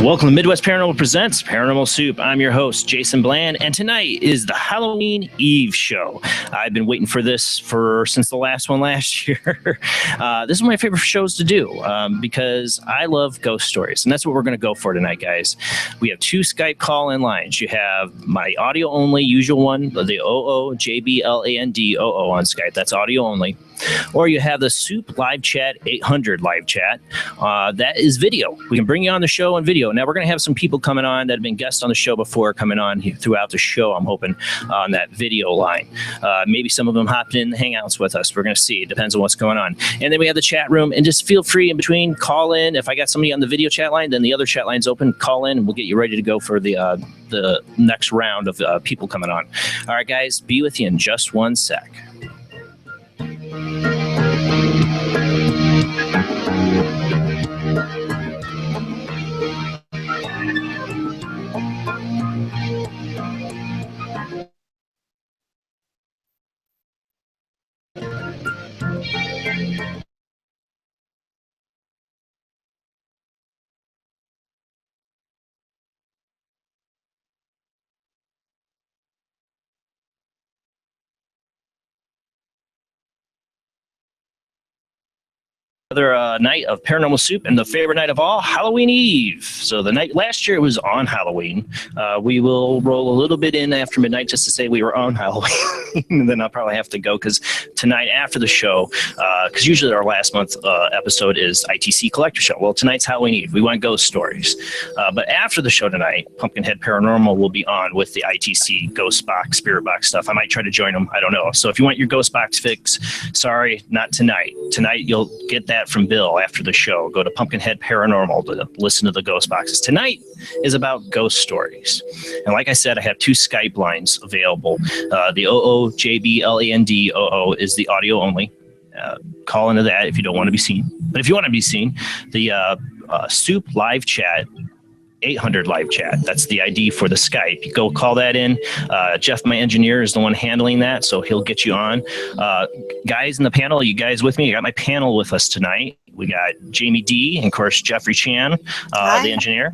Welcome to Midwest Paranormal Presents Paranormal Soup. I'm your host, Jason Bland, and tonight is the Halloween Eve show. I've been waiting for this since the last one last year. This is one of my favorite shows to do because I love ghost stories, and that's what we're going to go for tonight, guys. We have two Skype call-in lines. You have my audio-only usual one, the oojblandoo on Skype. That's audio only. Or you have the Soup Live Chat 800 live chat. That is video. We can bring you on the show on video. Now, we're going to have some people coming on that have been guests on the show before coming on throughout the show, I'm hoping, on that video line. Maybe some of them hopped in hangouts with us. We're going to see. It depends on what's going on. And then we have the chat room. And just feel free in between. Call in. If I got somebody on the video chat line, then the other chat line's open. Call in, and we'll get you ready to go for the next round of people coming on. All right, guys. Be with you in just one sec. Another night of Paranormal Soup, and the favorite night of all, Halloween Eve. So the night last year it was on Halloween. We will roll a little bit in after midnight just to say we were on Halloween, and then I'll probably have to go because tonight after the show, because usually our last month episode is ITC Collector Show. Well, tonight's Halloween Eve. We want ghost stories. But after the show tonight, Pumpkinhead Paranormal will be on with the ITC Ghost Box, Spirit Box stuff. I might try to join them. I don't know. So if you want your Ghost Box fix, sorry, not tonight. Tonight you'll get that from Bill after the show. Go to Pumpkinhead Paranormal to listen to the ghost boxes. Tonight is about ghost stories. And like I said, I have two Skype lines available. The oojblandoo is the audio only. Call into that if you don't want to be seen. But if you want to be seen, the Soup Live Chat 800 live chat. That's the ID for the Skype. You go call that in. Jeff, my engineer, is the one handling that, so he'll get you on. Guys in the panel, you guys with me? I got my panel with us tonight. We got Jamie D, and of course, Jeffrey Chan, the engineer.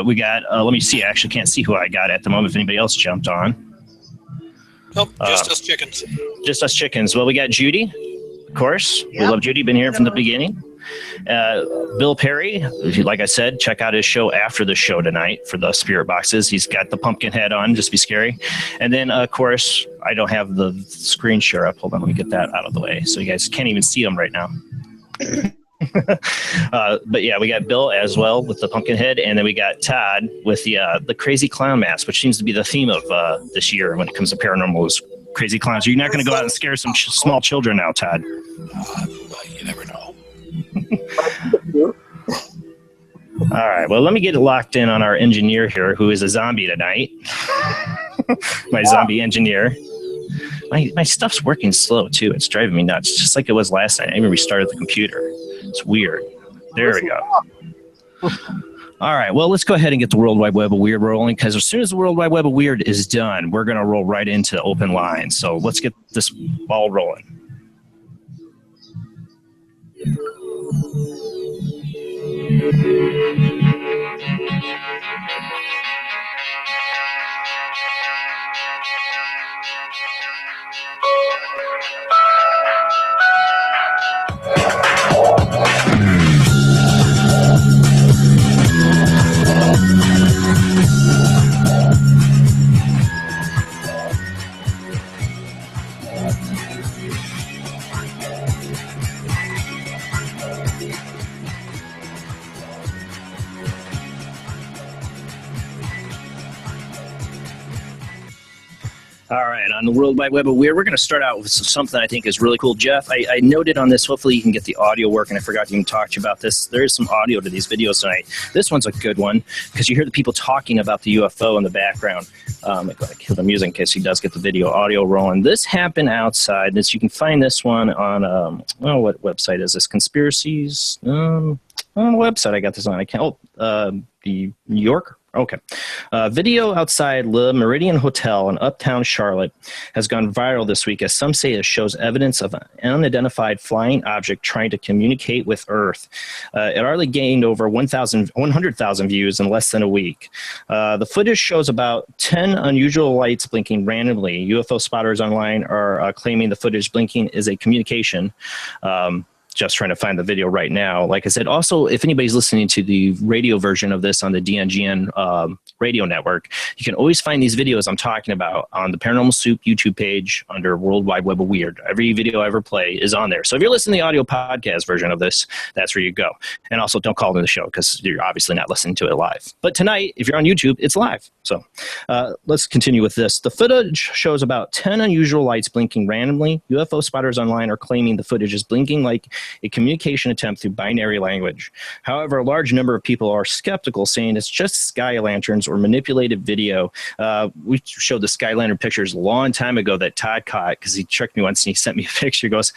We got, let me see, I actually can't see who I got at the moment, if anybody else jumped on. Nope, just us chickens. Just us chickens. Well, we got Judy, of course. Yep. We love Judy, been here from the beginning. Bill Perry, like I said, check out his show after the show tonight for the spirit boxes. He's got the pumpkin head on, just be scary. And then, of course, I don't have the screen share up. Hold on, let me get that out of the way so you guys can't even see them right now. But yeah, we got Bill as well with the pumpkin head, and then we got Todd with the crazy clown mask, which seems to be the theme of this year when it comes to paranormal is crazy clowns. You're not going to go out and scare some small children now, Todd. You never know. All right, well, let me get it locked in on our engineer here, who is a zombie tonight. My zombie engineer. My stuff's working slow too. It's driving me nuts, just like it was last night. I even restarted the computer. It's weird. There we go. All right, well, let's go ahead and get the World Wide Web of Weird rolling, because as soon as the World Wide Web of Weird is done, we're going to roll right into open lines. So let's get this ball rolling. All right, on the World Wide Web of Weird, we're going to start out with something I think is really cool. Jeff, I noted on this, hopefully you can get the audio working. I forgot to even talk to you about this. There is some audio to these videos tonight. This one's a good one because you hear the people talking about the UFO in the background. I'm going to kill the music in case he does get the video audio rolling. This happened outside. You can find this one on, what website is this? Conspiracies? on the website I got this on. I can't. The New York. Okay. Video outside Le Meridian Hotel in Uptown Charlotte has gone viral this week, as some say it shows evidence of an unidentified flying object trying to communicate with Earth. It already gained over 100,000 views in less than a week. The footage shows about 10 unusual lights blinking randomly. UFO spotters online are claiming the footage blinking is a communication. Just trying to find the video right now. Like I said, also, if anybody's listening to the radio version of this on the DNGN radio network, you can always find these videos I'm talking about on the Paranormal Soup YouTube page under World Wide Web of Weird. Every video I ever play is on there. So if you're listening to the audio podcast version of this, that's where you go. And also, don't call into the show because you're obviously not listening to it live. But tonight, if you're on YouTube, it's live. So let's continue with this. The footage shows about 10 unusual lights blinking randomly. UFO spotters online are claiming the footage is blinking like a communication attempt through binary language. However, a large number of people are skeptical, saying it's just sky lanterns or manipulated video. We showed the sky lantern pictures a long time ago that Todd caught because he tricked me once and he sent me a picture. He goes,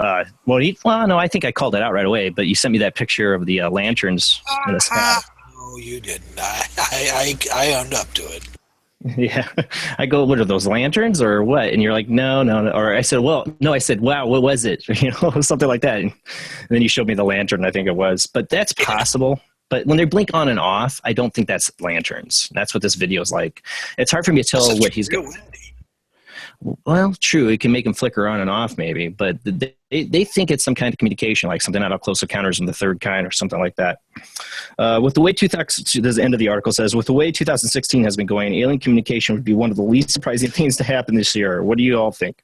no, I think I called it out right away, but you sent me that picture of the lanterns in the sky. No, you didn't. I owned up to it. Yeah. I go, what are those, lanterns or what? And you're like, no. Or I said, wow, what was it? Something like that. And then you showed me the lantern, I think it was. But that's possible. But when they blink on and off, I don't think that's lanterns. That's what this video is like. It's hard for me to tell what he's going. Well, true. It can make them flicker on and off maybe, but they think it's some kind of communication, like something out of Close Encounters of the Third Kind or something like that. With the way the end of the article says, with the way 2016 has been going, alien communication would be one of the least surprising things to happen this year. What do you all think?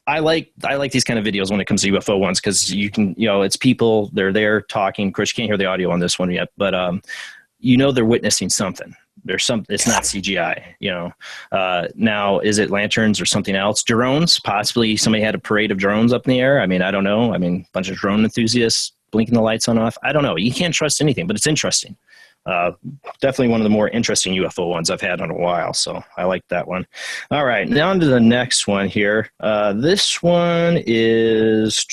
I like these kind of videos when it comes to UFO ones because you can, it's people, they're there talking. Of course, you can't hear the audio on this one yet, but they're witnessing something. It's not CGI, now, is it lanterns or something else? Drones, possibly somebody had a parade of drones up in the air. I mean, I don't know. I mean, a bunch of drone enthusiasts blinking the lights on and off. I don't know. You can't trust anything, but it's interesting. Definitely one of the more interesting UFO ones I've had in a while. So I like that one. All right. Now on to the next one here. This one is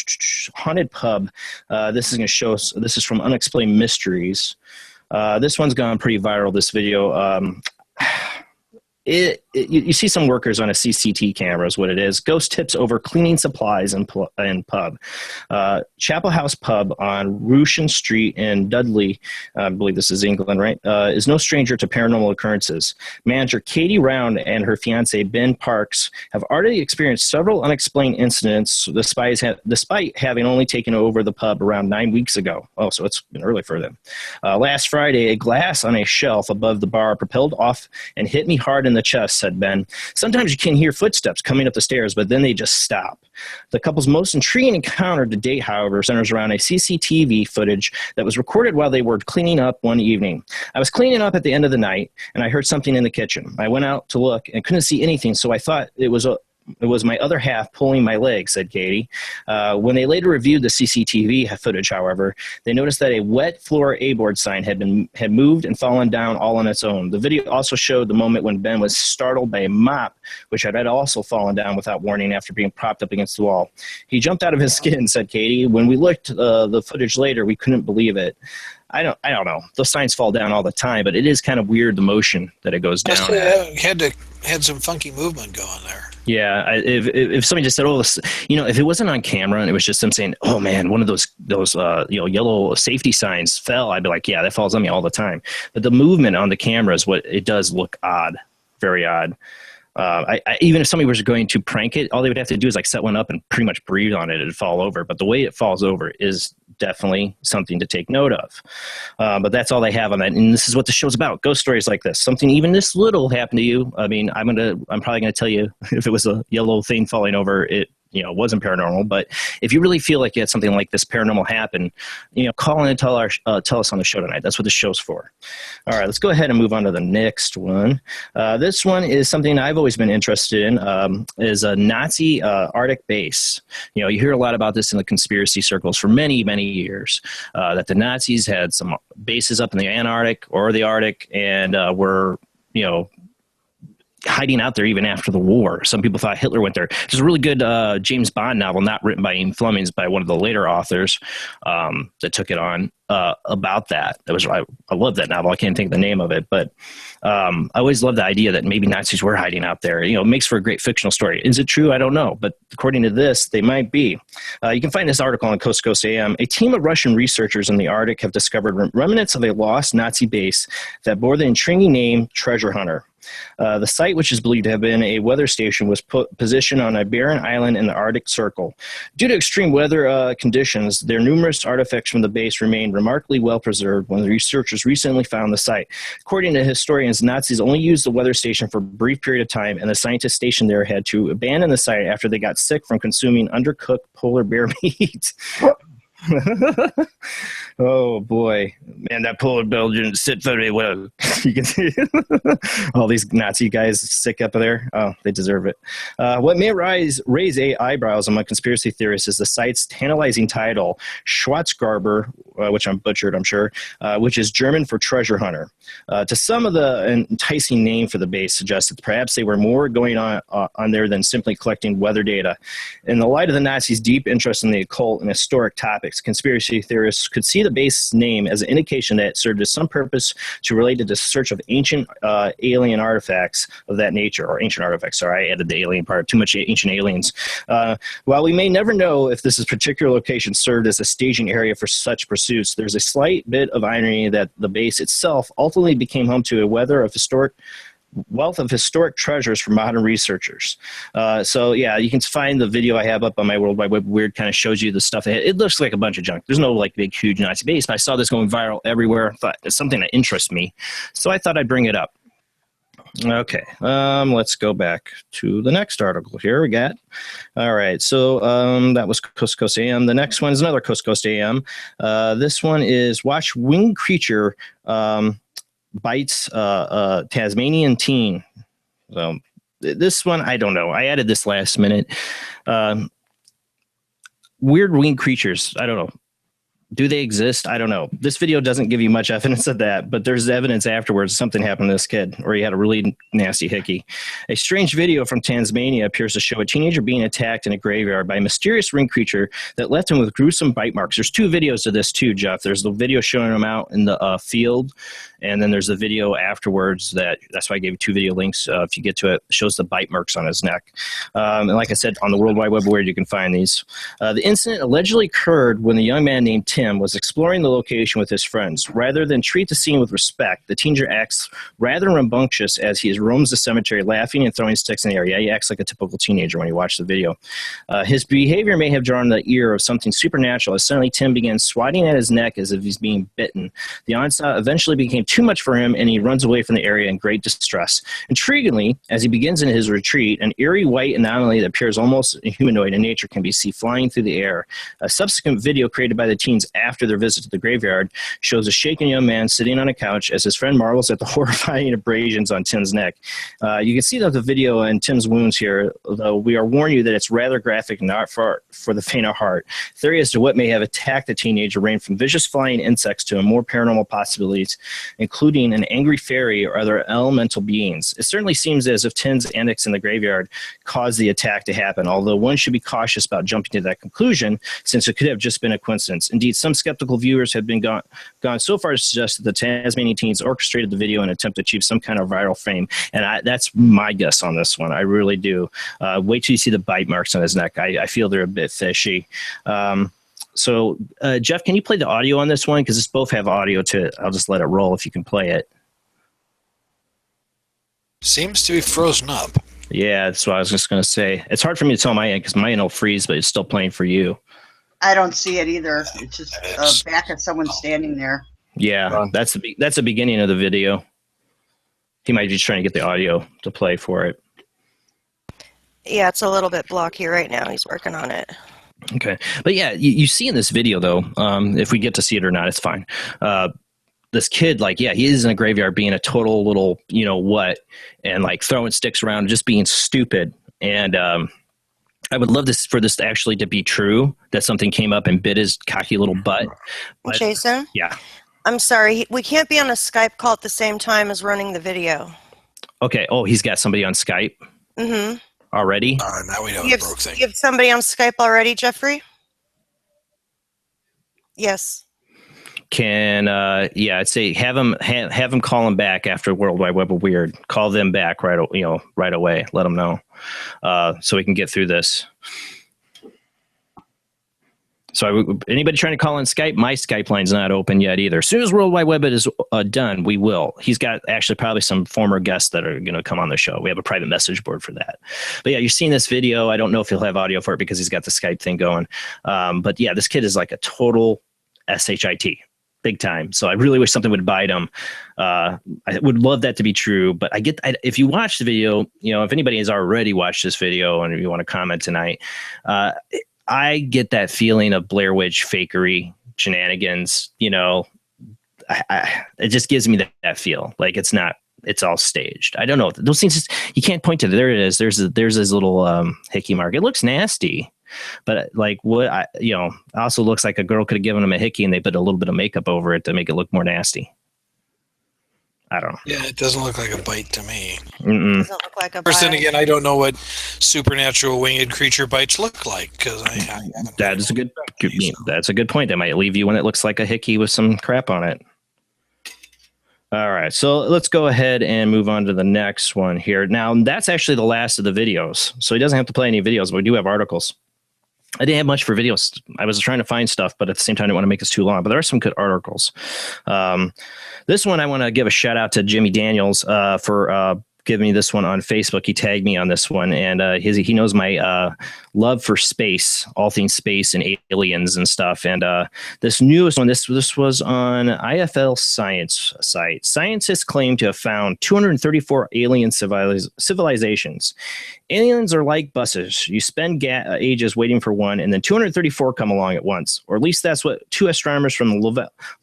Haunted Pub. This is going to show us, this is from Unexplained Mysteries. This one's gone pretty viral, this video. You see some workers on a CCTV camera is what it is. Ghost tips over cleaning supplies in pub. Chapel House Pub on Rushen Street in Dudley, I believe this is England, right, is no stranger to paranormal occurrences. Manager Katie Round and her fiance Ben Parks have already experienced several unexplained incidents despite having only taken over the pub around 9 weeks ago. Oh, so it's been early for them. Last Friday, a glass on a shelf above the bar propelled off and hit me hard in the chest, said Ben. Sometimes you can hear footsteps coming up the stairs, but then they just stop. The couple's most intriguing encounter to date, however, centers around a CCTV footage that was recorded while they were cleaning up one evening. I was cleaning up at the end of the night, and I heard something in the kitchen. I went out to look and couldn't see anything, so I thought it was my other half pulling my leg, said Katie. When they later reviewed the CCTV footage, however, they noticed that a wet floor A-board sign had moved and fallen down all on its own. The video also showed the moment when Ben was startled by a mop, which had also fallen down without warning after being propped up against the wall. He jumped out of his skin, said Katie. When we looked the footage later, we couldn't believe it. I don't know. Those signs fall down all the time, but it is kind of weird, the motion that it goes down. Had some funky movement going there. Yeah, if somebody just said, if it wasn't on camera and it was just them saying, oh man, one of those yellow safety signs fell, I'd be like, yeah, that falls on me all the time. But the movement on the camera is what it does look odd, very odd. Even if somebody was going to prank it, all they would have to do is set one up and pretty much breathe on it, it'd fall over. But the way it falls over is definitely something to take note of. But that's all they have on that. And this is what the show's about. Ghost stories like this. Something even this little happened to you. I mean, I'm probably going to tell you if it was a yellow thing falling over, it wasn't paranormal. But if you really feel like you had something like this paranormal happen, call in and tell us on the show tonight. That's what the show's for. All right, let's go ahead and move on to the next one. This one is something I've always been interested in, is a Nazi Arctic base. You hear a lot about this in the conspiracy circles for many, many years, that the Nazis had some bases up in the Antarctic or the Arctic and were, hiding out there even after the war. Some people thought Hitler went there. There's a really good James Bond novel, not written by Ian Fleming, by one of the later authors that took it on about that. I love that novel. I can't think of the name of it, but I always loved the idea that maybe Nazis were hiding out there. You know, it makes for a great fictional story. Is it true? I don't know, but according to this, they might be. You can find this article on Coast to Coast AM. A team of Russian researchers in the Arctic have discovered remnants of a lost Nazi base that bore the intriguing name Treasure Hunter. The site, which is believed to have been a weather station, was positioned on a barren island in the Arctic Circle. Due to extreme weather conditions, their numerous artifacts from the base remained remarkably well preserved when the researchers recently found the site. According to historians, Nazis only used the weather station for a brief period of time, and the scientists stationed there had to abandon the site after they got sick from consuming undercooked polar bear meat. Oh boy, man, that polar bear didn't sit very well. You can see all these Nazi guys sick up there. Oh, they deserve it. What may raise eyebrows among conspiracy theorists is the site's tantalizing title, Schwarzgraber, which I'm butchered, I'm sure, which is German for treasure hunter. To some of the enticing name for the base suggests that perhaps they were more going on there than simply collecting weather data. In the light of the Nazis' deep interest in the occult and historic topics, conspiracy theorists could see the base name as an indication that it served as some purpose to relate to the search of ancient alien artifacts of that nature, or ancient artifacts. Sorry, I added the alien part. Too much ancient aliens. While we may never know if this particular location served as a staging area for such pursuits, there's a slight bit of irony that the base itself ultimately became home to a wealth of historic treasures for modern researchers. So yeah, you can find the video I have up on my World Wide Web. Weird kind of shows you the stuff. It looks like a bunch of junk. There's no like big, huge Nazi base, but I saw this going viral everywhere. I thought it's something that interests me, so I thought I'd bring it up. Okay, let's go back to the next article here we got. All right, so that was Coast to Coast AM. The next one is another Coast to Coast AM. This one is Watch Winged Creature Bites Tasmanian Teen. So this one, I don't know. I added this last minute. Weird winged creatures. I don't know. Do they exist? I don't know. This video doesn't give you much evidence of that, but there's evidence afterwards something happened to this kid, or he had a really nasty hickey. A strange video from Tasmania appears to show a teenager being attacked in a graveyard by a mysterious ring creature that left him with gruesome bite marks. There's two videos of this too, Jeff. There's the video showing him out in the field, and then there's the video afterwards. That's why I gave you two video links. If you get to it, it shows the bite marks on his neck. And like I said, on the World Wide Web where you can find these. The incident allegedly occurred when the young man named Tim was exploring the location with his friends. Rather than treat the scene with respect, the teenager acts rather rambunctious as he roams the cemetery, laughing and throwing sticks in the air. Yeah, he acts like a typical teenager when you watch the video. His behavior may have drawn the ear of something supernatural, as suddenly Tim began swatting at his neck as if he's being bitten. The onslaught eventually became too much for him, and he runs away from the area in great distress. Intriguingly, as he begins in his retreat, an eerie white anomaly that appears almost humanoid in nature can be seen flying through the air. A subsequent video created by the teens after their visit to the graveyard shows a shaken young man sitting on a couch as his friend marvels at the horrifying abrasions on Tim's neck. You can see that the video and Tim's wounds here, though we are warning you that it's rather graphic, not for the faint of heart. Theory as to what may have attacked the teenager range from vicious flying insects to more paranormal possibilities, including an angry fairy or other elemental beings. It certainly seems as if Tim's antics in the graveyard caused the attack to happen, although one should be cautious about jumping to that conclusion, since it could have just been a coincidence. Indeed, some skeptical viewers have been gone so far to suggest that the Tasmanian teens orchestrated the video in an attempt to achieve some kind of viral fame, and that's my guess on this one. I really do. Wait till you see the bite marks on his neck. I feel they're a bit fishy. So, Jeff, can you play the audio on this one? Because this both have audio to it. I'll just let it roll if you can play it. Seems to be frozen up. Yeah, that's what I was just going to say. It's hard for me to tell my end because mine will freeze, but it's still playing for you. I don't see it either. It's just back of someone standing there. Yeah, that's the beginning of the video. He might be just trying to get the audio to play for it. Yeah, it's a little bit blocky right now. He's working on it. Okay. But yeah, you see in this video, though, if we get to see it or not, it's fine. This kid, like, yeah, he is in a graveyard being a total little, and like throwing sticks around, just being stupid. And I would love for this actually to be true, that something came up and bit his cocky little butt. But, Jason? Yeah. I'm sorry. We can't be on a Skype call at the same time as running the video. Okay. Oh, he's got somebody on Skype Mm-hmm. already. Now we know You the broke thing. have somebody on Skype already, Jeffrey? Yes. Can I'd say have him call him back after World Wide Web of Weird. Call them back right away. Let them know so we can get through this. So anybody trying to call in Skype, my Skype line's not open yet either. As soon as World Wide Web is done, we will. He's got actually probably some former guests that are going to come on the show. We have a private message board for that. But yeah, you're seeing this video. I don't know if he'll have audio for it because he's got the Skype thing going. But yeah, this kid is like a total SHIT. Big time. So I really wish something would bite him. I would love that to be true. But if you watch the video, if anybody has already watched this video and you want to comment tonight, I get that feeling of Blair Witch fakery shenanigans. It just gives me that feel like it's all staged. I don't know. Those things you can't point to. There it is. There's this little hickey mark. It looks nasty. But like also looks like a girl could have given him a hickey and they put a little bit of makeup over it to make it look more nasty. I don't know. Yeah, it doesn't look like a bite to me. Mm-mm. Doesn't look like a First, then bite. again, I don't know what supernatural winged creature bites look like because That's a good point. That might leave you when it looks like a hickey with some crap on it. All right, so let's go ahead and move on to the next one here. Now, that's actually the last of the videos, so he doesn't have to play any videos, but we do have articles. I didn't have much for videos. I was trying to find stuff, but at the same time, I didn't want to make this too long. But there are some good articles. This one, I want to give a shout out to Jimmy Daniels for giving me this one on Facebook. He tagged me on this one, and he knows my love for space, all things space and aliens and stuff. And this newest one, this was on IFL Science site. Scientists claim to have found 234 alien civilizations. Aliens are like buses. You spend ages waiting for one, and then 234 come along at once. Or at least that's what two astronomers from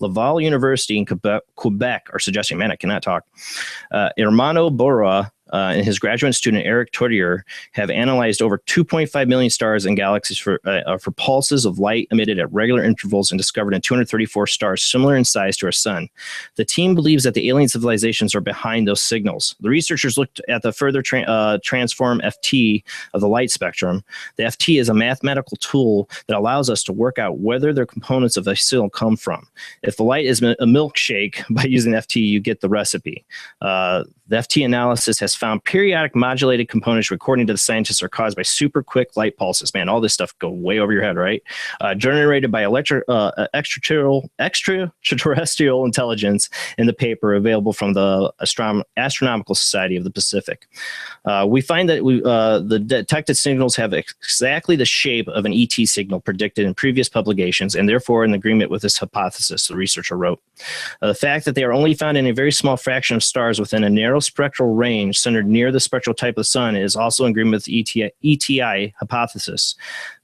Laval University in Quebec are suggesting. Man, I cannot talk. Hermano Borra and his graduate student Eric Tourtier have analyzed over 2.5 million stars and galaxies for pulses of light emitted at regular intervals and discovered in 234 stars similar in size to our sun. The team believes that the alien civilizations are behind those signals. The researchers looked at the further transform FT of the light spectrum. The FT is a mathematical tool that allows us to work out whether the components of a signal come from. If the light is a milkshake, by using FT, you get the recipe. The FT analysis has found periodic modulated components, according to the scientists, are caused by super quick light pulses. Man, all this stuff go way over your head, right? Generated by extraterrestrial intelligence in the paper available from the Astronomical Society of the Pacific. We find that the detected signals have exactly the shape of an ET signal predicted in previous publications, and therefore in agreement with this hypothesis, the researcher wrote. The fact that they are only found in a very small fraction of stars within a narrow spectral range centered near the spectral type of the sun is also in agreement with the ETI hypothesis.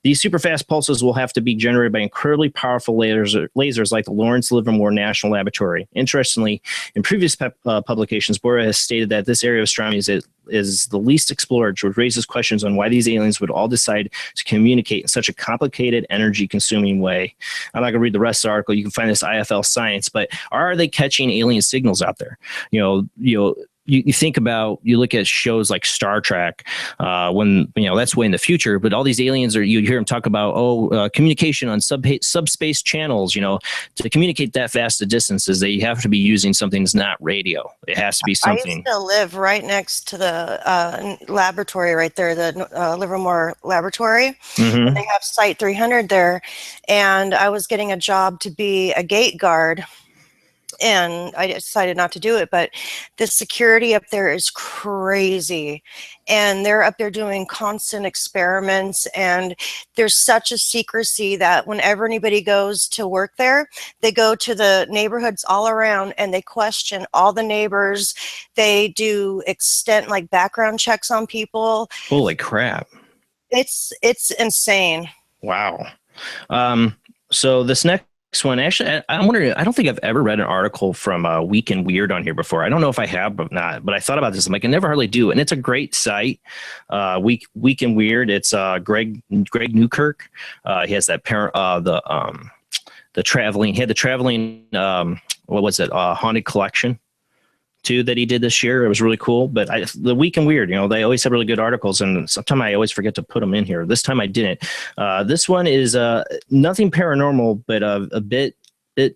These superfast pulses will have to be generated by incredibly powerful lasers like the Lawrence Livermore National Laboratory. Interestingly, in previous publications, Borra has stated that this area of astronomy is the least explored, which raises questions on why these aliens would all decide to communicate in such a complicated, energy-consuming way. I'm not going to read the rest of the article. You can find this IFL Science, but are they catching alien signals out there? You think about, you look at shows like Star Trek, when, that's way in the future, but all these aliens you hear them talk about, communication on subspace channels, to communicate that vast distances, they have to be using something that's not radio. It has to be something. I used to live right next to the laboratory right there, the Livermore Laboratory. Mm-hmm. They have Site 300 there, and I was getting a job to be a gate guard. And I decided not to do it, but the security up there is crazy. And they're up there doing constant experiments. And there's such a secrecy that whenever anybody goes to work there, they go to the neighborhoods all around and they question all the neighbors. They do like background checks on people. Holy crap. It's insane. Wow. So this next one, actually, I'm wondering, I don't think I've ever read an article from Week in Weird on here before. I don't know if I have or not, but I thought about this. I'm like, I never hardly do. And it's a great site. Week in Weird. It's Greg Newkirk. He has that the traveling, what was it? Haunted collection. too that he did this year. It was really cool. But the Week in Weird, they always have really good articles, and sometimes I always forget to put them in here. This time I didn't. This one is nothing paranormal, but a bit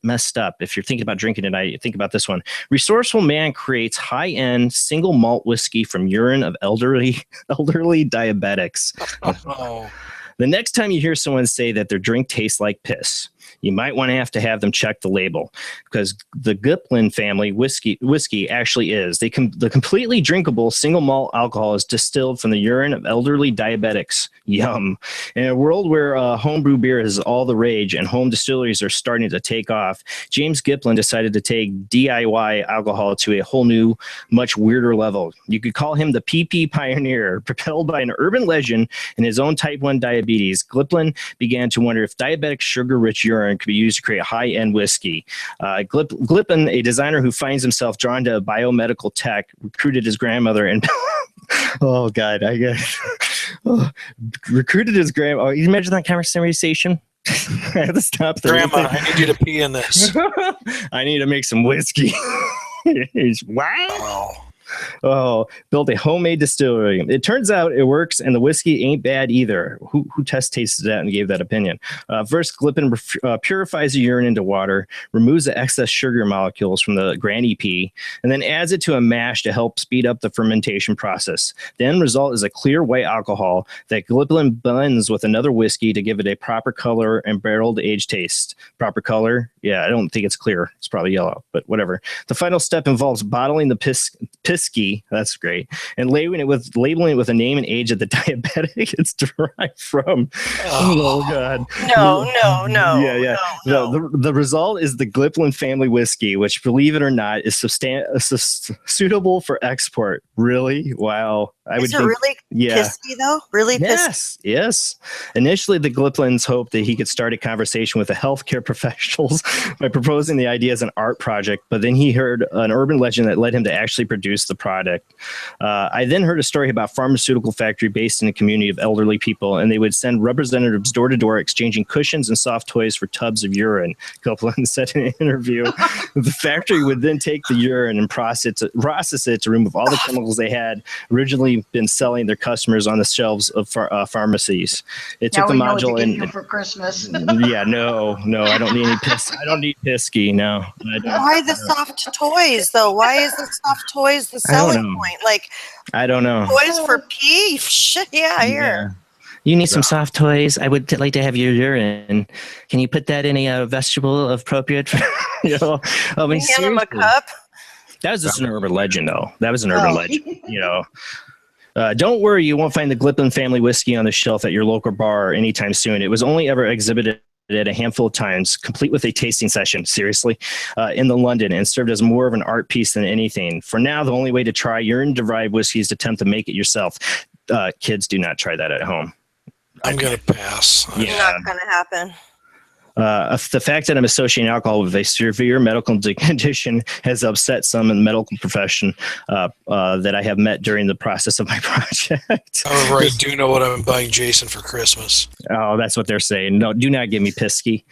messed up. If you're thinking about drinking it, I think about this one. Resourceful man creates high-end single malt whiskey from urine of elderly diabetics. Oh. The next time you hear someone say that their drink tastes like piss, you might want to have them check the label, because the Giplin family whiskey actually is. The completely drinkable single malt alcohol is distilled from the urine of elderly diabetics. Yum. In a world where homebrew beer is all the rage and home distilleries are starting to take off, James Giplin decided to take DIY alcohol to a whole new, much weirder level. You could call him the PP pioneer. Propelled by an urban legend and his own type 1 diabetes, Giplin began to wonder if diabetic sugar-rich urine could be used to create high-end whiskey. Giplin, a designer who finds himself drawn to biomedical tech, recruited his grandmother and oh god, I guess recruited his grandma. Oh, you imagine that conversation? I have to stop there. Grandma, I need you to pee in this. I need to make some whiskey. Wow. Oh, built a homemade distillery. It turns out it works, and the whiskey ain't bad either. Who tasted that and gave that opinion? First, Giplin purifies the urine into water, removes the excess sugar molecules from the granny pee, and then adds it to a mash to help speed up the fermentation process. The end result is a clear white alcohol that Giplin blends with another whiskey to give it a proper color and barreled aged taste. Proper color? Yeah, I don't think it's clear. It's probably yellow, but whatever. The final step involves bottling the pisky, that's great, and labeling it with a name and age of the diabetic it's derived from. Oh god. No. Yeah. No. The result is the Giplin family whiskey, which, believe it or not, is suitable for export. Really? Wow. Is it really pissy though? Really pissy? Yes. Initially, the Giplins hoped that he could start a conversation with the healthcare professionals by proposing the idea as an art project, but then he heard an urban legend that led him to actually produce the product. I then heard a story about a pharmaceutical factory based in a community of elderly people, and they would send representatives door to door exchanging cushions and soft toys for tubs of urine. Giplin said in an interview, the factory would then take the urine and process it to remove all the chemicals they had originally been selling their customers on the shelves of pharmacies. It took the module in for Christmas. Yeah, no, I don't need any piss. I don't need pisky. No. Why the soft toys though? Why is the soft toys the selling point? Like, I don't know. Toys for pee? Shit, yeah, here. Yeah. You need some soft toys. I would like to have your urine. Can you put that in a vegetable appropriate? Hand him a cup. That was just an urban legend, though. That was an urban legend. Don't worry, you won't find the Giplin family whiskey on the shelf at your local bar anytime soon. It was only ever exhibited at a handful of times, complete with a tasting session, seriously, in London, and served as more of an art piece than anything. For now, the only way to try urine-derived whiskey is to attempt to make it yourself. Kids, do not try that at home. I'm going to pass. Yeah. Not going to happen. The fact that I'm associating alcohol with a severe medical condition has upset some in the medical profession that I have met during the process of my project. However, I do know what I'm buying Jason for Christmas. Oh, that's what they're saying. No, do not give me pisky.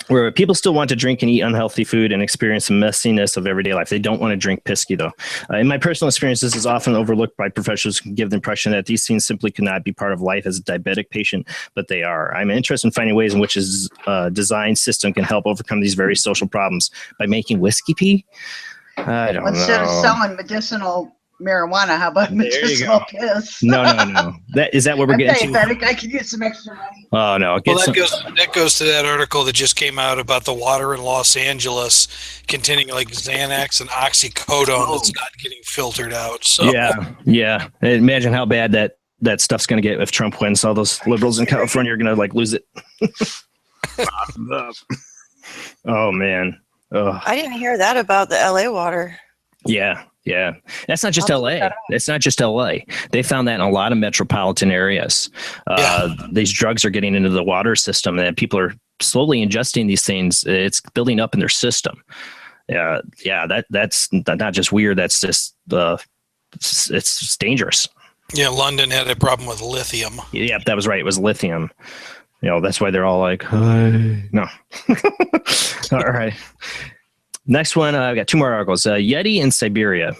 Where people still want to drink and eat unhealthy food and experience the messiness of everyday life. They don't want to drink pisky, though. In my personal experience, this is often overlooked by professionals who give the impression that these things simply cannot be part of life as a diabetic patient, but they are. I'm interested in finding ways in which his design system can help overcome these very social problems by making whiskey pee. I don't know. Instead of selling medicinal marijuana, how about medicinal piss? No. Is that what we're getting to? I can get some extra money. Oh no! That goes to that article that just came out about the water in Los Angeles containing like Xanax and oxycodone that's not getting filtered out. So yeah. Imagine how bad that stuff's going to get if Trump wins. All those liberals in California are going to lose it. Oh man! Ugh. I didn't hear that about the LA water. Yeah. That's not just LA. It's not just LA. They found that in a lot of metropolitan areas. These drugs are getting into the water system, and people are slowly ingesting these things. It's building up in their system. That's not just weird. That's just it's dangerous. Yeah, London had a problem with lithium. Yeah, that was right. It was lithium. That's why they're all like, no. All right. Next one, I've got 2 more articles. Yeti in Siberia.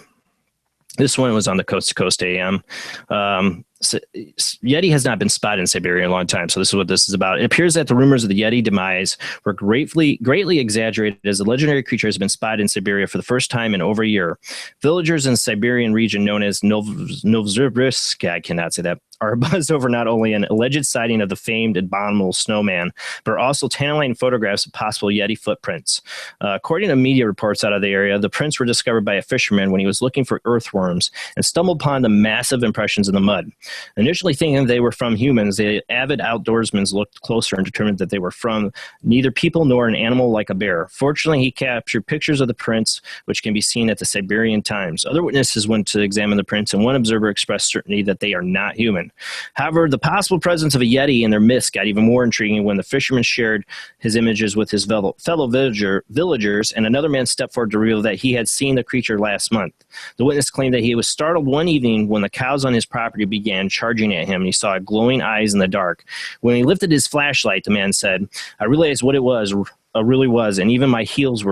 This one was on the Coast to Coast AM. Yeti has not been spotted in Siberia in a long time, so this is what this is about. It appears that the rumors of the Yeti demise were greatly exaggerated, as the legendary creature has been spotted in Siberia for the first time in over a year. Villagers in the Siberian region known as Novosibirsk, I cannot say that, are buzzed over not only an alleged sighting of the famed abominable snowman, but also tantalizing photographs of possible Yeti footprints. According to media reports out of the area, the prints were discovered by a fisherman when he was looking for earthworms and stumbled upon the massive impressions in the mud. Initially thinking they were from humans, the avid outdoorsmen looked closer and determined that they were from neither people nor an animal like a bear. Fortunately, he captured pictures of the prints, which can be seen at the Siberian Times. Other witnesses went to examine the prints, and one observer expressed certainty that they are not human. However, the possible presence of a Yeti in their midst got even more intriguing when the fisherman shared his images with his fellow villagers, and another man stepped forward to reveal that he had seen the creature last month. The witness claimed that he was startled one evening when the cows on his property began charging at him, and he saw glowing eyes in the dark. When he lifted his flashlight, the man said, "I realized what it was. Really was, and even my heels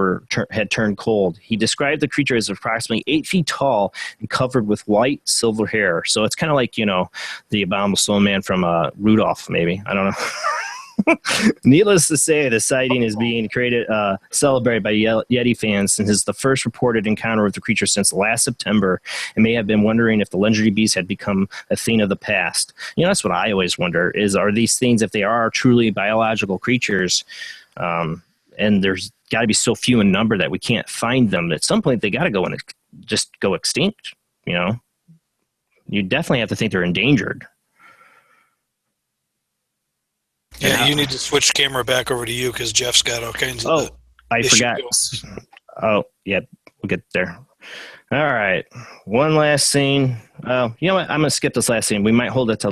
had turned cold." He described the creature as approximately 8 feet tall and covered with white silver hair. So it's kind of like, the abominable snowman from Rudolph, maybe. I don't know. Needless to say, the sighting is being celebrated by Yeti fans since it's the first reported encounter with the creature since last September, and may have been wondering if the legendary beast had become a thing of the past. That's what I always wonder, are these things, if they are truly biological creatures, and there's got to be so few in number that we can't find them. At some point, they got to go and just go extinct. You definitely have to think they're endangered. Yeah, you need to switch camera back over to you because Jeff's got all kinds of. Oh, I forgot. Oh, yeah, we'll get there. All right, one last scene. You know what? I'm going to skip this last scene. We might hold it till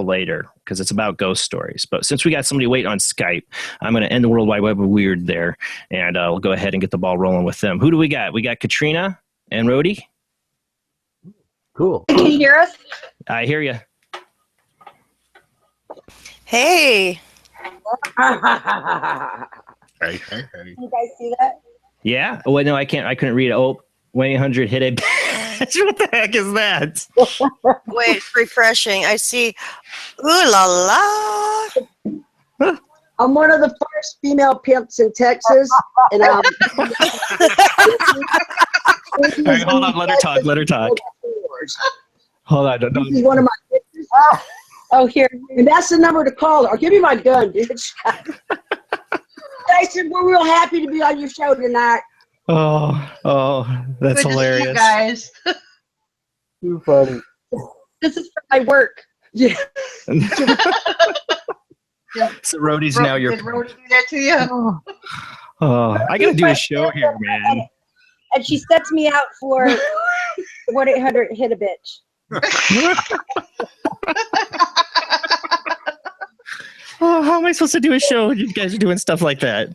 later because it's about ghost stories. But since we got somebody waiting on Skype, I'm going to end the World Wide Web of Weird there, and we'll go ahead and get the ball rolling with them. Who do we got? We got Katrina and Rhodey. Cool. Can you hear us? I hear you. Hey. Can you guys see that? Yeah. Oh, wait, no, I can't. I couldn't read it. Oh, 1-800 hit a bitch. What the heck is that? Wait, it's refreshing. I see. Ooh la la. I'm one of the first female pimps in Texas, and All right, hold on. Let her talk. Let her talk. Hold on. This is one of my pictures. Oh, here, and that's the number to call her. Give me my gun, bitch. Jason, we're real happy to be on your show tonight. Oh, that's Good hilarious. to see you guys. Too funny. This is for my work. Yeah. So Rhodey's now your. Did Rhodey do that to you? Oh, I gotta do a show here, man. And she sets me out for 1-800 hit a bitch. Oh, how am I supposed to do a show when you guys are doing stuff like that?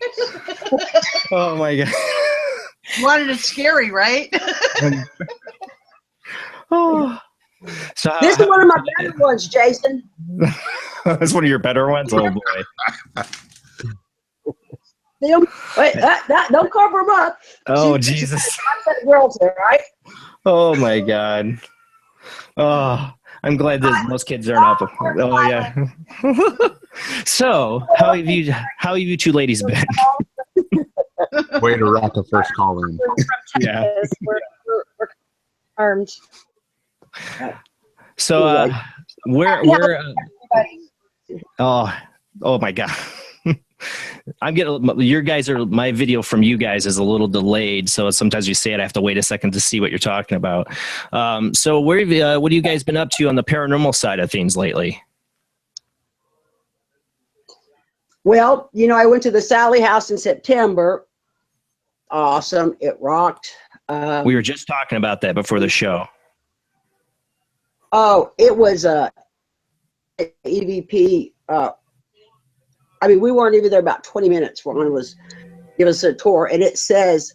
Oh my god. Wanted it scary, right? Oh. So This is one of my better ones, Jason. That's one of your better ones? Oh boy. Wait, don't cover them up. Oh Jesus. Girls there, right? Oh my god. Oh, I'm glad that most kids aren't up. Oh yeah. So, how have you two ladies been? Way to rock a first call in. Yeah. We're armed. So, where oh my god. I'm getting my video from you guys is a little delayed, so sometimes you say it, I have to wait a second to see what you're talking about. So what have you guys been up to on the paranormal side of things lately? Well, I went to the Sally house in September. Awesome. It rocked. We were just talking about that before the show. Oh, it was EVP. We weren't even there about 20 minutes. Ron was giving us a tour, and it says,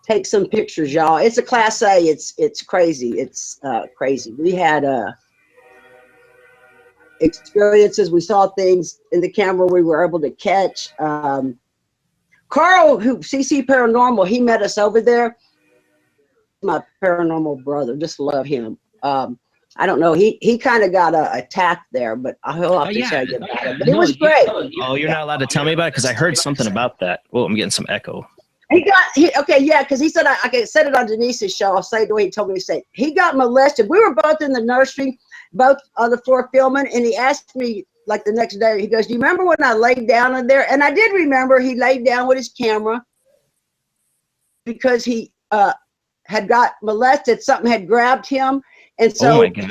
"Take some pictures, y'all." It's a Class A. It's crazy. It's crazy. We had experiences. We saw things in the camera we were able to catch. Carl, who CC Paranormal, he met us over there. My paranormal brother, just love him. I don't know. He kind of got attacked there, but I'll have to tell you about it. But it was great. Oh, you're not allowed to tell me about it because I heard something about that. Oh, I'm getting some echo. Okay, yeah, because he said I said it on Denise's show. I'll say it the way he told me to say it. He got molested. We were both in the nursery, both on the floor filming, and he asked me like the next day. He goes, "Do you remember when I laid down in there?" And I did remember. He laid down with his camera because he had got molested. Something had grabbed him. And so he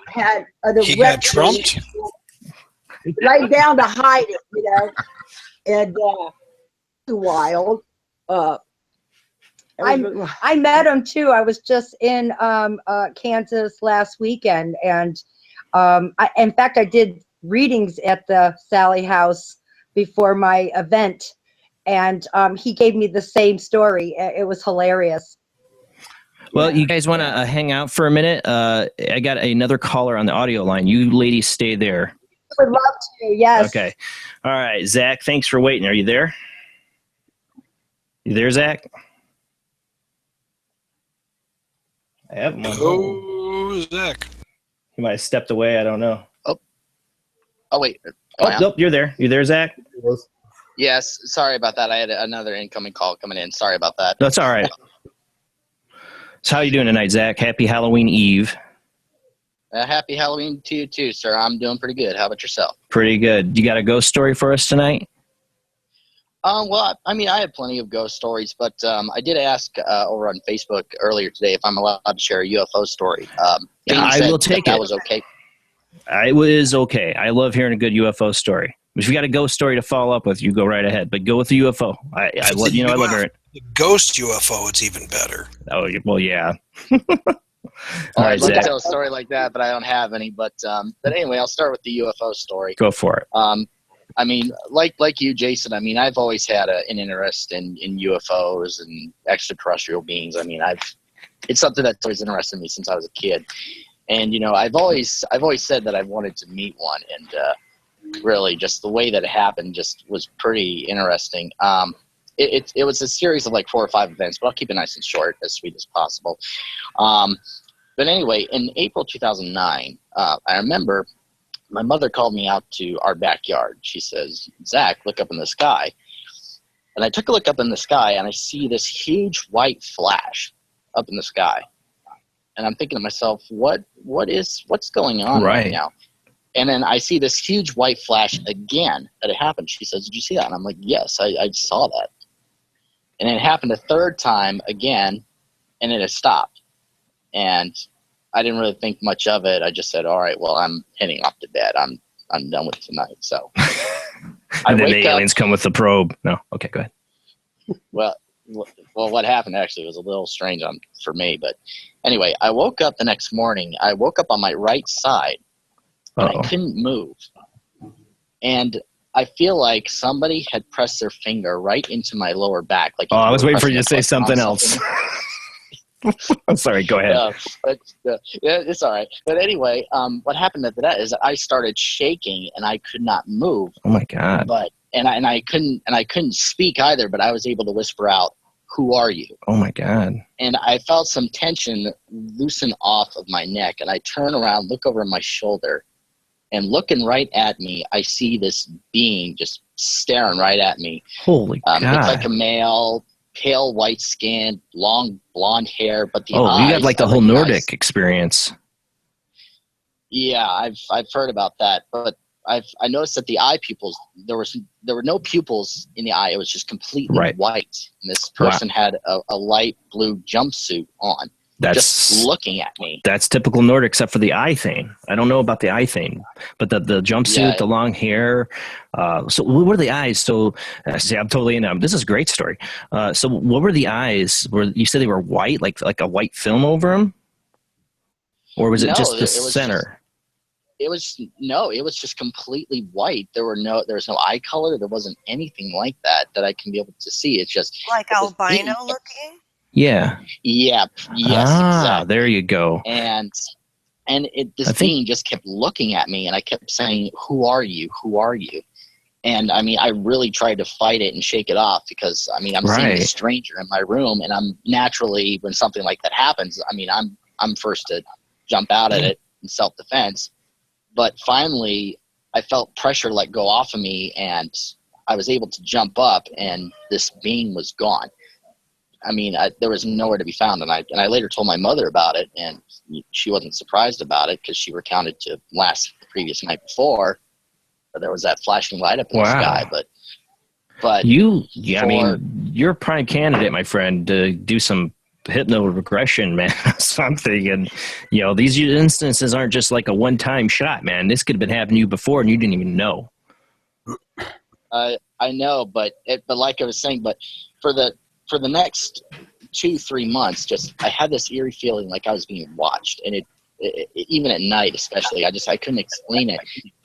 had an He got trumped. He laid down to hide it, you know, and wild. I met him too. I was just in Kansas last weekend, and in fact, I did readings at the Sally House before my event, and he gave me the same story. It was hilarious. Well, you guys want to hang out for a minute? I got another caller on the audio line. You ladies stay there. I would love to, yes. Okay. All right, Zach, thanks for waiting. Are you there? You there, Zach? I have him on hold. Oh, Zach. He might have stepped away. I don't know. Oh wait. Oh, nope, you're there. You there, Zach? Yes. Sorry about that. I had another incoming call coming in. Sorry about that. That's all right. So how you doing tonight, Zach? Happy Halloween Eve. Happy Halloween to you too, sir. I'm doing pretty good. How about yourself? Pretty good. You got a ghost story for us tonight? Well, I mean, I have plenty of ghost stories, but I did ask over on Facebook earlier today if I'm allowed to share a UFO story. Yeah, I will take it. That was okay. It was okay. I love hearing a good UFO story. If you got a ghost story to follow up with, you go right ahead. But go with the UFO. I love hearing it. The ghost UFO, it's even better. Oh, well, yeah. I'd love to tell a story like that, but I don't have any. But anyway, I'll start with the UFO story. Go for it. I mean, like you, Jason, I mean, I've always had an interest in UFOs and extraterrestrial beings. I mean, it's something that's always interested me since I was a kid. And, you know, I've always said that I wanted to meet one. And really, just the way that it happened just was pretty interesting. It was a series of like 4 or 5 events, but I'll keep it nice and short, as sweet as possible. But anyway, in April 2009, I remember my mother called me out to our backyard. She says, "Zach, look up in the sky." And I took a look up in the sky, and I see this huge white flash up in the sky. And I'm thinking to myself, what's going on right now? And then I see this huge white flash again that it happened. She says, "Did you see that?" And I'm like, "Yes, I saw that." And it happened a third time again, and it has stopped. And I didn't really think much of it. I just said, "All right, well, I'm heading off to bed. I'm done with tonight." So and then the aliens come with the probe. No, okay, go ahead. Well, what happened actually was a little strange for me. But anyway, I woke up the next morning. I woke up on my right side, and I couldn't move. And I feel like somebody had pressed their finger right into my lower back. Like, I was waiting for you to say something else. I'm sorry, go ahead. It's all right. But anyway, what happened after that is that I started shaking and I could not move. Oh my God. And I couldn't speak either, but I was able to whisper out, "Who are you?" Oh my God. And I felt some tension loosen off of my neck, and I turn around, look over my shoulder, and looking right at me, I see this being just staring right at me. Holy God. It's like a male, pale white skin, long blonde hair, but the eyes. You got like the whole Nordic experience. Yeah, I've heard about that, but I noticed that the eye pupils, there were no pupils in the eye. It was just completely white. And this person had a light blue jumpsuit on. Just looking at me. That's typical Nordic, except for the eye thing. I don't know about the eye thing, but the jumpsuit, the long hair. So what were the eyes? So see, I'm totally in. This is a great story. So what were the eyes? You said they were white, like a white film over them, or was it just the center? It was just completely white. There was no eye color. There wasn't anything like that I can be able to see. It's just like albino looking. Yeah. Yeah. Yes. Exactly. There you go. And this being just kept looking at me, and I kept saying, "Who are you? Who are you?" And I mean, I really tried to fight it and shake it off because I mean, I'm seeing a stranger in my room, and I'm naturally, when something like that happens, I mean, I'm first to jump out at it in self-defense. But finally, I felt pressure let go off of me, and I was able to jump up, and this being was gone. I mean, there was nowhere to be found, and I later told my mother about it, and she wasn't surprised about it because she recounted to the previous night before that there was that flashing light up in the sky. But I mean, you're a prime candidate, my friend, to do some hypno regression, man. Something, and these instances aren't just like a one-time shot, man. This could have been happening to you before, and you didn't even know. I know, but like I was saying, but for the next 2-3 months, I had this eerie feeling like I was being watched, and it even at night, especially, I couldn't explain it,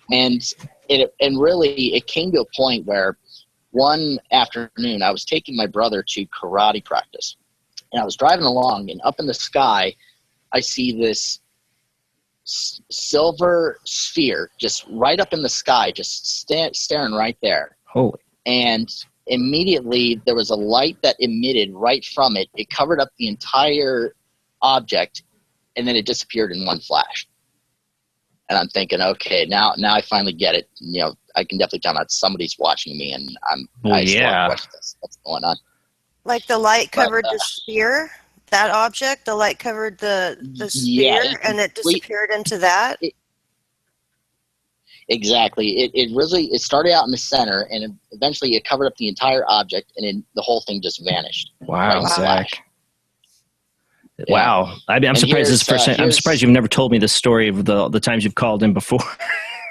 and really it came to a point where one afternoon I was taking my brother to karate practice, and I was driving along, and up in the sky, I see this silver sphere just right up in the sky, just staring right there. Holy! And immediately there was a light that emitted right from it. It covered up the entire object, and then it disappeared in one flash. And I'm thinking, okay, now I finally get it. I can definitely tell that somebody's watching me, and I still watch this. What's going on? Like the light covered the sphere, that object. The light covered the sphere, and it disappeared into that. Exactly. It started out in the center, and eventually it covered up the entire object, and then the whole thing just vanished. Wow, Zach. Yeah. Wow. I'm surprised this is the first time. I'm surprised you've never told me this story of the times you've called in before.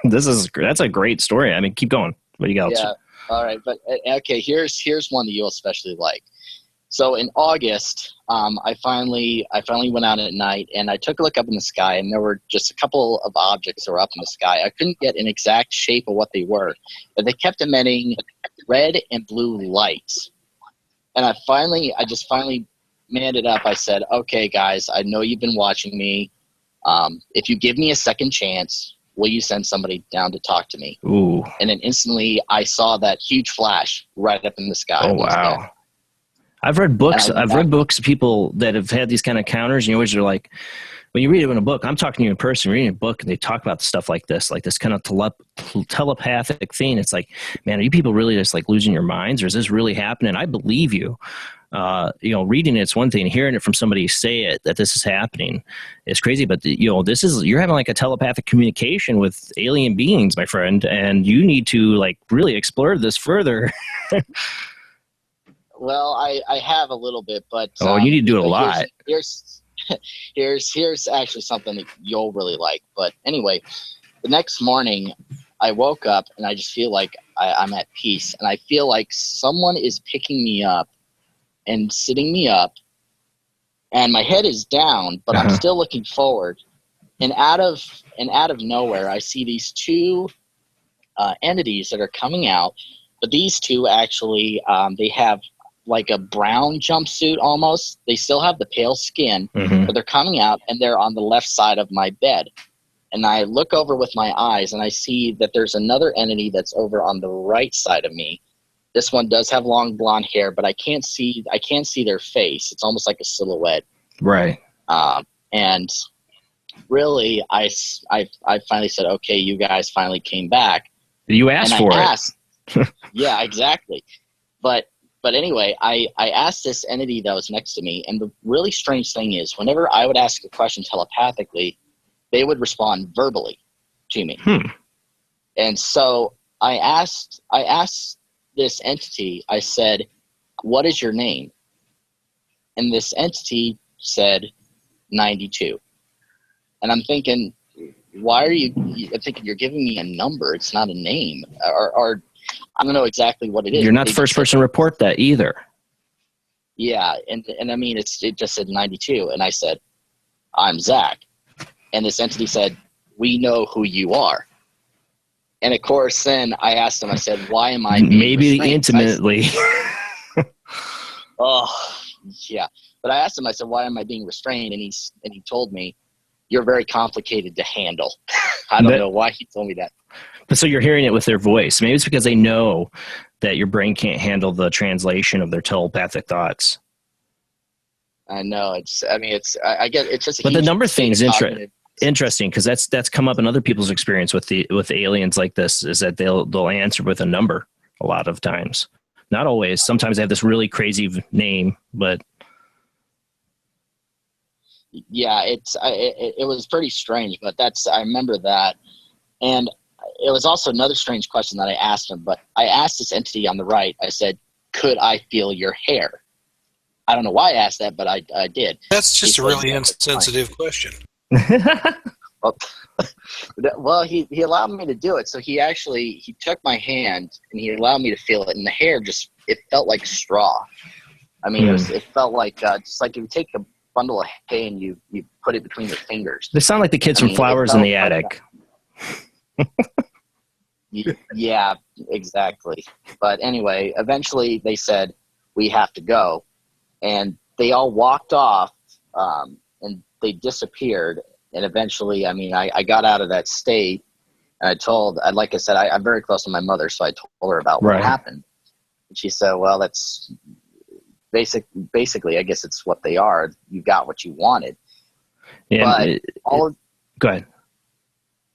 That's a great story. I mean, keep going. What do you got? Yeah. All right. But okay, here's one that you'll especially like. So in August, I finally went out at night, and I took a look up in the sky, and there were just a couple of objects that were up in the sky. I couldn't get an exact shape of what they were, but they kept emitting red and blue lights. And I just finally manned it up. I said, okay, guys, I know you've been watching me. If you give me a second chance, will you send somebody down to talk to me? Ooh. And then instantly I saw that huge flash right up in the sky. Oh, wow. I've read books. I've read books of people that have had these kind of encounters. And you always are like, when you read it in a book, I'm talking to you in person, reading a book, and they talk about stuff like this kind of telepathic thing. It's like, man, are you people really just like losing your minds, or is this really happening? I believe you. Reading it's one thing, hearing it from somebody say it, that this is happening, is crazy. But you're having like a telepathic communication with alien beings, my friend, and you need to like really explore this further. Well, I have a little bit, but you need to do it a lot. Here's actually something that you'll really like. But anyway, the next morning I woke up and I just feel like I'm at peace, and I feel like someone is picking me up and sitting me up, and my head is down, but I'm still looking forward. And out of nowhere, I see these two entities that are coming out. But these two actually, they have like a brown jumpsuit almost. They still have the pale skin, but they're coming out, and they're on the left side of my bed. And I look over with my eyes, and I see that there's another entity that's over on the right side of me. This one does have long blonde hair, but I can't see their face. It's almost like a silhouette. Right. And really, I finally said, okay, you guys finally came back. You asked for it. Yeah, exactly. But anyway, I asked this entity that was next to me, and the really strange thing is whenever I would ask a question telepathically, they would respond verbally to me. And so I asked this entity, I said, what is your name? And this entity said 92. And I'm thinking, why are you I'm thinking you're giving me a number, it's not a name. Or I don't know exactly what it is. You're not the first person to report that either. Yeah, and I mean it just said 92, and I said, I'm Zach. And this entity said, we know who you are. And of course, then I asked him, I said, why am I being maybe restrained? intimately. Oh, yeah. But I asked him, I said, why am I being restrained? And he told me, you're very complicated to handle. I don't know why he told me that. But so you're hearing it with their voice. Maybe it's because they know that your brain can't handle the translation of their telepathic thoughts. I know I get it's just. But the number thing's interesting because that's come up in other people's experience with aliens like this, is that they'll answer with a number a lot of times. Not always. Sometimes they have this really crazy name, but yeah, it was pretty strange. But I remember that, and it was also another strange question that I asked him. But I asked this entity on the right. I said, "Could I feel your hair?" I don't know why I asked that, but I did. That's just a really insensitive question. Well, he allowed me to do it. So he took my hand and he allowed me to feel it, and the hair it felt like straw. I mean, it felt like just like if you take a bundle of hay and you put it between your fingers. They sound like the kids from Flowers in the Attic. Yeah, exactly. But anyway, eventually they said, we have to go. And they all walked off and they disappeared. And eventually, I mean, I got out of that state and like I said, I'm very close to my mother. So I told her about what happened. And she said, well, that's basically, I guess it's what they are. You got what you wanted. Yeah, but go ahead.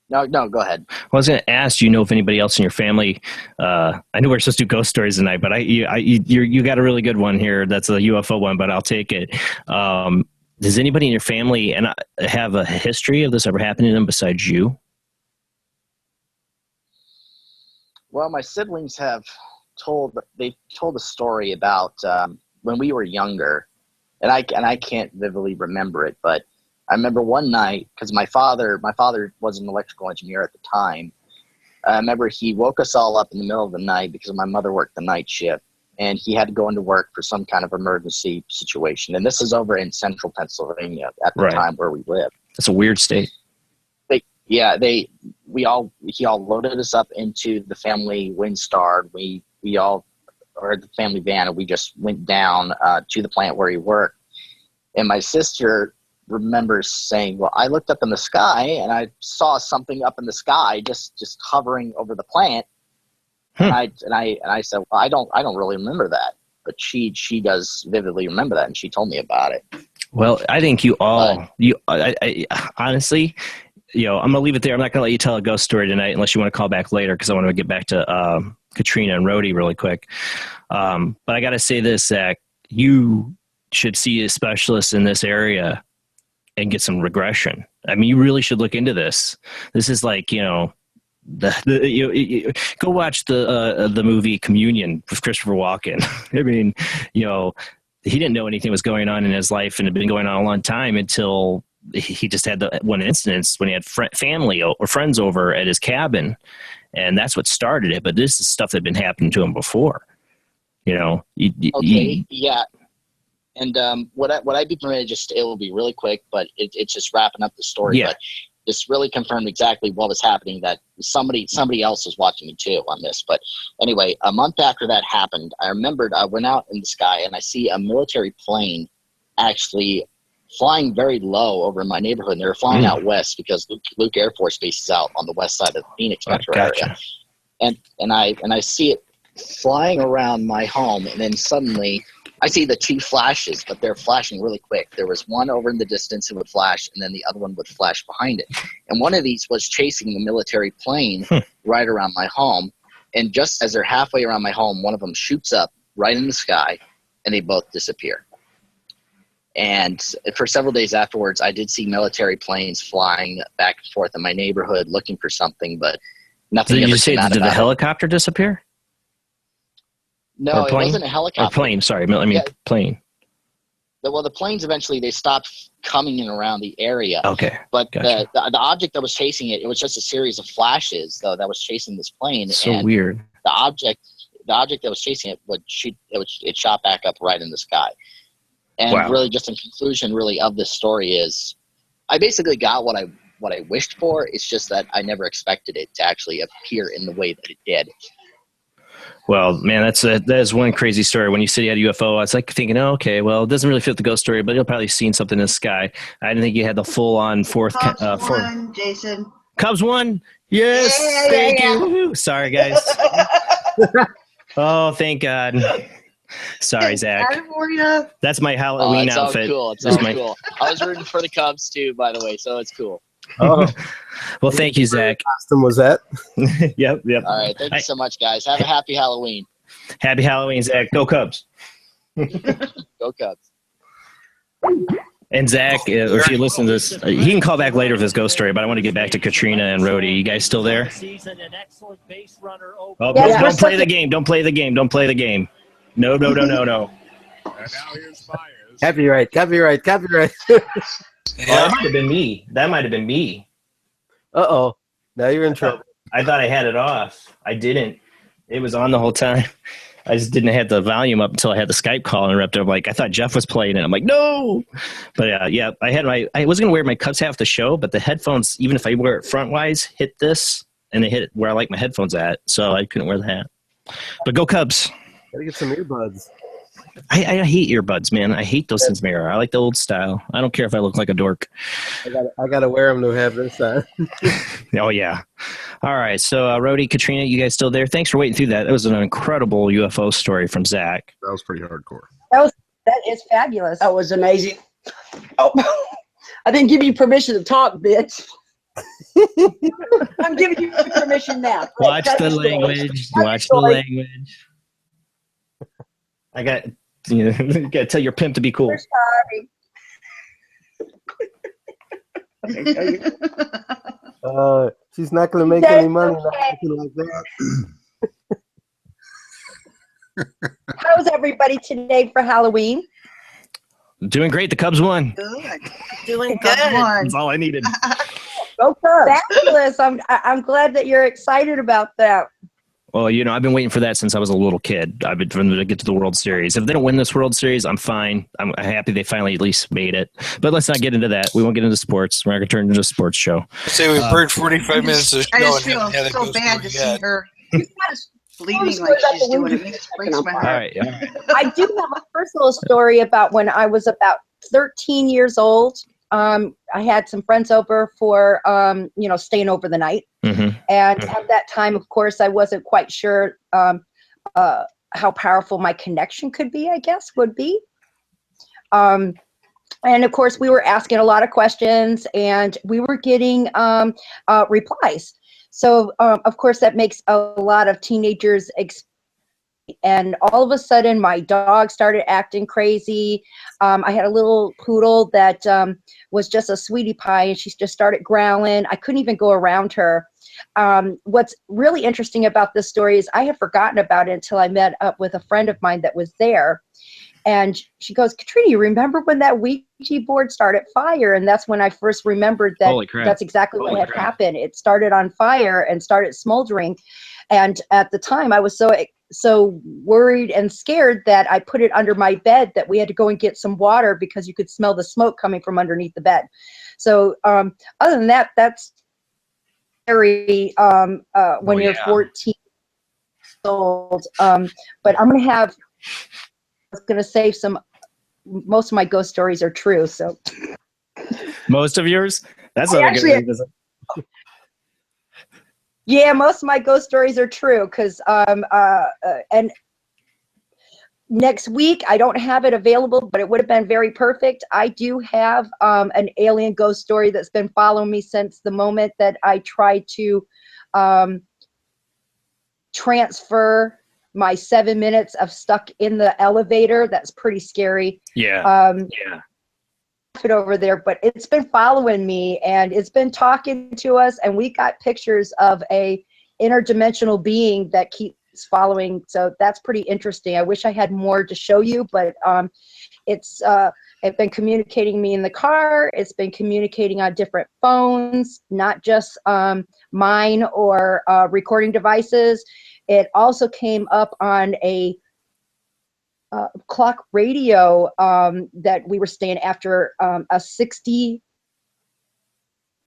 No, go ahead. Well, I was going to ask, do you know if anybody else in your family, I know we're supposed to do ghost stories tonight, but you got a really good one here. That's a UFO one, but I'll take it. Does anybody in your family have a history of this ever happening to them besides you? Well, my siblings have told a story about when we were younger, and I can't vividly remember it, but I remember one night, because my father was an electrical engineer at the time. I remember he woke us all up in the middle of the night because my mother worked the night shift, and he had to go into work for some kind of emergency situation. And this is over in central Pennsylvania at the time where we live. It's a weird state. He all loaded us up into the family Windstar. We all, or the family van, and we just went down to the plant where he worked. And my sister remembers saying, well, I looked up in the sky and I saw something up in the sky just hovering over the plant. And I said, well, I don't really remember that, but she does vividly remember that, and she told me about it. Well, I think you all I honestly, I'm gonna leave it there. I'm not gonna let you tell a ghost story tonight unless you want to call back later, because I want to get back to Katrina and Rhodey really quick. But I got to say this, Zach, you should see a specialist in this area and get some regression. I mean, you really should look into this. This is like, go watch the movie Communion with Christopher Walken. I mean, he didn't know anything was going on in his life, and it had been going on a long time until he just had the one instance when he had family or friends over at his cabin, and that's what started it. But this is stuff that had been happening to him before. Yeah. And what I'd be permitted, it will be really quick, but it's just wrapping up the story. Yeah. But this really confirmed exactly what was happening, that somebody else was watching me too on this. But anyway, a month after that happened, I remembered I went out in the sky and I see a military plane actually flying very low over my neighborhood. And they were flying out west because Luke Air Force Base is out on the west side of the Phoenix metro area. And I see it flying around my home, and then suddenly I see the two flashes, but they're flashing really quick. There was one over in the distance that would flash, and then the other one would flash behind it. And one of these was chasing the military plane right around my home. And just as they're halfway around my home, one of them shoots up right in the sky, and they both disappear. And for several days afterwards, I did see military planes flying back and forth in my neighborhood looking for something, but nothing ever came out about it. Did the helicopter disappear? No, it wasn't a helicopter. Or plane, sorry. Plane. Well, the planes eventually, they stopped coming in around the area. Okay. But the object that was chasing it was just a series of flashes, though, that was chasing this plane. So weird. The object that was chasing it it shot back up right in the sky. And really, just in conclusion, really, of this story is, I basically got what I wished for. It's just that I never expected it to actually appear in the way that it did. Well, man, that is one crazy story. When you said you had a UFO, I was like thinking, oh, okay, well, it doesn't really fit the ghost story, but you'll probably seen something in the sky. I didn't think you had the full-on fourth. Jason. Cubs won. Yes. Yeah, Thank yeah. you. Woo-hoo. Sorry, guys. Oh, thank God. Sorry, Zach. California. That's my Oh, Halloween it's all outfit. cool. It's This all is my- cool. I was rooting for the Cubs too, by the way, so it's cool. Oh, Well, thank you, Zach. costume was that? Yep. All right, thank you so much, guys. Have a happy Halloween. Happy Halloween, Zach. Go Cubs. Go Cubs. And Zach, if you listen to this, he can call back later with his ghost story, but I want to get back to Katrina and Rhodey. You guys still there? Oh, Yeah, don't play the game. Don't play the game. Don't play the game. No. Copyright. That might have been me. Uh-oh. Now you're in trouble. I thought I had it off. I didn't. It was on the whole time. I just didn't have the volume up until I had the Skype call interrupted. I'm like, I thought Jeff was playing it. I'm like, no. But yeah, I was going to wear my Cubs half the show, but the headphones, even if I wear it front wise, hit this and they hit where I like my headphones at. So I couldn't wear the hat. But go Cubs. Gotta get some earbuds. I hate earbuds, man. I hate those things mirror. I like the old style. I don't care if I look like a dork. I gotta wear them to have this on. Oh, yeah. All right. So, Rhodey, Katrina, you guys still there? Thanks for waiting through that. That was an incredible UFO story from Zach. That was pretty hardcore. That is fabulous. That was amazing. Oh, I didn't give you permission to talk, bitch. I'm giving you permission now. Watch Tell the story. language. Tell Watch the story. language. I got, you got to tell your pimp to be cool. She's not gonna make any money not looking like that. How's everybody today for Halloween? Doing great. The Cubs won. Good. Doing Cubs good. won. That's all I needed. Go Cubs. Fabulous. I'm glad that you're excited about that. Well, I've been waiting for that since I was a little kid. I've been trying to get to the World Series. If they don't win this World Series, I'm fine. I'm happy they finally at least made it. But let's not get into that. We won't get into sports. We're not going to turn into a sports show. Say we burned 45 minutes of I show just and feel haven't had a so ghost bad to story see yet. her bleeding like she's doing. It breaks my All heart. right. All right. I do have a personal story about when I was about 13 years old. I had some friends over for, staying over the night. Mm-hmm. And at that time, of course, I wasn't quite sure how powerful my connection could be, I guess, would be. And of course, we were asking a lot of questions and we were getting replies. So, of course, that makes a lot of teenagers and all of a sudden my dog started acting crazy. I had a little poodle that was just a sweetie pie and she just started growling. I couldn't even go around her. What's really interesting about this story is I had forgotten about it until I met up with a friend of mine that was there. And she goes, Katrina, you remember when that Ouija board started fire? And that's when I first remembered that that's exactly what had happened. It started on fire and started smoldering. And at the time I was so worried and scared that I put it under my bed that we had to go and get some water because you could smell the smoke coming from underneath the bed. So other than that, that's very when you're 14 years old. But I'm going to say most of my ghost stories are true. So Most of yours? That's not actually, a good reason. Yeah, most of my ghost stories are true because and next week I don't have it available, but it would have been very perfect. I do have an alien ghost story that's been following me since the moment that I tried to transfer my 7 minutes of stuck in the elevator. That's pretty scary. Yeah. Yeah. It over there, but it's been following me and it's been talking to us, and we got pictures of a interdimensional being that keeps following. So that's pretty interesting. I wish I had more to show you, but it's been communicating me in the car. It's been communicating on different phones, not just mine or recording devices. It also came up on a clock radio that we were staying after a 60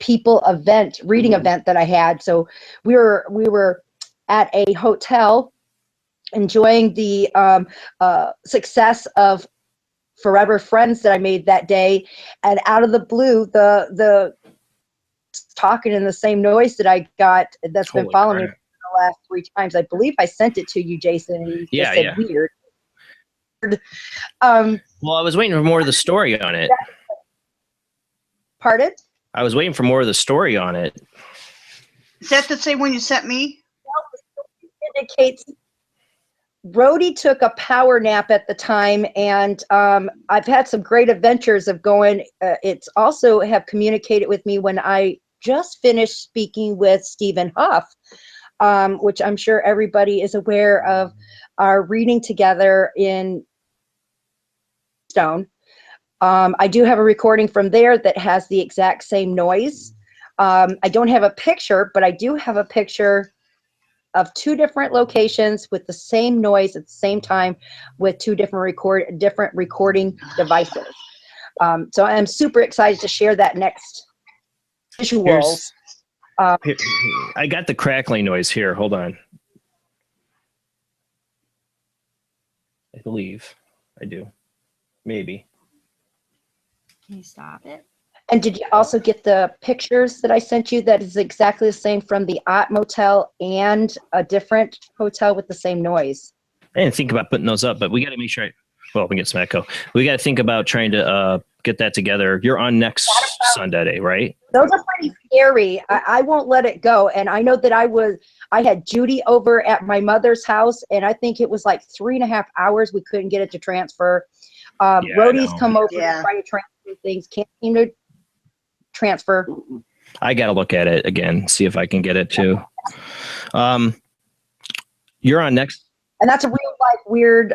people event, reading event that I had. So we were at a hotel enjoying the success of forever friends that I made that day, and out of the blue the talking in the same noise that I got that's been Holy following me crap. for the last 3 times. I believe I sent it to you, Jason, and you Yeah, just said yeah. weird. Well, I was waiting for more of the story on it. Pardon? I was waiting for more of the story on it. Is that the same one you sent me? Indicates Rhodey took a power nap at the time, and I've had some great adventures of going. It's also have communicated with me when I just finished speaking with Stephen Huff, which I'm sure everybody is aware of our reading together in Stone. I do have a recording from there that has the exact same noise. I don't have a picture, but I do have a picture of 2 different locations with the same noise at the same time with 2 different recording devices. So I'm super excited to share that next visuals. Here, I got the crackling noise here. Hold on. I believe I do. Maybe. Can you stop it? And did you also get the pictures that I sent you that is exactly the same from the Ott Motel and a different hotel with the same noise? I didn't think about putting those up, but we got to make sure. We get some echo. We got to think about trying to get that together. You're on next Sunday, right? Those are pretty scary. I won't let it go. And I know that I had Judy over at my mother's house, and I think it was like 3.5 hours. We couldn't get it to transfer. Rhodey's come over to try to transfer things. Can't seem to transfer. I got to look at it again, see if I can get it too. You're on next. And that's a real life weird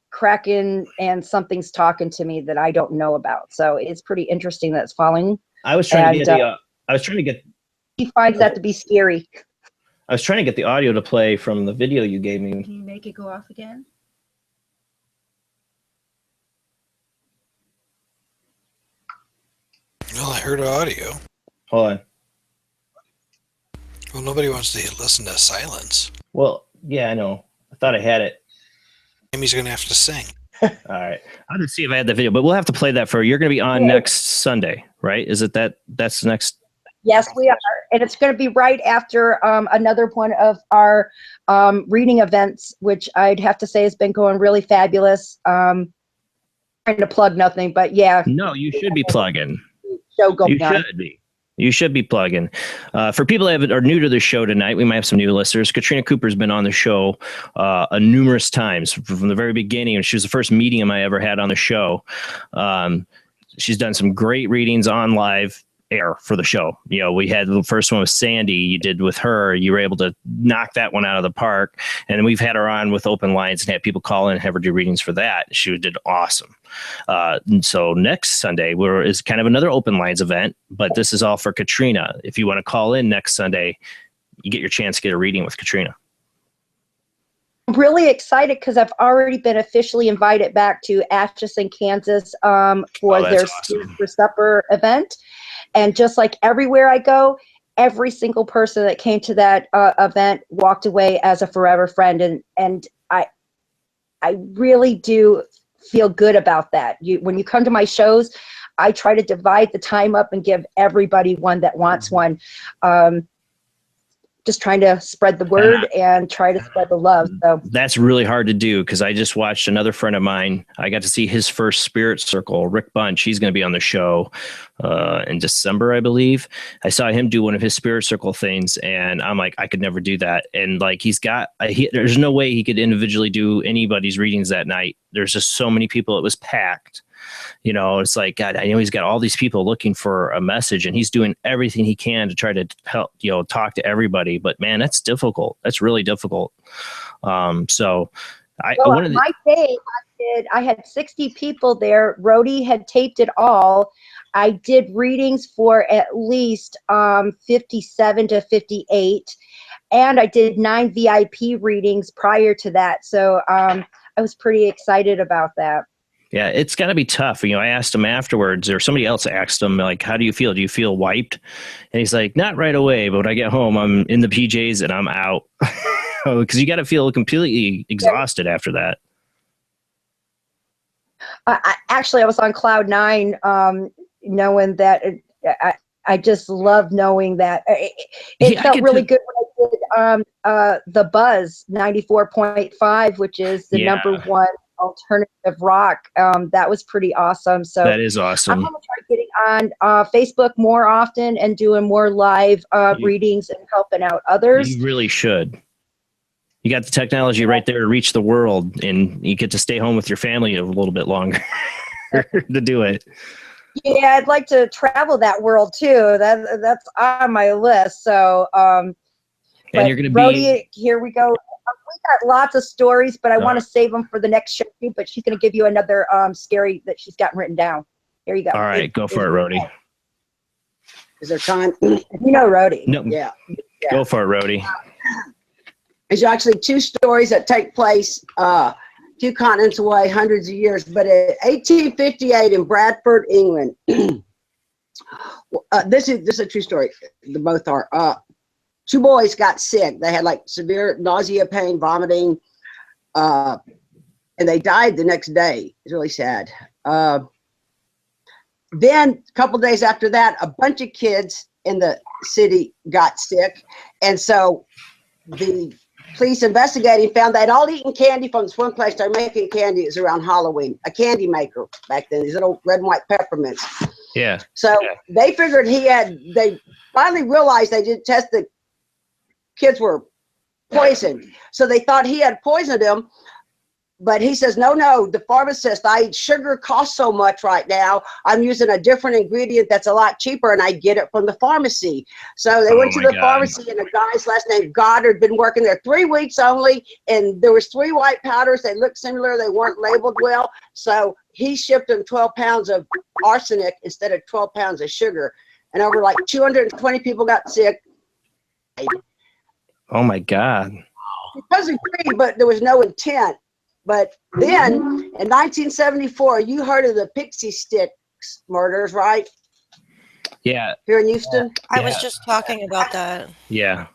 cracking, and something's talking to me that I don't know about. So it's pretty interesting that it's following. I was trying to get I was trying to get. He finds that to be scary. I was trying to get the audio to play from the video you gave me. Can you make it go off again? Well, I heard audio. Hold on. Well, nobody wants to listen to silence. Well, yeah, I know. I thought I had it. Amy's going to have to sing. All right. I'll just see if I had the video, but we'll have to play that for you're going to be on next Sunday, right? Is it that's next? Yes, we are. And it's going to be right after another one of our reading events, which I'd have to say has been going really fabulous. Trying to plug nothing, but yeah. No, you should be plugging. Show going You on. should be. You should be plugging. For people that are new to the show tonight, we might have some new listeners. Katrina Cooper's been on the show numerous times from the very beginning. She was the first medium I ever had on the show. She's done some great readings on live air for the show. You know, we had the first one with Sandy you did with her. You were able to knock that one out of the park. And we've had her on with open lines and had people call in and have her do readings for that. She did awesome. And so next Sunday is kind of another open lines event, but this is all for Katrina. If you want to call in next Sunday, you get your chance to get a reading with Katrina. I'm really excited because I've already been officially invited back to Atchison, Kansas for their awesome. for Supper event. And just like everywhere I go, every single person that came to that event walked away as a forever friend. And I really do feel good about that. When you come to my shows, I try to divide the time up and give everybody one that wants one. Just trying to spread the word and try to spread the love. So that's really hard to do because I just watched another friend of mine. I got to see his first spirit circle, Rick Bunch. He's going to be on the show in December, I believe. I saw him do one of his spirit circle things, and I'm like, I could never do that. And like, there's no way he could individually do anybody's readings that night. There's just so many people. It was packed. You know, it's like, God, I know he's got all these people looking for a message and he's doing everything he can to try to help, talk to everybody. But man, that's difficult. That's really difficult. My day, I had 60 people there. Rhodey had taped it all. I did readings for at least 57 to 58. And I did 9 VIP readings prior to that. So I was pretty excited about that. Yeah, it's got to be tough. I asked him afterwards, or somebody else asked him, like, how do you feel? Do you feel wiped? And he's like, not right away, but when I get home, I'm in the PJs and I'm out. Because you got to feel completely exhausted after that. I was on cloud 9, knowing that I just love knowing that. It Yeah, I felt could really too. good when I did the Buzz 94.5, which is the Yeah. number one alternative rock. That was pretty awesome. So That is I'm awesome. going to try getting on Facebook more often and doing more live readings and helping out others. You really should. You got the technology right there to reach the world, and you get to stay home with your family a little bit longer to do it. Yeah, I'd like to travel that world too. That's on my list. So, And you're going to be. Rhodey, here we go. We got lots of stories, but I want to save them for the next show too. But she's going to give you another scary that she's got written down. Here you go. All right, go for it, Rhodey. Is there time? You know Rhodey. No, Yeah. go for it, Rhodey. There's actually two stories that take place 2 continents away, hundreds of years. But in 1858 in Bradford, England, this is a true story. The both are. 2 boys got sick. They had like severe nausea, pain, vomiting, and they died the next day. It's really sad. Then a couple days after that, a bunch of kids in the city got sick, and so the police investigating found they'd all eaten candy from this one place. They're making candy. It was around Halloween. A candy maker back then. These little red and white peppermints. Yeah. So they figured they finally realized they did test the kids were poisoned. So they thought he had poisoned them. But he says, no, the pharmacist, sugar costs so much right now. I'm using a different ingredient that's a lot cheaper, and I get it from the pharmacy. So they went to the pharmacy, and a guy's last name Goddard, been working there 3 weeks only, and there was 3 white powders. They looked similar. They weren't labeled well. So he shipped them 12 pounds of arsenic instead of 12 pounds of sugar. And over like 220 people got sick. Oh, my God. Because of greed, but there was no intent. But then in 1974, you heard of the Pixie Sticks murders, right? Yeah. Here in Houston? I was just talking about that. Yeah.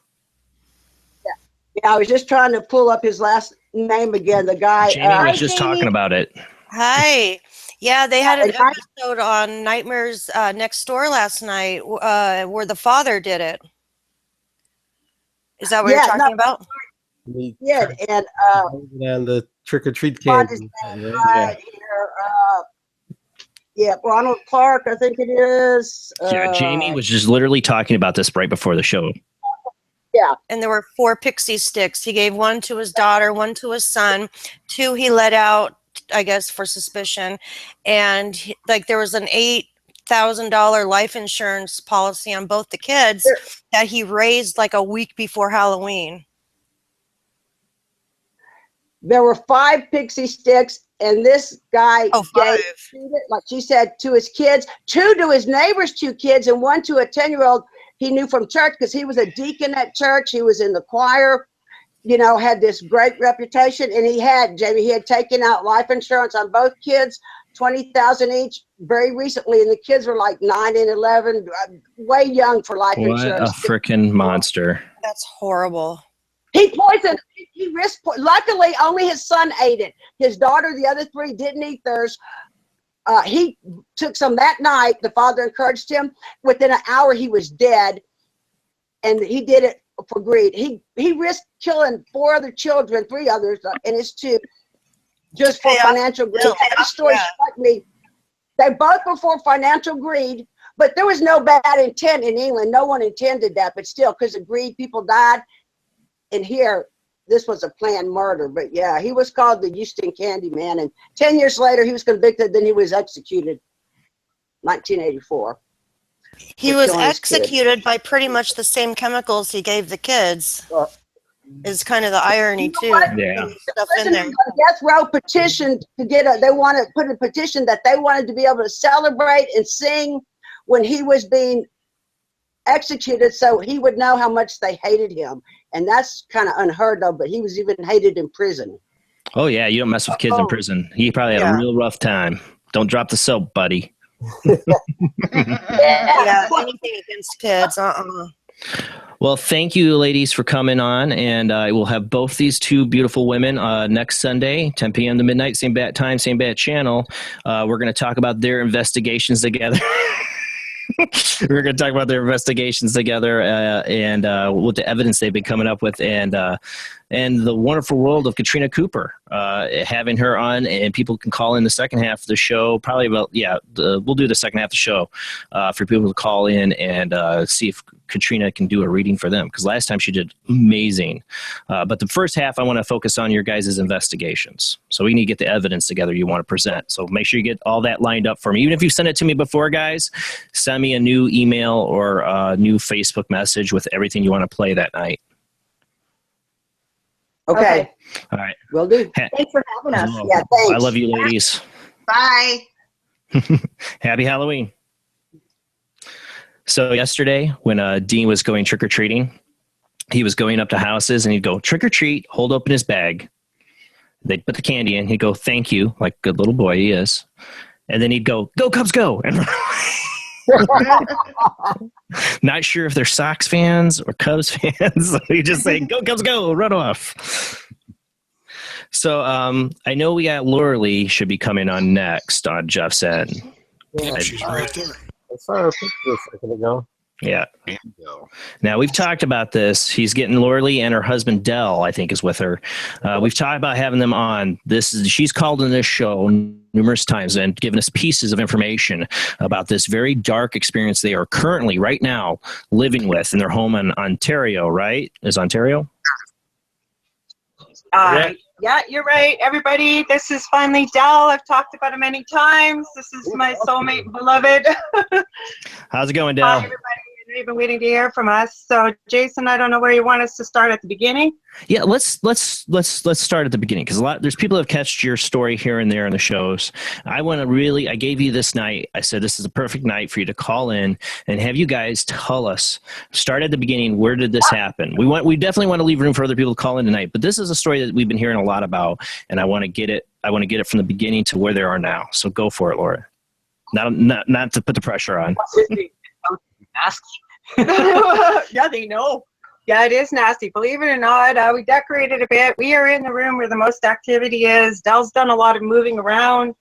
Yeah, I was just trying to pull up his last name again. The guy. Jamie was just talking about it. Hi. Yeah, they had an episode on Nightmares Next Door last night where the father did it. Is that what you're talking about? Yeah, and on the trick-or-treat right candy. here, Ronald Clark, I think it is. Yeah, Jamie was just literally talking about this right before the show. Yeah. And there were 4 pixie sticks. He gave 1 to his daughter, 1 to his son, 2 he let out, I guess, for suspicion. And there was an $8,000 life insurance policy on both the kids that he raised like a week before Halloween. There were 5 pixie sticks, and this guy gave, like she said, to his kids, 2 to his neighbor's 2 kids, and 1 to a 10-year-old he knew from church because he was a deacon at church. He was in the choir, had this great reputation, and he had taken out life insurance on both kids, $20,000 each, very recently, and the kids were like 9 and 11, way young for life insurance. What a freaking monster! That's horrible. He poisoned. He risked. Luckily, only his son ate it. His daughter, the other 3, didn't eat theirs. He took some that night. The father encouraged him. Within an hour, he was dead, and he did it for greed. He risked killing 4 other children, 3 others, and his 2, just for financial greed. That story struck me. They both were for financial greed, but there was no bad intent in England. No one intended that, but still, because of greed, people died. And here, this was a planned murder. But yeah, he was called the Houston Candy Man. And 10 years later, he was convicted. Then he was executed. 1984. He was executed by pretty much the same chemicals he gave the kids. Is kind of the irony too. Yeah. Stuff in there. Death row petitioned to get they wanted to put a petition that they wanted to be able to celebrate and sing when he was being executed, so he would know how much they hated him. And that's kind of unheard of, but he was even hated in prison. Oh, yeah, you don't mess with kids in prison. He probably had a real rough time. Don't drop the soap, buddy. Yeah, anything against kids. Well, thank you, ladies, for coming on. And I will have both these 2 beautiful women next Sunday, 10 p.m. to midnight, same bat time, same bat channel. We're going to talk about their investigations together. We're going to talk about their investigations together and what the evidence they've been coming up with, and the wonderful world of Katrina Cooper. Having her on, and people can call in the second half of the show. Probably about we'll do the second half of the show for people to call in and see if Katrina can do a reading for them, because last time she did amazing. But the first half, I want to focus on your guys' investigations. So we need to get the evidence together you want to present. So make sure you get all that lined up for me. Even if you sent it to me before, guys, send me a new email or a new Facebook message with everything you want to play that night. Okay. All right. Will do. Thanks for having us. Well, Yeah, thanks. I love you, ladies. Bye. Happy Halloween. So yesterday, when Dean was going trick-or-treating, he was going up to houses, and he'd go, trick-or-treat, hold open his bag. They'd put the candy in. He'd go, thank you, like good little boy he is. And then he'd go, go Cubs, go! And not sure if they're Sox fans or Cubs fans. So he'd just say, go Cubs, go! Run off. So I know we got Laura Lee should be coming on next on Jeff's end. Yeah, she's right there. I saw her picture a second ago. Yeah. Now, we've talked about this. He's getting Laura Lee, and her husband, Dell, I think, is with her. We've talked about having them on. She's called in this show numerous times and given us pieces of information about this very dark experience they are currently, right now, living with in their home in Ontario, right? Is Ontario? Yeah, you're right, everybody. This is finally Dell. I've talked about him many times. This is my soulmate, beloved. How's it going, Dell? Hi, everybody. You've been waiting to hear from us. So, Jason, I don't know where you want us to start at the beginning. Yeah, let's start at the beginning, because there's people that have catched your story here and there in the shows. I gave you this night. I said this is a perfect night for you to call in and have you guys tell us. Start at the beginning. Where did this happen? We definitely want to leave room for other people to call in tonight, but this is a story that we've been hearing a lot about, and I want to get it. I want to get it from the beginning to where they are now. So go for it, Laura. Not to put the pressure on. Yeah, they know. Yeah, it is nasty. Believe it or not, we decorated a bit. We are in the room where the most activity is. Dell's done a lot of moving around.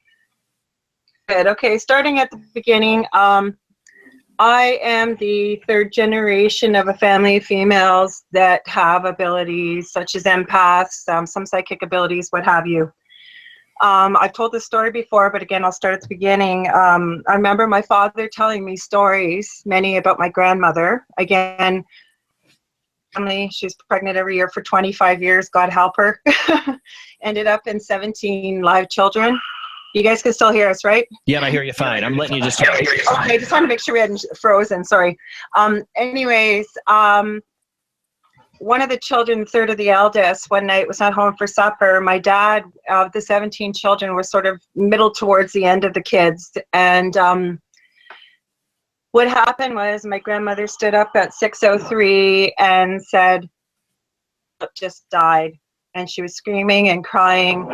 Good. Okay, starting at the beginning. I am the third generation of a family of females that have abilities such as empaths, some psychic abilities, what have you. I've told this story before, but again, I'll start at the beginning. I remember my father telling me stories, many about my grandmother. Again, she was pregnant every year for 25 years, God help her. Ended up in 17 live children. You guys can still hear us, right? Yeah, I hear you fine. I'm letting you just talk. Okay, I just want to make sure we hadn't frozen, sorry. Anyways, one of the children, the third of the eldest, one night was not home for supper. My dad, of the 17 children, was sort of middle towards the end of the kids. And what happened was my grandmother stood up at 6:03 and said, just died. And she was screaming and crying.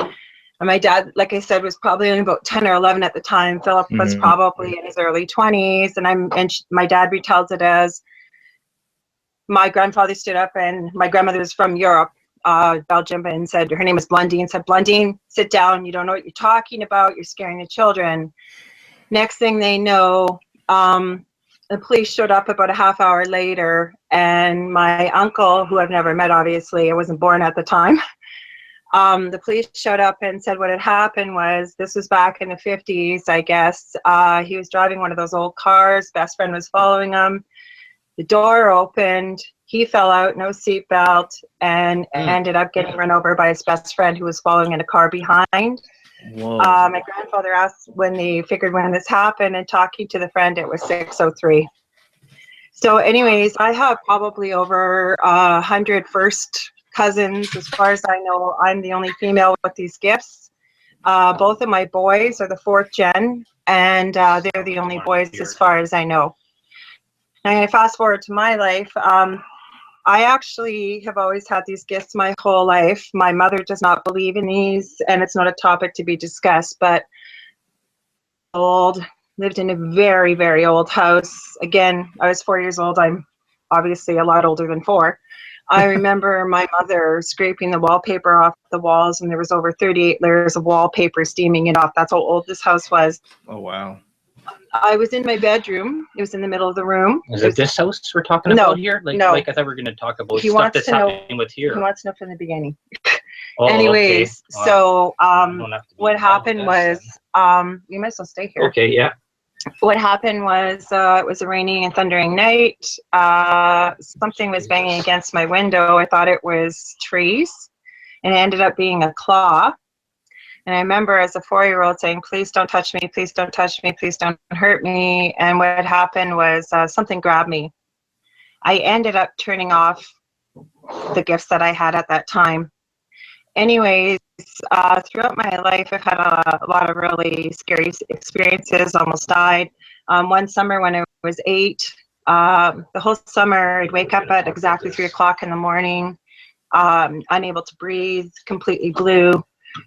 And my dad, like I said, was probably only about 10 or 11 at the time. Philip was probably in his early 20s. And my dad retells it as, my grandfather stood up, and my grandmother was from Europe, Belgium, and said, her name was Blondine, said, Blondine, sit down. You don't know what you're talking about. You're scaring the children. Next thing they know, the police showed up about a half hour later, and my uncle, who I've never met, obviously, I wasn't born at the time, the police showed up and said what had happened was, this was back in the 50s, I guess. He was driving one of those old cars. Best friend was following him. The door opened, he fell out, no seatbelt, and ended up getting run over by his best friend who was following in a car behind. Whoa. My grandfather asked when they figured when this happened, and talking to the friend, it was 6:03. So anyways, I have probably over 100 first cousins. As far as I know, I'm the only female with these gifts. Both of my boys are the fourth gen, and they're the only boys as far as I know. I'm going to fast forward to my life. I actually have always had these gifts my whole life. My mother does not believe in these, and it's not a topic to be discussed, but lived in a very, very old house. Again, I was 4 years old. I'm obviously a lot older than 4. I remember my mother scraping the wallpaper off the walls, and there was over 38 layers of wallpaper steaming it off. That's how old this house was. Oh, wow. I was in my bedroom. It was in the middle of the room. Is it this house we're talking No, about here? Like, no. like I thought we were going to talk about He stuff wants that's to know- happening with here. He wants to know from the beginning. Oh, Anyways, okay. Well, so I don't have to be what involved happened with this was, you might as well stay here. Okay, yeah. What happened was, it was a rainy and thundering night. Something was banging against my window. I thought it was trees, and it ended up being a claw. And I remember as a 4-year-old saying, please don't touch me, please don't touch me, please don't hurt me. And what happened was something grabbed me. I ended up turning off the gifts that I had at that time. Anyways, throughout my life, I've had a lot of really scary experiences, almost died. One summer when I was 8, the whole summer I'd wake up at exactly 3 o'clock in the morning, unable to breathe, completely blue.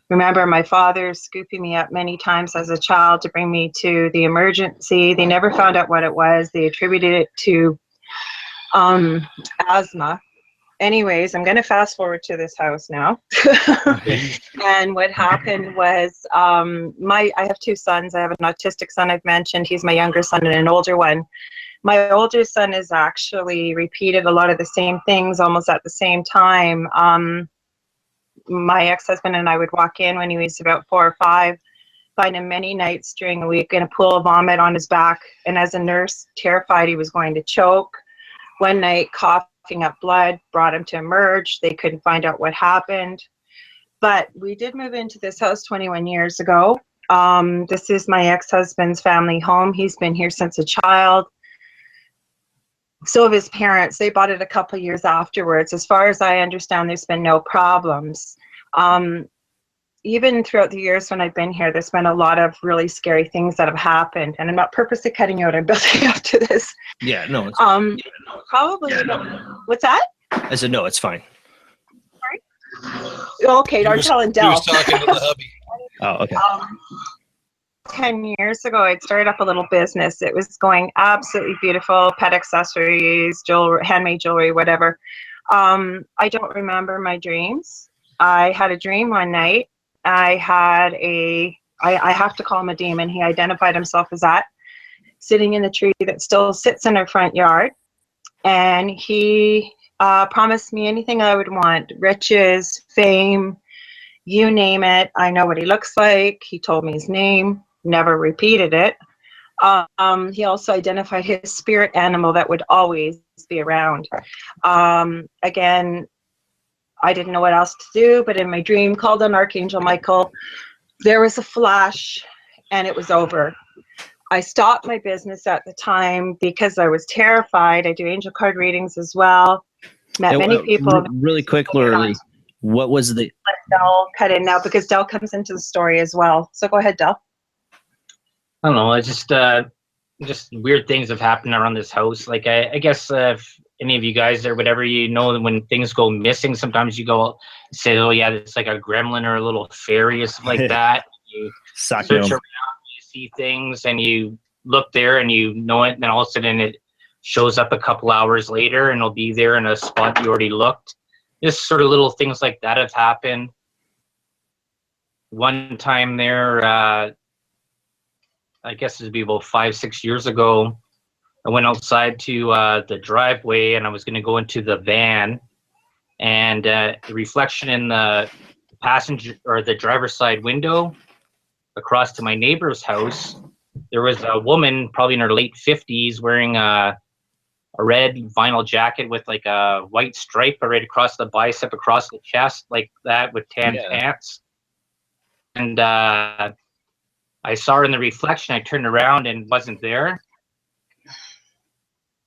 Remember my father scooping me up many times as a child to bring me to the emergency. They never found out what it was. They attributed it to asthma. Anyways, I'm going to fast forward to this house now. And what happened was, I have 2 sons. I have an autistic son I've mentioned. He's my younger son and an older one. My older son has actually repeated a lot of the same things almost at the same time. My ex-husband and I would walk in when he was about 4 or 5, find him many nights during the week in a pool of vomit on his back. And as a nurse, terrified he was going to choke. One night, coughing up blood, brought him to emerge. They couldn't find out what happened. But we did move into this house 21 years ago. This is my ex-husband's family home. He's been here since a child. So have his parents. They bought it a couple years afterwards. As far as I understand, there's been no problems. Even throughout the years when I've been here, there's been a lot of really scary things that have happened. And I'm not purposely cutting you out. I'm building up to this. Yeah, no. It's, Probably. Yeah, no. What's that? I said, no, it's fine. Okay, I'm telling Del. He was talking to the hubby. Oh, okay. 10 years ago, I'd started up a little business. It was going absolutely beautiful, pet accessories, jewelry, handmade jewelry, whatever. I don't remember my dreams. I had a dream one night. I had I have to call him a demon. He identified himself as that, sitting in a tree that still sits in our front yard. And he promised me anything I would want, riches, fame, you name it. I know what he looks like. He told me his name, never repeated it. He also identified his spirit animal that would always be around. Again, I didn't know what else to do, but in my dream, called on Archangel Michael. There was a flash, and it was over. I stopped my business at the time because I was terrified. I do angel card readings as well. Met many people. Really quick, Lorelei, what was the... Let Del cut in now because Del comes into the story as well. So go ahead, Del. I don't know. It's just weird things have happened around this house. Like I guess if any of you guys or whatever, you know, when things go missing, sometimes you go say, "Oh yeah, it's like a gremlin or a little fairy or something like that." You search around, you see things, and you look there, and you know it. And then all of a sudden, it shows up a couple hours later, and it'll be there in a spot you already looked. Just sort of little things like that have happened. One time there. I guess it'd be about 5-6 years ago. I went outside to the driveway and I was going to go into the van, and the reflection in the passenger or the driver's side window across to my neighbor's house, there was a woman probably in her late 50s wearing a red vinyl jacket with like a white stripe right across the bicep, across the chest, like that, with tan pants. And I saw her in the reflection. I turned around and wasn't there.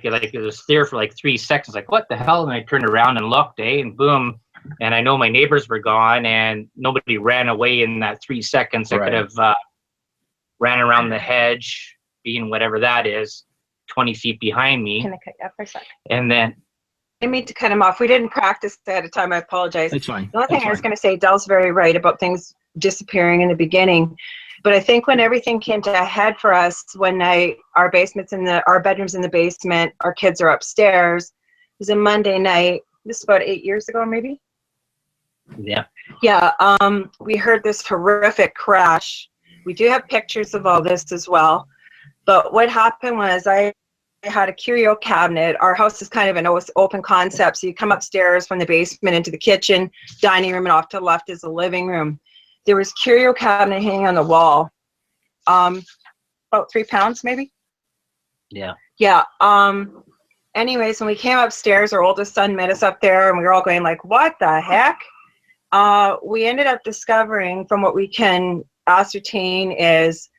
Like it was there for like 3 seconds. Like, what the hell? And I turned around and looked, and boom. And I know my neighbors were gone, and nobody ran away in that 3 seconds. I could have ran around the hedge, being whatever that is, 20 feet behind me. Can I cut you off for a second? And then I didn't mean to cut him off. We didn't practice ahead of time. I apologize. It's fine. The only thing I was going to say, Del's very right about things disappearing in the beginning. But I think when everything came to a head for us one night, our bedroom's in the basement, our kids are upstairs. It was a Monday night. This is about 8 years ago, maybe. Yeah. Yeah. We heard this horrific crash. We do have pictures of all this as well. But what happened was I had a curio cabinet. Our house is kind of an open concept. So you come upstairs from the basement into the kitchen, dining room, and off to the left is the living room. There was curio cabinet hanging on the wall. About 3 pounds maybe. Yeah. Yeah. Anyways, when we came upstairs, our oldest son met us up there, and we were all going like, what the heck? We ended up discovering, from what we can ascertain, is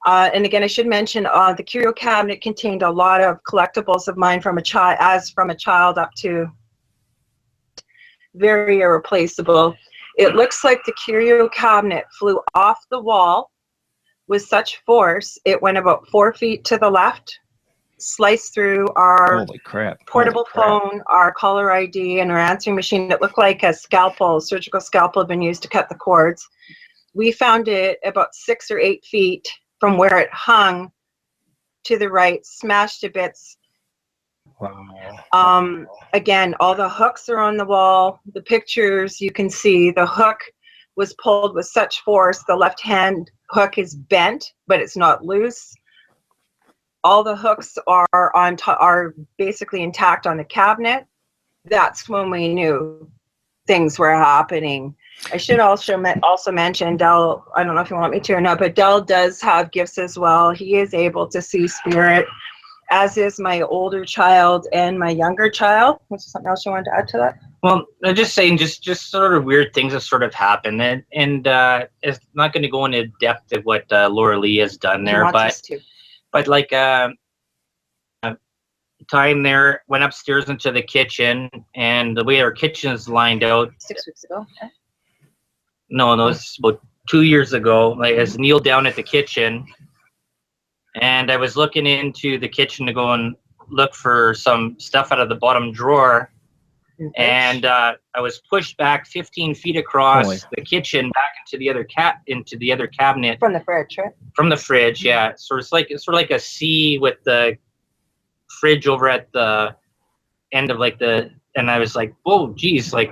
and again, I should mention, the curio cabinet contained a lot of collectibles of mine from a child up to very irreplaceable. It looks like the curio cabinet flew off the wall with such force, it went about 4 feet to the left, sliced through our Holy crap. portable phone, our caller ID, and our answering machine. It looked like a surgical scalpel had been used to cut the cords. We found it about 6 or 8 feet from where it hung to the right, smashed to bits. Wow. Again, all the hooks are on the wall. The pictures, you can see the hook was pulled with such force. The left hand hook is bent, but it's not loose. All the hooks are basically intact on the cabinet. That's when we knew things were happening. I should also mention, Del, I don't know if you want me to or not, but Del does have gifts as well. He is able to see spirit, as is my older child and my younger child. Was there something else you wanted to add to that? Well, I'm just saying, just sort of weird things that sort of happen, and it's not going to go into depth of what Laura Lee has done there, but like time there, went upstairs into the kitchen, and the way our kitchen is lined out. 6 weeks ago. Okay. No, it's about 2 years ago. Like, I was kneeled down at the kitchen, and I was looking into the kitchen to go and look for some stuff out of the bottom drawer. And I was pushed back 15 feet across the kitchen, back into the other cabinet from the fridge, right? From the fridge, yeah. So it's sort of like a C with the fridge over at the end of and I was like, whoa, geez, like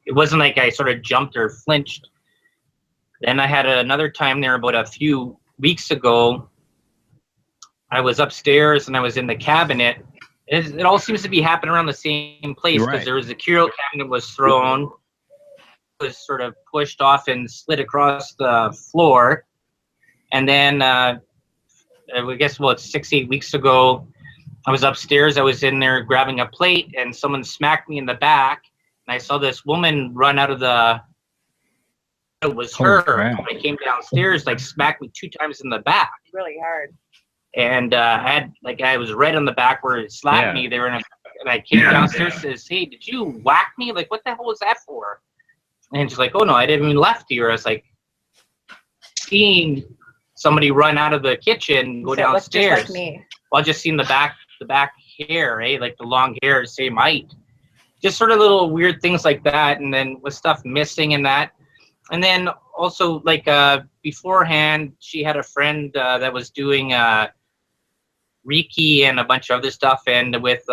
it wasn't like I sort of jumped or flinched. Then I had another time there about a few weeks ago. I was upstairs and I was in the cabinet. It all seems to be happening around the same place, because there was a curio cabinet was thrown, was sort of pushed off and slid across the floor. And then I guess about 6-8 weeks ago, I was upstairs. I was in there grabbing a plate, and someone smacked me in the back. And I saw this woman run out of the. It was her. When I came downstairs, smacked me 2 times in the back. Really hard. And I was red on the back where it slapped me. They were and I came downstairs and says, hey, did you whack me? Like, what the hell was that for? And she's like, oh no, I didn't even left you. I was like, seeing somebody run out of the kitchen, go downstairs. Just like me. Well, I just seen the back hair, like the long hair, same height. Just sort of little weird things like that, and then with stuff missing and that. And then also, beforehand, she had a friend that was doing Reiki and a bunch of other stuff, and with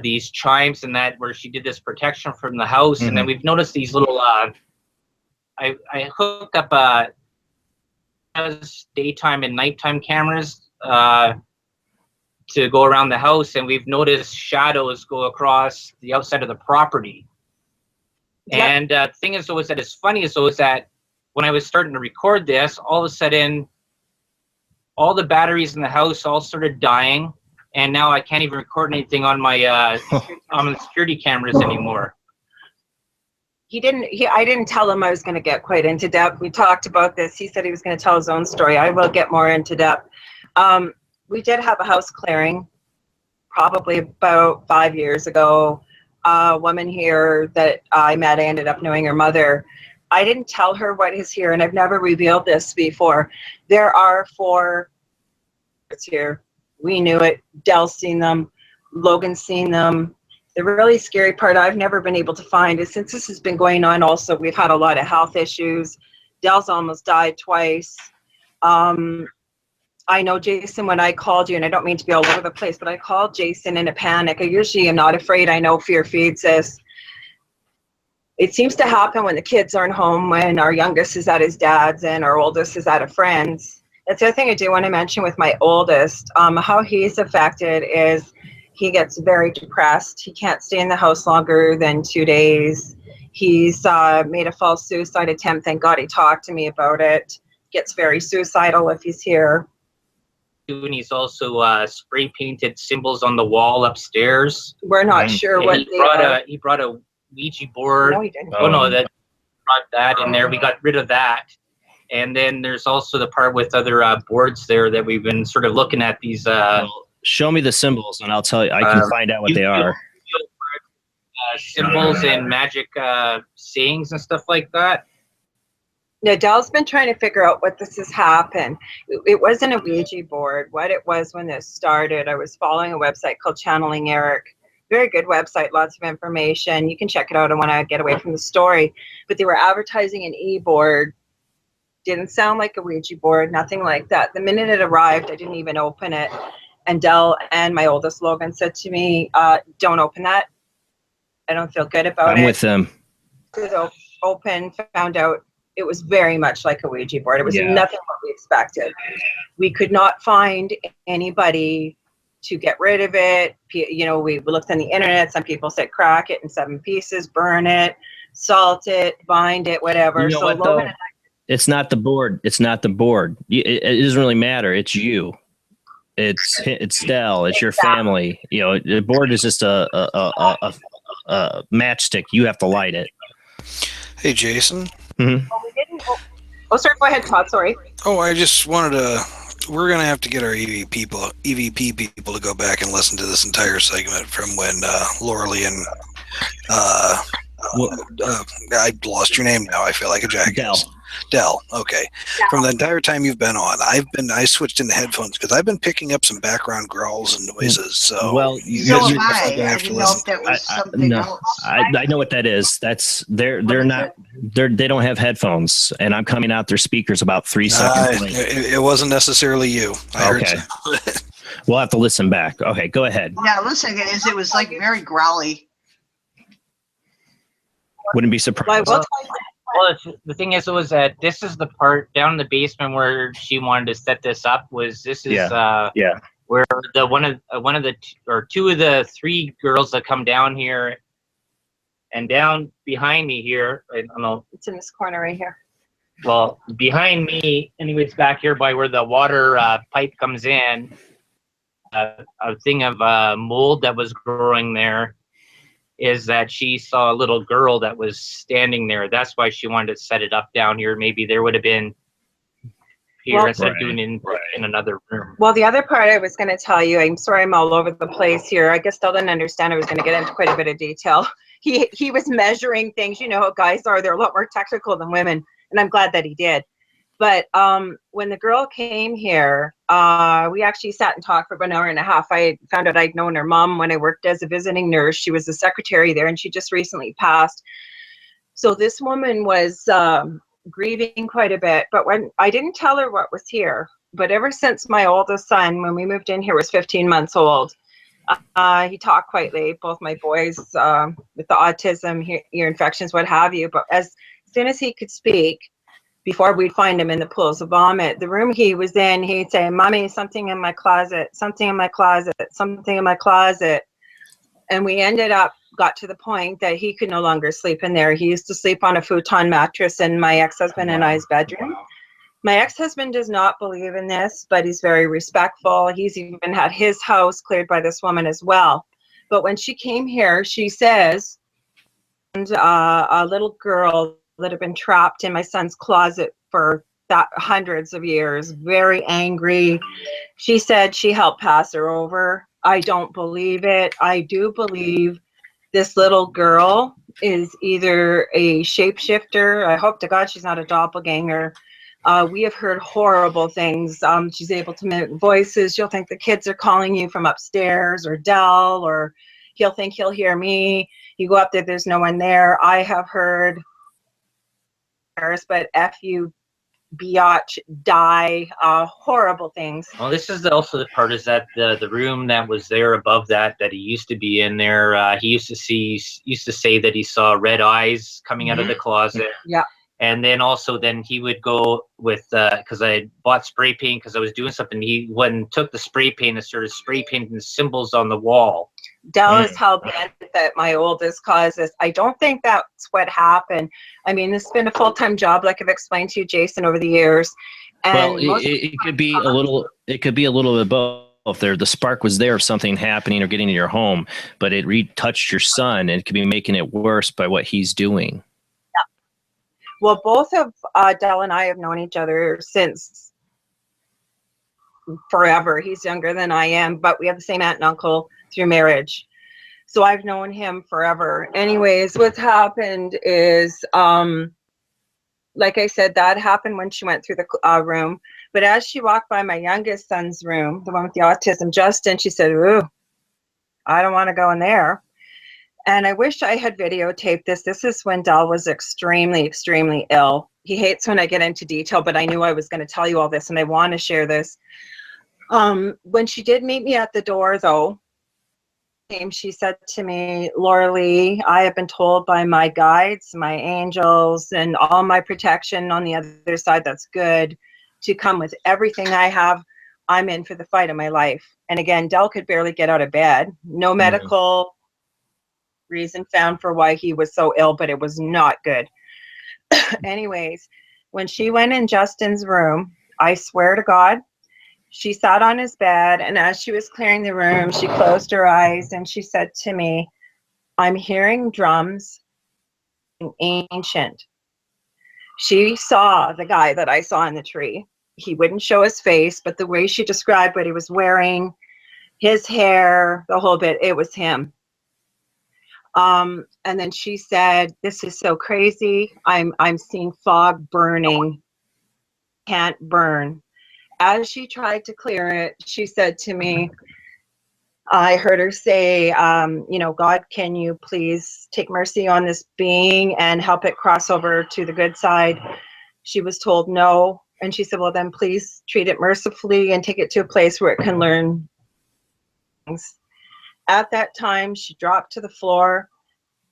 these chimes and that, where she did this protection from the house. And then we've noticed these little, I hooked up daytime and nighttime cameras to go around the house, and we've noticed shadows go across the outside of the property. Yep. And the thing is, that it's funny is that when I was starting to record this, all of a sudden, all the batteries in the house all started dying, and now I can't even record anything on my on the security cameras anymore. I didn't tell him I was going to get quite into depth. We talked about this. He said he was going to tell his own story. I will get more into depth. We did have a house clearing probably about 5 years ago. A woman here that I met, I ended up knowing her mother. I didn't tell her what is here, and I've never revealed this before. There are 4 here. We knew it. Del's seen them. Logan's seen them. The really scary part I've never been able to find is, since this has been going on also, we've had a lot of health issues. Del's almost died twice. I know, Jason, when I called you, and I don't mean to be all over the place, but I called Jason in a panic. I usually am not afraid. I know fear feeds us. It seems to happen when the kids aren't home, when our youngest is at his dad's and our oldest is at a friend's. That's the other thing I do want to mention with my oldest. How he's affected is he gets very depressed. He can't stay in the house longer than 2 days. He's made a false suicide attempt. Thank God he talked to me about it. Gets very suicidal if he's here. And he's also spray painted symbols on the wall upstairs. We're not sure what he they brought are. he brought a Ouija board. No, he didn't. Oh no, that brought that in there. We got rid of that. And then there's also the part with other boards there that we've been sort of looking at these. Show me the symbols, and I'll tell you. I can find out what they are. Symbols and magic sayings and stuff like that. Nadell's been trying to figure out what this has happened. It wasn't a Ouija board. What it was when this started, I was following a website called Channeling Eric. Very good website, lots of information. You can check it out. I want to get away from the story. But they were advertising an e-board. Didn't sound like a Ouija board, nothing like that. The minute it arrived, I didn't even open it. And Dell and my oldest Logan said to me, don't open that. I don't feel good about it. I'm with them. Open, found out it was very much like a Ouija board. It was nothing what we expected. We could not find anybody to get rid of it. You know, we looked on the internet. Some people said crack it in 7 pieces, burn it, salt it, bind it, whatever. You know so what, Logan though? and I, It's not the board. It's not the board. It doesn't really matter. It's you. It's Dell. It's your family. You know, the board is just a matchstick. You have to light it. Hey, Jason. Mm-hmm. well, we didn't. Oh, sorry. Go ahead, Todd. Sorry. Oh, I just wanted to. We're gonna have to get our EVP people to go back and listen to this entire segment from when Lauralee and I lost your name now. I feel like a jackass. Dell. Okay. Yeah. From the entire time you've been on, I switched into headphones because I've been picking up some background growls and noises. So well, you So guys am are I. definitely gonna I have to didn't know listen. if that was something else. I know what that is. That's they're not they don't have headphones, and I'm coming out their speakers about 3 seconds late. It wasn't necessitely you. I heard Okay. some. We'll have to listen back. Okay, go ahead. Yeah, listen, it was like very growly. Wouldn't be surprised. Well, The thing is, was that this is the part down in the basement where she wanted to set this up. This is where the one of the or 2 of the 3 girls that come down here, and down behind me here. I don't know. it's in this corner right here. Well, behind me, anyways, back here by where the water pipe comes in, a thing of mold that was growing there. Is that she saw a little girl that was standing there. That's why she wanted to set it up down here. Maybe there would have been here instead of doing it in another room. Well, the other part I was going to tell you, I'm sorry I'm all over the place here. I guess Dell didn't understand I was going to get into quite a bit of detail. He was measuring things. You know how guys are. They're a lot more technical than women, and I'm glad that he did. But when the girl came here, we actually sat and talked for about an hour and a half. I found out I'd known her mom when I worked as a visiting nurse. She was the secretary there, and she just recently passed. So this woman was grieving quite a bit. But when I didn't tell her what was here, but ever since my oldest son, when we moved in here, was 15 months old, he talked quite late. Both my boys with the autism, ear infections, what have you. But as soon as he could speak, before we'd find him in the pools of vomit, the room he was in, he'd say, "Mommy, something in my closet, something in my closet, something in my closet." And we got to the point that he could no longer sleep in there. He used to sleep on a futon mattress in my ex-husband and I's bedroom. My ex-husband does not believe in this, but he's very respectful. He's even had his house cleared by this woman as well. But when she came here, she says, a little girl that had been trapped in my son's closet for hundreds of years, very angry. She said she helped pass her over. I don't believe it. I do believe this little girl is either a shapeshifter. I hope to God she's not a doppelganger. We have heard horrible things. She's able to mimic voices. You'll think the kids are calling you from upstairs, or Dell, or he'll think he'll hear me. You go up there, there's no one there. I have heard, but F you, biatch, die, horrible things. Well, this is also the part is that the room that was there above that he used to be in there. He used to say that he saw red eyes coming out of the closet. Yeah. And then also then he would go with, because I bought spray paint because I was doing something. He went and took the spray paint and started spray painting the symbols on the wall. Dell is hell bent that my oldest caused this. I don't think that's what happened. I mean, this has been a full-time job, like I've explained to you, Jason, over the years. And Well, it could be a little. It could be a little bit both. There, the spark was there of something happening or getting in your home, but it retouched your son, and it could be making it worse by what he's doing. Well, both of Dell and I have known each other since forever. He's younger than I am, but we have the same aunt and uncle through marriage. So I've known him forever. Anyways, what's happened is, like I said, that happened when she went through the room. But as she walked by my youngest son's room, the one with the autism, Justin, she said, "Ooh, I don't want to go in there." And I wish I had videotaped this. This is when Dell was extremely, extremely ill. He hates when I get into detail, but I knew I was going to tell you all this, and I want to share this. When she did meet me at the door, though, she said to me, "Laura Lee, I have been told by my guides, my angels, and all my protection on the other side that's good to come with everything I have. I'm in for the fight of my life." And again, Dell could barely get out of bed. No medical reason found for why he was so ill, but it was not good. Anyways, when she went in Justin's room, I swear to God, she sat on his bed, and as she was clearing the room, she closed her eyes and she said to me, "I'm hearing drums, ancient." She saw the guy that I saw in the tree. He wouldn't show his face, but the way she described what he was wearing, his hair, the whole bit, it was him. And then she said, "This is so crazy. I'm seeing fog burning. Can't burn." As she tried to clear it, she said to me, I heard her say, you know, "God, can you please take mercy on this being and help it cross over to the good side?" She was told no. And she said, "Well, then please treat it mercifully and take it to a place where it can learn things." At that time, she dropped to the floor.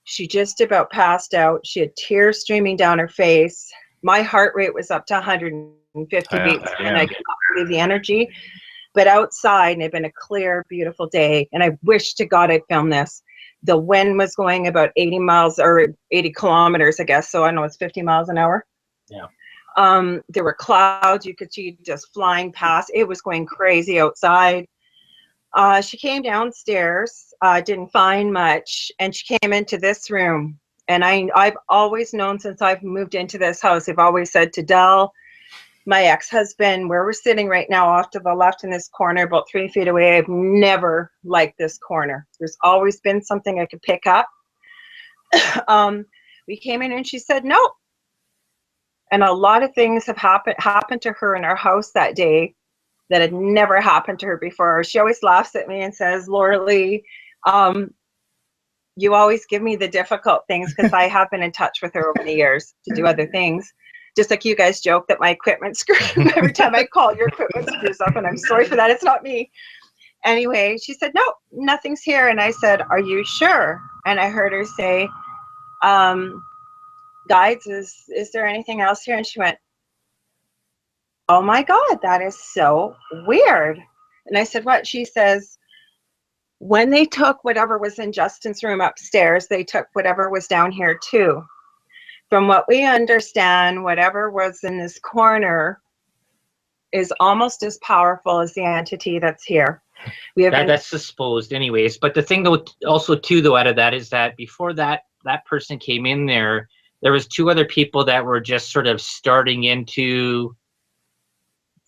She just about passed out. She had tears streaming down her face. My heart rate was up to 150 beats, and I could not believe the energy. But outside, and it had been a clear, beautiful day, and I wish to God I'd filmed this. The wind was going about 80 miles or 80 kilometers, I guess. So I know it's 50 miles an hour. Yeah. There were clouds you could see just flying past. It was going crazy outside. She came downstairs, didn't find much, and she came into this room. And I've always known since I've moved into this house, I've always said to Dell, my ex-husband, where we're sitting right now off to the left in this corner, about 3 feet away, I've never liked this corner. There's always been something I could pick up. We came in and she said no. And a lot of things have happened to her in our house that day that had never happened to her before. She always laughs at me and says, "Laura Lee, you always give me the difficult things," because I have been in touch with her over the years to do other things. Just like you guys joke that my equipment screws every time I call, your equipment screws up, and I'm sorry for that. It's not me. Anyway, she said, "No, nothing's here." And I said, "Are you sure?" And I heard her say, "Guides, is there anything else here?" And she went, "Oh my God, that is so weird." And I said, "What?" She says, "When they took whatever was in Justin's room upstairs, they took whatever was down here too. From what we understand, whatever was in this corner is almost as powerful as the entity that's here." We have That's supposed anyways. But the thing though, also too though, out of that is that before that person came in there was 2 other people that were just sort of starting into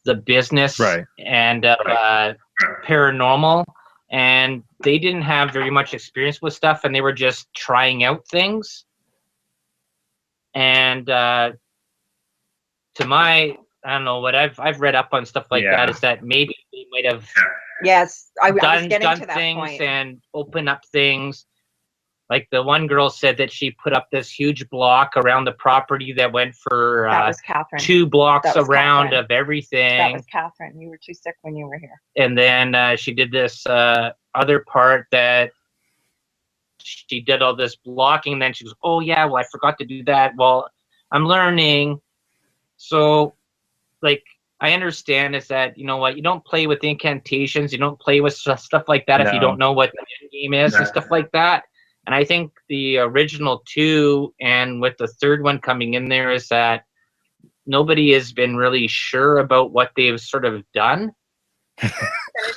the business and paranormal, and they didn't have very much experience with stuff, and they were just trying out things. And to my, I don't know, what I've read up on stuff like that is that maybe they might have done things point. and open up things. Like the one girl said that she put up this huge block around the property that went for That was Catherine. 2 blocks That was around Catherine. of everything. That was Catherine. You were too sick when you were here. And then she did this other part that she did all this blocking. And then she goes, "Oh yeah, well I forgot to do that." Well, I'm learning. So, like, I understand is that, you know what, you don't play with incantations, you don't play with stuff like that if you don't know what the end game is and stuff like that. And I think the original 2 and with the third one coming in there is that nobody has been really sure about what they've sort of done.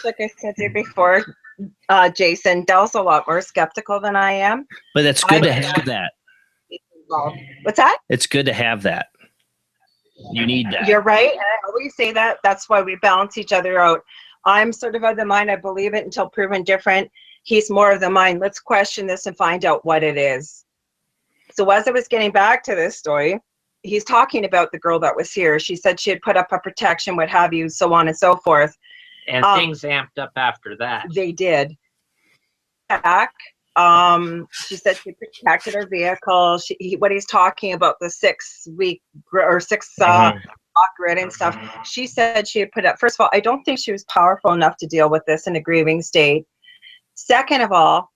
Like I said there before, Jason, Dell's a lot more skeptical than I am. But that's good to have that. What's that? It's good to have that. You need that. You're right. And I always say that. That's why we balance each other out. I'm sort of the mind, I believe it until proven different. He's more of the mind, let's question this and find out what it is. So as I was getting back to this story, he's talking about the girl that was here. She said she had put up a protection, what have you, so on and so forth. And things amped up after that. They did. Back. She said she protected her vehicle. What he's talking about, the 6-week or 6 block grid and stuff. She said she had put up. First of all, I don't think she was powerful enough to deal with this in a grieving state. Second of all,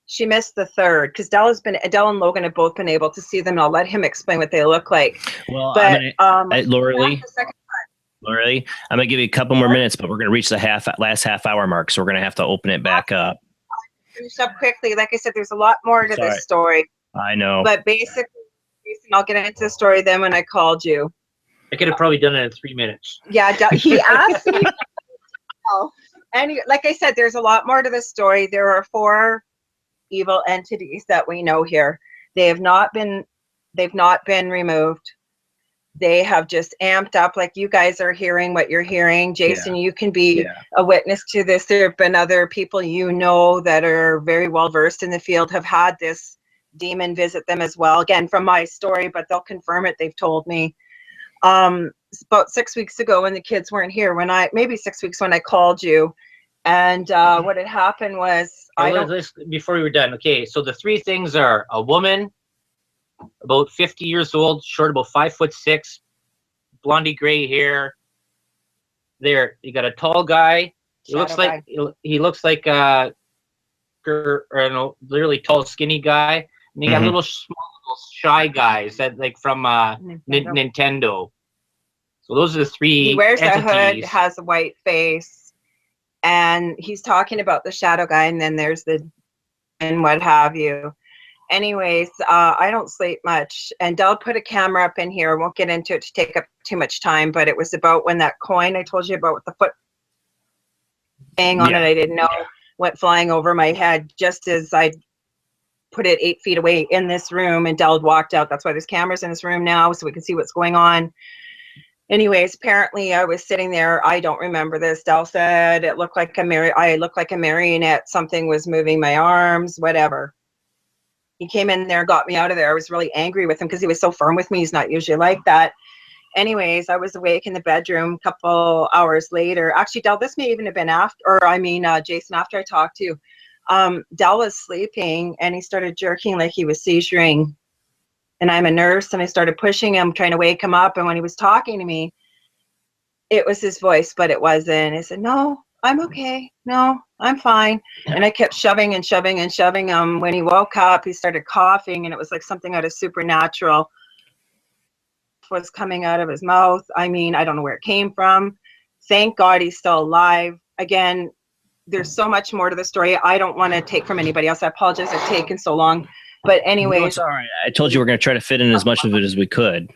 she missed the third because Dell and Logan have both been able to see them. And I'll let him explain what they look like. Well, but Laura Lee, I'm gonna give you a couple more minutes, but we're gonna reach the last half hour mark, so we're gonna have to open it back up. Finish up quickly. Like I said, there's a lot more to this story. I know. But basically, Jason, I'll get into the story then when I called you. I could have probably done it in 3 minutes. Yeah, he asked me. And like I said, there's a lot more to this story. There are 4 evil entities that we know here. They've not been removed. They have just amped up, like you guys are hearing what you're hearing. Jason, you can be a witness to this. There have been other people you know that are very well versed in the field have had this demon visit them as well. Again, from my story, but they'll confirm it. They've told me. About 6 weeks ago when the kids weren't here, maybe 6 weeks when I called you, and what had happened was before we were done. Okay, so the 3 things are a woman, about 50 years old, short, about 5'6", blondie gray hair. There, you got a tall guy. He looks like a really tall, skinny guy. And you got little small, little shy guys that like from Nintendo. So those are the 3. He wears entities. a hood, has a white face, and he's talking about the shadow guy. And then there's and what have you. Anyways, I don't sleep much, and Del put a camera up in here. I won't get into it to take up too much time, but it was about when that coin I told you about with the foot hang on it, I didn't know, went flying over my head just as I put it 8 feet away in this room, and Del walked out. That's why there's cameras in this room now, so we can see what's going on. Anyways, apparently I was sitting there. I don't remember this. Del said it looked like I looked like a marionette. Something was moving my arms, whatever. He came in there, got me out of there. I was really angry with him because he was so firm with me. He's not usually like that. Anyways, I was awake in the bedroom a couple hours later. Actually, Del, this may even have been Jason, after I talked to you. Del was sleeping and he started jerking like he was seizuring. And I'm a nurse and I started pushing him, trying to wake him up. And when he was talking to me, it was his voice, but it wasn't. I said, no, I'm okay. No, I'm fine. And I kept shoving and shoving and shoving him. When he woke up, he started coughing, and it was like something out of Supernatural was coming out of his mouth. I mean, I don't know where it came from. Thank God he's still alive. Again, there's so much more to the story. I don't want to take from anybody else. I apologize it's taken so long. But anyways. No, it's all right. I told you we're going to try to fit in as much of it as we could.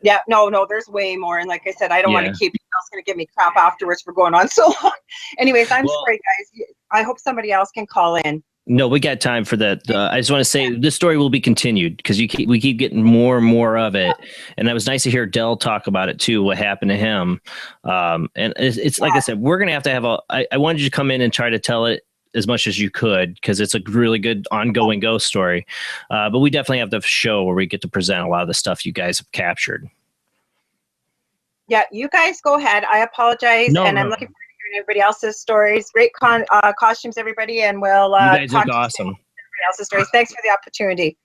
Yeah, no, there's way more. And like I said, I don't want to keep else going to give me crap afterwards for going on so long. Anyways, I'm sorry, guys. I hope somebody else can call in. No, we got time for that. I just want to say this story will be continued because we keep getting more and more of it. And it was nice to hear Del talk about it too, what happened to him. And it's like I said, we're going to have I wanted you to come in and try to tell it as much as you could because it's a really good ongoing ghost story. But we definitely have the show where we get to present a lot of the stuff you guys have captured. Yeah, you guys go ahead. I apologize. I'm looking forward to hearing everybody else's stories. Great costumes, everybody. And we'll you guys talk look to awesome. everybody else's stories. Thanks for the opportunity.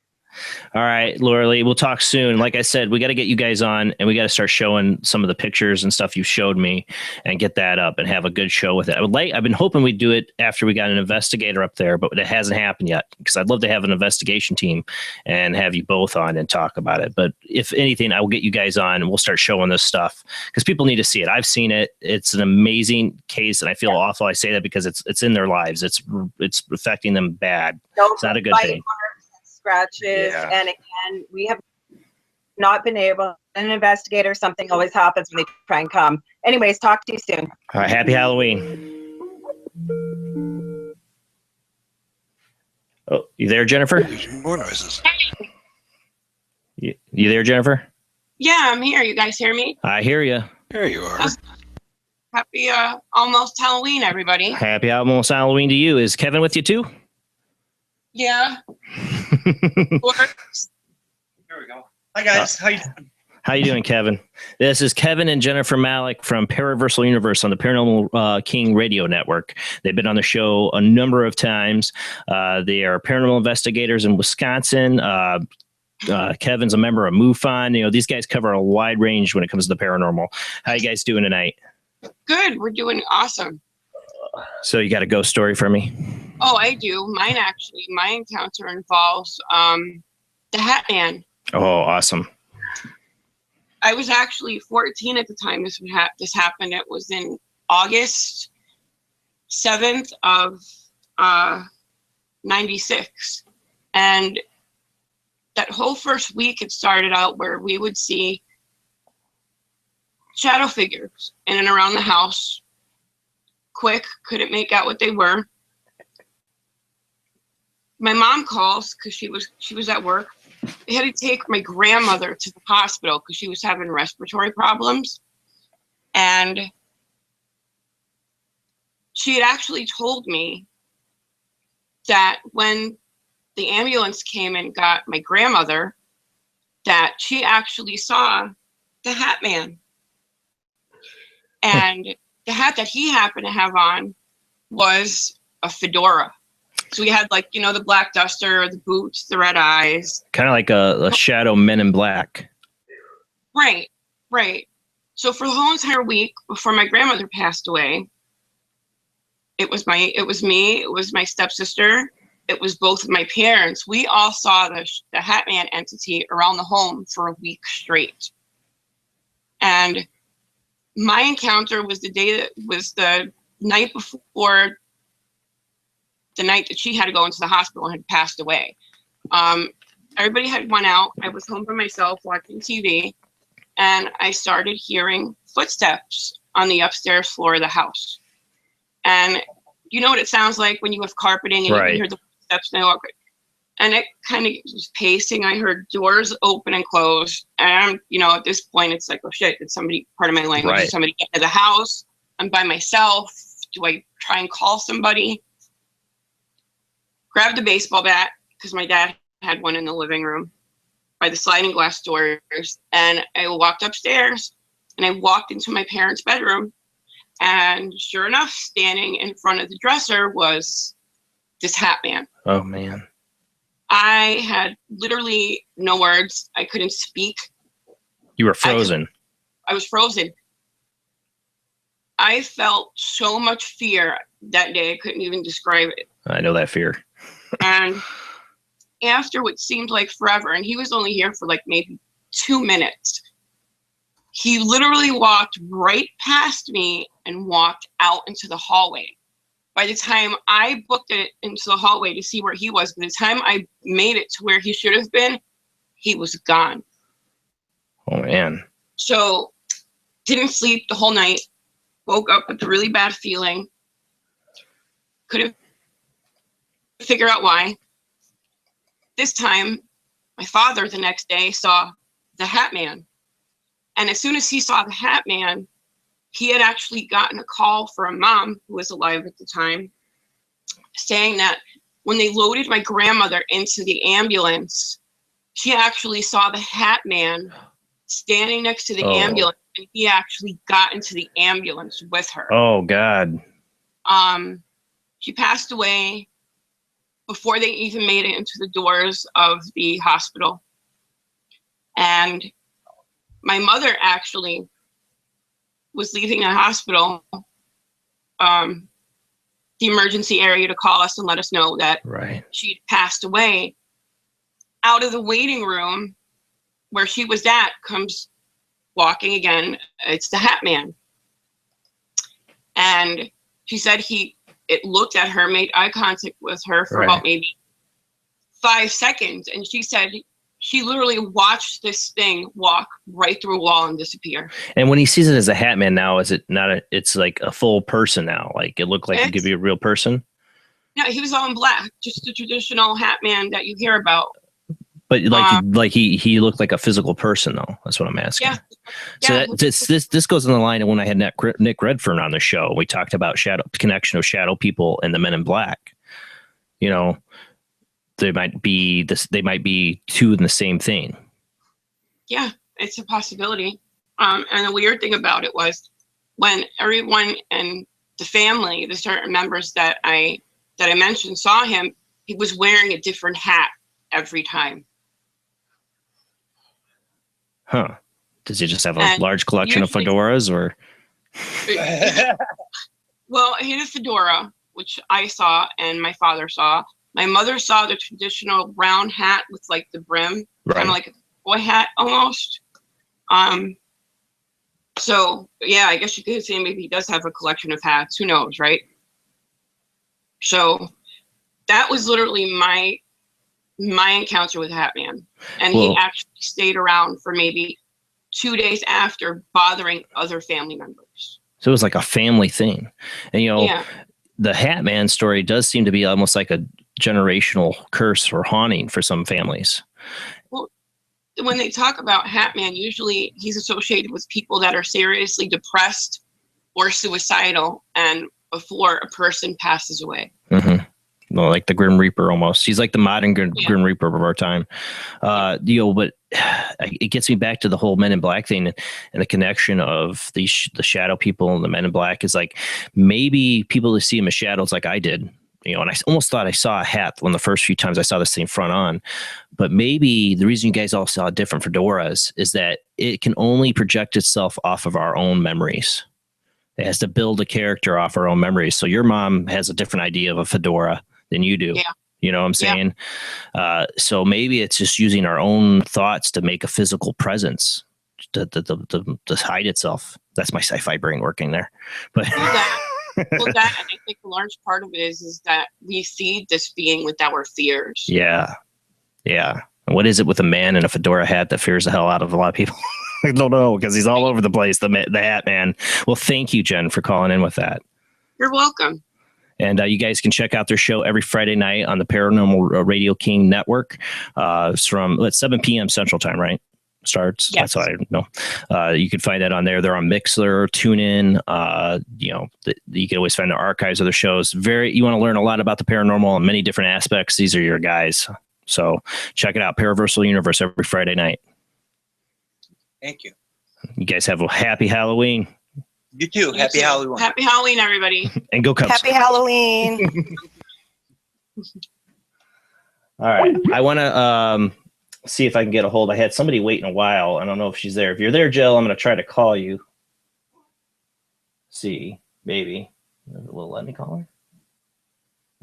All right, Laura Lee, we'll talk soon. Like I said, we got to get you guys on, and we got to start showing some of the pictures and stuff you showed me, and get that up and have a good show with it. I've been hoping we'd do it after we got an investigator up there, but it hasn't happened yet, because I'd love to have an investigation team and have you both on and talk about it. But if anything, I will get you guys on, and we'll start showing this stuff, because people need to see it. I've seen it. It's an amazing case, and I feel awful I say that because it's in their lives. It's affecting them bad. It's not a good thing. Scratches, and again, we have not been able. An investigator, something always happens when they try and come. Anyways, talk to you soon. All right, happy Halloween. Oh, you there, Jennifer? More noises. You there, Jennifer? Yeah, I'm here. You guys hear me? I hear you. There you are. Happy almost Halloween, everybody. Happy almost Halloween to you. Is Kevin with you too? Yeah. There we go. Hi guys, how you doing? How you doing, Kevin? This is Kevin and Jennifer Malik from Paraversal Universe on the Paranormal King Radio Network. They've been on the show a number of times. They are paranormal investigators in Wisconsin. Kevin's a member of MUFON. You know, these guys cover a wide range when it comes to the paranormal. How you guys doing tonight? Good. We're doing awesome. So you got a ghost story for me? Oh, I do. Mine actually. My encounter involves the Hat Man. Oh, awesome. I was actually 14 at the time this happened. It was in August 7th of 96. And that whole first week, it started out where we would see shadow figures in and around the house. Quick, couldn't make out what they were. My mom calls because she was at work. They had to take my grandmother to the hospital because she was having respiratory problems. And she had actually told me that when the ambulance came and got my grandmother, that she actually saw the Hat Man. And the hat that he happened to have on was a fedora. So we had, like, you know, the black duster, the boots, the red eyes. Kind of like a shadow Men in Black. Right, right. So for the whole entire week before my grandmother passed away, it was me, it was my stepsister, it was both of my parents. We all saw the Hat Man entity around the home for a week straight. And my encounter was the night before the night that she had to go into the hospital and had passed away. Everybody had went out. I was home by myself watching TV, and I started hearing footsteps on the upstairs floor of the house. And you know what it sounds like when you have carpeting and you can hear the footsteps and they walk. And it kind of was pacing. I heard doors open and close. And, you know, at this point, it's like, oh shit, did somebody, part of my language, did somebody get into the house? I'm by myself. Do I try and call somebody? Grabbed a baseball bat, because my dad had one in the living room by the sliding glass doors. And I walked upstairs and I walked into my parents' bedroom. And sure enough, standing in front of the dresser was this Hat Man. Oh, man. I had literally no words. I couldn't speak. You were frozen. I was frozen. I felt so much fear that day. I couldn't even describe it. I know that fear. And after what seemed like forever, and he was only here for like maybe 2 minutes, he literally walked right past me and walked out into the hallway. By the time I booked it into the hallway to see where he was, by the time I made it to where he should have been, he was gone. Oh, man. So didn't sleep the whole night. Woke up with a really bad feeling. Couldn't figure out why. This time, my father the next day saw the Hat Man. And as soon as he saw the Hat Man, he had actually gotten a call from a mom who was alive at the time, saying that when they loaded my grandmother into the ambulance, she actually saw the Hat Man standing next to the ambulance, and he actually got into the ambulance with her. Oh, God. She passed away before they even made it into the doors of the hospital. And my mother actually was leaving the hospital, the emergency area, to call us and let us know that she'd passed away. Out of the waiting room where she was at comes walking again. It's the Hat Man. And she said it looked at her, made eye contact with her for about maybe 5 seconds. And she said she literally watched this thing walk right through a wall and disappear. And when he sees it as a Hat Man now, is it not it's like a full person now? Like it looked like it could be a real person? No, he was all in black, just the traditional Hat Man that you hear about. But like he looked like a physical person though. That's what I'm asking. Yeah. So this goes in the line of when I had Nick Redfern on the show. We talked about connection of shadow people and the Men in Black. You know, they might be two in the same thing. Yeah, it's a possibility. And the weird thing about it was when everyone in the family, the certain members that I mentioned saw him, he was wearing a different hat every time. Huh. Does he just have a large collection of fedoras or? Well, he had a fedora, which I saw and my father saw. My mother saw the traditional round hat with like the brim, kind of like a boy hat almost. So yeah, I guess you could say maybe he does have a collection of hats. Who knows, right? So that was literally my encounter with Hat Man. And he actually stayed around for maybe 2 days after, bothering other family members. So it was like a family thing. And, you know, the Hat Man story does seem to be almost like a generational curse or haunting for some families. Well, when they talk about Hat Man, usually he's associated with people that are seriously depressed or suicidal and before a person passes away. Mm-hmm. Well, like the Grim Reaper almost. He's like the modern Grim Reaper of our time. You know, but it gets me back to the whole Men in Black thing and the connection of the shadow people and the Men in Black is like maybe people that see him as shadows like I did. You know, and I almost thought I saw a hat when the first few times I saw this thing front on. But maybe the reason you guys all saw different fedoras is that it can only project itself off of our own memories. It has to build a character off our own memories. So your mom has a different idea of a fedora than you do. Yeah. You know what I'm saying? So maybe it's just using our own thoughts to make a physical presence to hide itself. That's my sci-fi brain working there. But well, that, and I think a large part of it is that we feed this being with our fears. Yeah. Yeah. And what is it with a man in a fedora hat that fears the hell out of a lot of people? I don't know, because he's all over the place, the Hat Man. Well, thank you, Jen, for calling in with that. You're welcome. And you guys can check out their show every Friday night on the Paranormal Radio King Network. It's from 7 p.m. Central Time, right? Starts. Yes. That's what I know. You can find that on there. They're on Mixler, TuneIn. You know, you can always find the archives of their shows. You want to learn a lot about the paranormal and many different aspects. These are your guys. So check it out. Paraversal Universe every Friday night. Thank you. You guys have a happy Halloween. You too. Happy Halloween. Happy Halloween, everybody. And go Cubs. Happy Halloween. All right. I want to see if I can get a hold. I had somebody waiting a while. I don't know if she's there. If you're there, Jill, I'm going to try to call you. See, maybe. Will let me call her?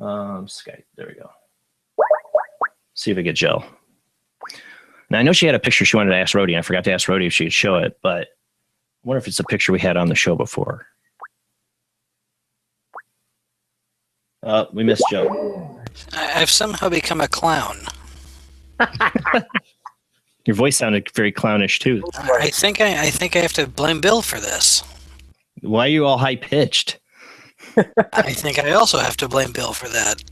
Skype. There we go. See if I get Jill. Now, I know she had a picture she wanted to ask Rhodey. I forgot to ask Rhodey if she could show it, but I wonder if it's a picture we had on the show before. We missed Joe. I've somehow become a clown. Your voice sounded very clownish too. I think I have to blame Bill for this. Why are you all high pitched? I think I also have to blame Bill for that.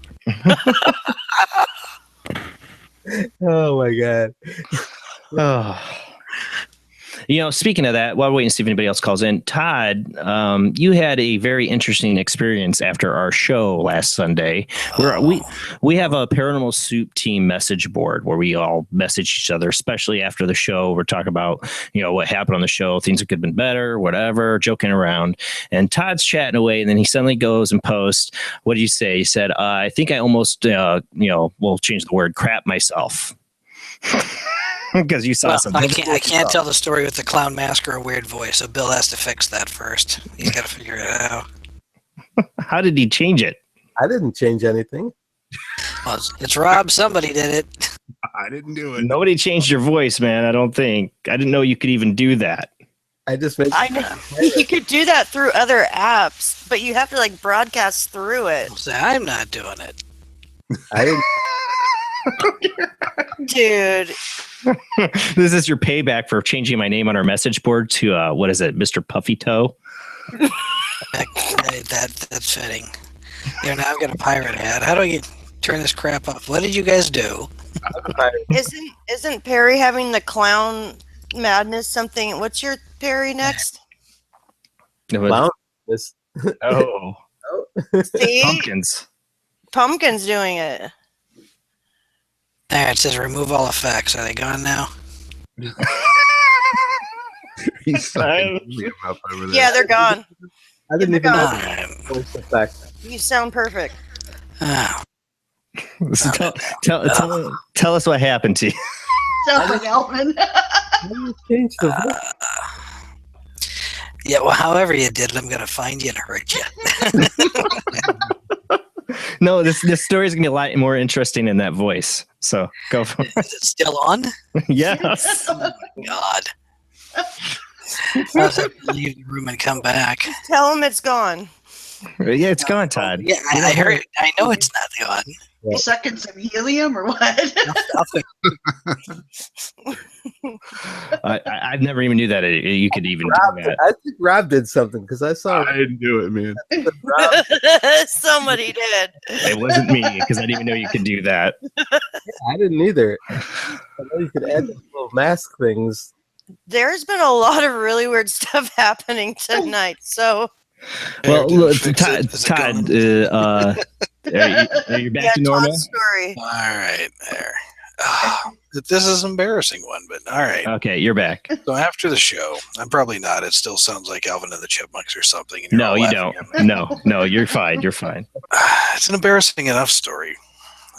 Oh my God. Oh. Speaking of that, while we're waiting to see if anybody else calls in, Todd, you had a very interesting experience after our show last Sunday. Where we have a Paranormal Soup team message board where we all message each other, especially after the show. We're talking about, what happened on the show, things that could have been better, whatever, joking around. And Todd's chatting away, and then he suddenly goes and posts, what did you say? He said, I think I almost, we'll change the word, crap myself. Because you saw something. I can't tell the story with the clown mask or a weird voice, so Bill has to fix that first. He's got to figure it out. How did he change it? I didn't change anything. Well, it's Rob. Somebody did it. I didn't do it. Nobody changed your voice, man. I don't think. I didn't know you could even do that. I just made. I know you could do that through other apps, but you have to broadcast through it. So I'm not doing it. I didn't. Dude. This is your payback for changing my name on our message board to what is it, Mr. Puffy Toe? That's fitting. Now I've got a pirate hat. How do I turn this crap off? What did you guys do? Isn't Perry having the clown madness something? What's your Perry next? Clown. Oh. See? Pumpkins doing it. There, it says remove all effects. Are they gone now? He's up over there. Yeah, they're gone. I didn't even know voice effect. You sound perfect. Oh. Tell us what happened to you. Sounds like Elvin. Change the voice. Yeah, well, however you did it, I'm going to find you and hurt you. No, this story is going to be a lot more interesting in that voice. So go for it. Is it still on? Yes. Oh, my God. I was have to leave the room and come back. Tell him it's gone. Yeah, it's gone, Todd. Yeah, I heard. I know it's not gone. You sucking some helium or what? I've never even knew that you could even do that. I think Rob did something because I saw. I didn't do it, man. Somebody did. It wasn't me because I didn't even know you could do that. I didn't either. I know you could add those little mask things. There's been a lot of really weird stuff happening tonight. So, well, look, Todd, are you back to normal? Story. All right, there. Oh, this is an embarrassing one, but all right. Okay, you're back. So after the show, I'm probably not. It still sounds like Alvin and the Chipmunks or something. And No, you don't. No, you're fine. You're fine. It's an embarrassing enough story.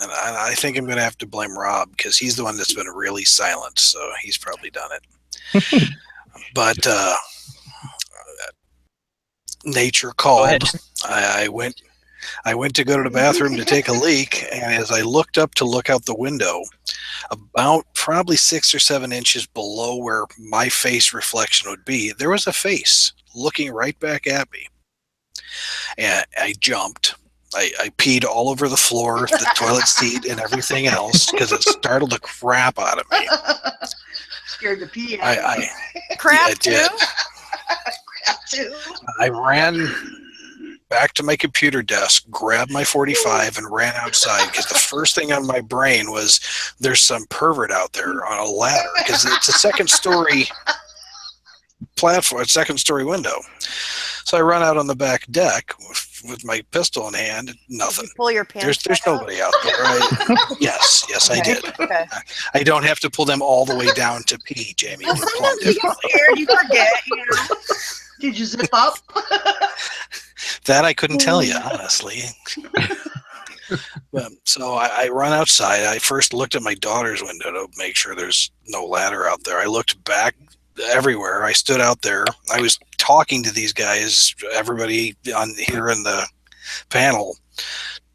And I think I'm going to have to blame Rob because he's the one that's been really silent. So he's probably done it. But nature called. I went to go to the bathroom to take a leak, and as I looked up to look out the window, about probably 6 or 7 inches below where my face reflection would be, there was a face looking right back at me. And I jumped. I peed all over the floor, the toilet seat, and everything else because it startled the crap out of me. Scared to pee. Crap I did. Crap too. I ran back to my computer desk, grabbed my 45, and ran outside because the first thing on my brain was there's some pervert out there on a ladder because it's a second-story platform, a second-story window. So I run out on the back deck with my pistol in hand. Nothing. Did you pull your pants. There's nobody out there. Yes, I did. Okay. I don't have to pull them all the way down to pee, Jamie. Well, sometimes you get scared, you forget. Did you zip up? That I couldn't tell you, honestly. So I run outside. I first looked at my daughter's window to make sure there's no ladder out there. I looked back everywhere. I stood out there. I was talking to these guys, everybody on here in the panel,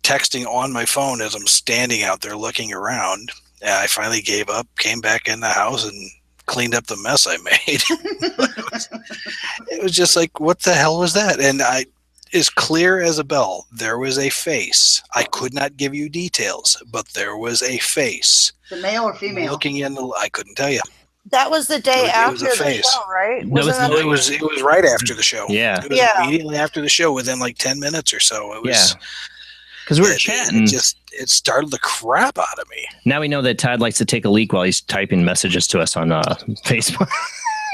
texting on my phone as I'm standing out there looking around. And I finally gave up, came back in the house, and cleaned up the mess I made. It was just like, what the hell was that? And as clear as a bell, there was a face. I could not give you details, but there was a face. The male or female? Looking in I couldn't tell you. That was the day after the face. show, right? It was right after the show. Yeah. It was immediately after the show, within like 10 minutes or so. It was, because we were chatting. It startled the crap out of me. Now we know that Todd likes to take a leak while he's typing messages to us on Facebook.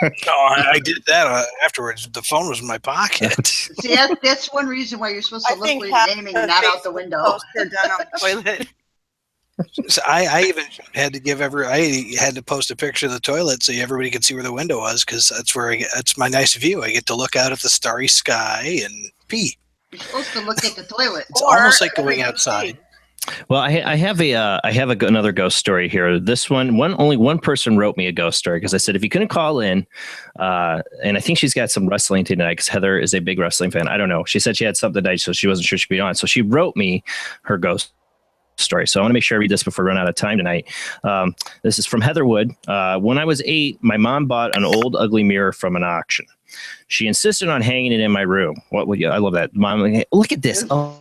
I did that afterwards. The phone was in my pocket. See, that's one reason why you're supposed to look think where you're aiming, not out the window. Posts are done on the toilet. So I even had to I had to post a picture of the toilet so everybody could see where the window was, because that's my nice view. I get to look out at the starry sky and pee. You're supposed to look at the toilet. It's almost like going outside. Well, I have another ghost story here. This only one person wrote me a ghost story, because I said if you couldn't call in, and I think she's got some wrestling tonight because Heather is a big wrestling fan. I don't know. She said she had something tonight, so she wasn't sure she'd be on. So she wrote me her ghost story. So I want to make sure I read this before we run out of time tonight. This is from Heather Wood. When I was 8, my mom bought an old ugly mirror from an auction. She insisted on hanging it in my room. I love that. Mom, look at this. Oh,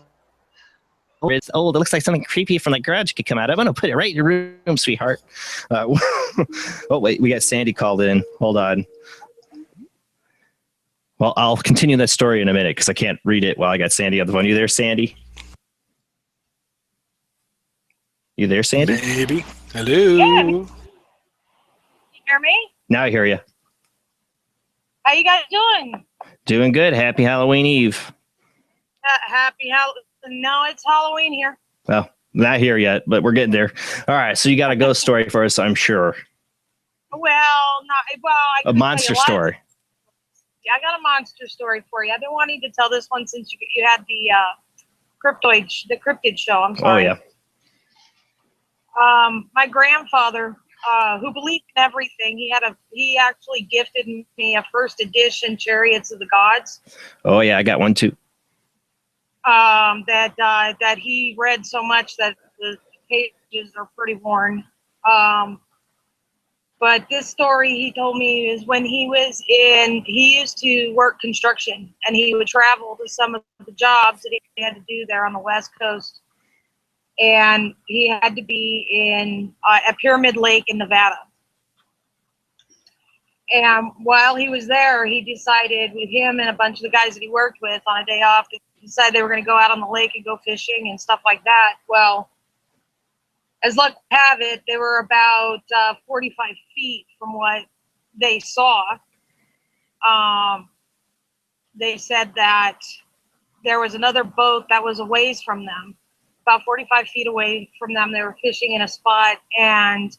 it's old. It looks like something creepy from the garage could come out. I'm going to put it right in your room, sweetheart. Oh, wait. We got Sandy called in. Hold on. Well, I'll continue that story in a minute because I can't read it while I got Sandy on the phone. You there, Sandy? You there, Sandy? Maybe. Hello. Yeah. You hear me? Now I hear you. How you guys doing? Doing good. Happy Halloween Eve. Happy Halloween. No, it's Halloween here. Well, not here yet, but we're getting there. All right. So you got a ghost story for us, I'm sure. I A monster story. Yeah, I got a monster story for you. I've been wanting to tell this one since you had the cryptid show. I'm sorry. Oh, yeah. My grandfather, who believed in everything, he actually gifted me a first edition Chariots of the Gods. Oh, yeah. I got one, too. That he read so much that the pages are pretty worn. But this story he told me is when he used to work construction, and he would travel to some of the jobs that he had to do there on the West Coast. And he had to be in a Pyramid Lake in Nevada. And while he was there, he decided with him and a bunch of the guys that he worked with on a day off, they decided they were going to go out on the lake and go fishing and stuff like that. Well, as luck would have it, they were about 45 feet from what they saw. They said that there was another boat that was a ways from them, about 45 feet away from them. They were fishing in a spot, and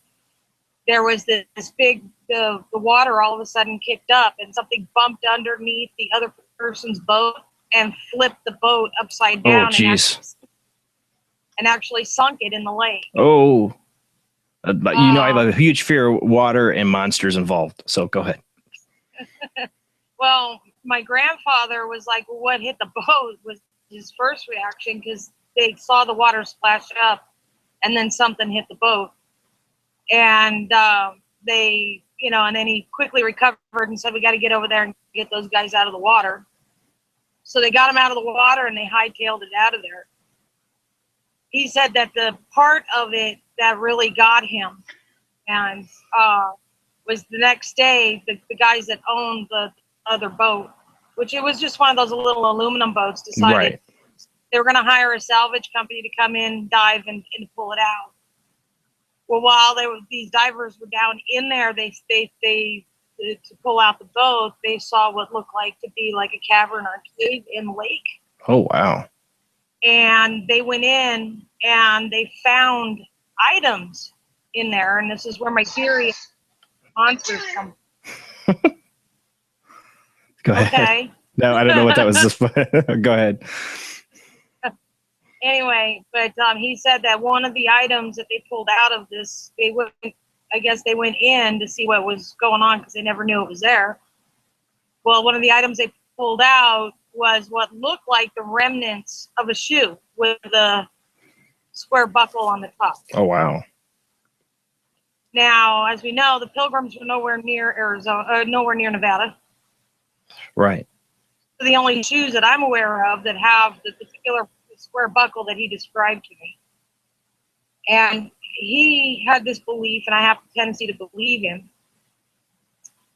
there was this big, the water all of a sudden kicked up, and something bumped underneath the other person's boat and flipped the boat upside down. Oh, jeez. And actually sunk it in the lake. Oh, but I have a huge fear of water and monsters involved. So go ahead. Well, my grandfather was like, well, what hit the boat was his first reaction, because they saw the water splash up and then something hit the boat. And and then he quickly recovered and said, we got to get over there and get those guys out of the water. So they got him out of the water and they hightailed it out of there. He said that the part of it that really got him and was the next day, the guys that owned the other boat, which it was just one of those little aluminum boats, decided they were going to hire a salvage company to come in, dive, and pull it out. Well, while these divers were down in there, they to pull out the boat, they saw what looked like to be like a cavern or cave in the lake. Oh, wow. And they went in and they found items in there. And this is where my theory of monsters come. Go ahead. Okay. No, I don't know what that was. Go ahead. Anyway, but he said that one of the items that they pulled out of this, they went in to see what was going on because they never knew it was there. Well, one of the items they pulled out was what looked like the remnants of a shoe with a square buckle on the top. Oh, wow. Now, as we know, the Pilgrims were nowhere near nowhere near Nevada. Right. So the only shoes that I'm aware of that have the particular square buckle that he described to me. And he had this belief, and I have a tendency to believe him,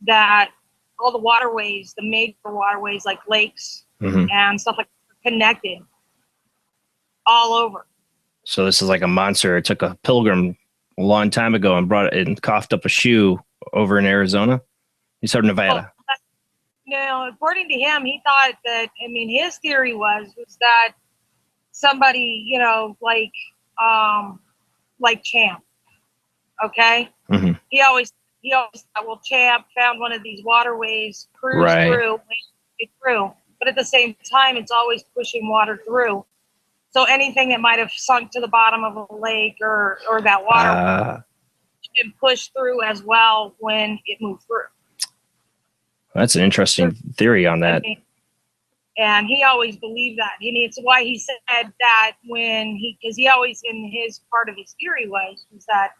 that all the waterways, the major waterways like lakes and stuff like that, are connected all over. So this is like a monster. It took a pilgrim a long time ago and brought it and coughed up a shoe over in Arizona. You said Nevada. No, according to him, he thought that, I mean, his theory was that somebody, you know, like Champ, okay? Mm-hmm. He always thought, well, Champ found one of these waterways, cruised Right. through, it through, but at the same time, it's always pushing water through. So anything that might have sunk to the bottom of a lake or that water can push through as well when it moved through. That's an interesting theory on that. And he always believed that. And it's why he said that because he always, in his part of his theory was that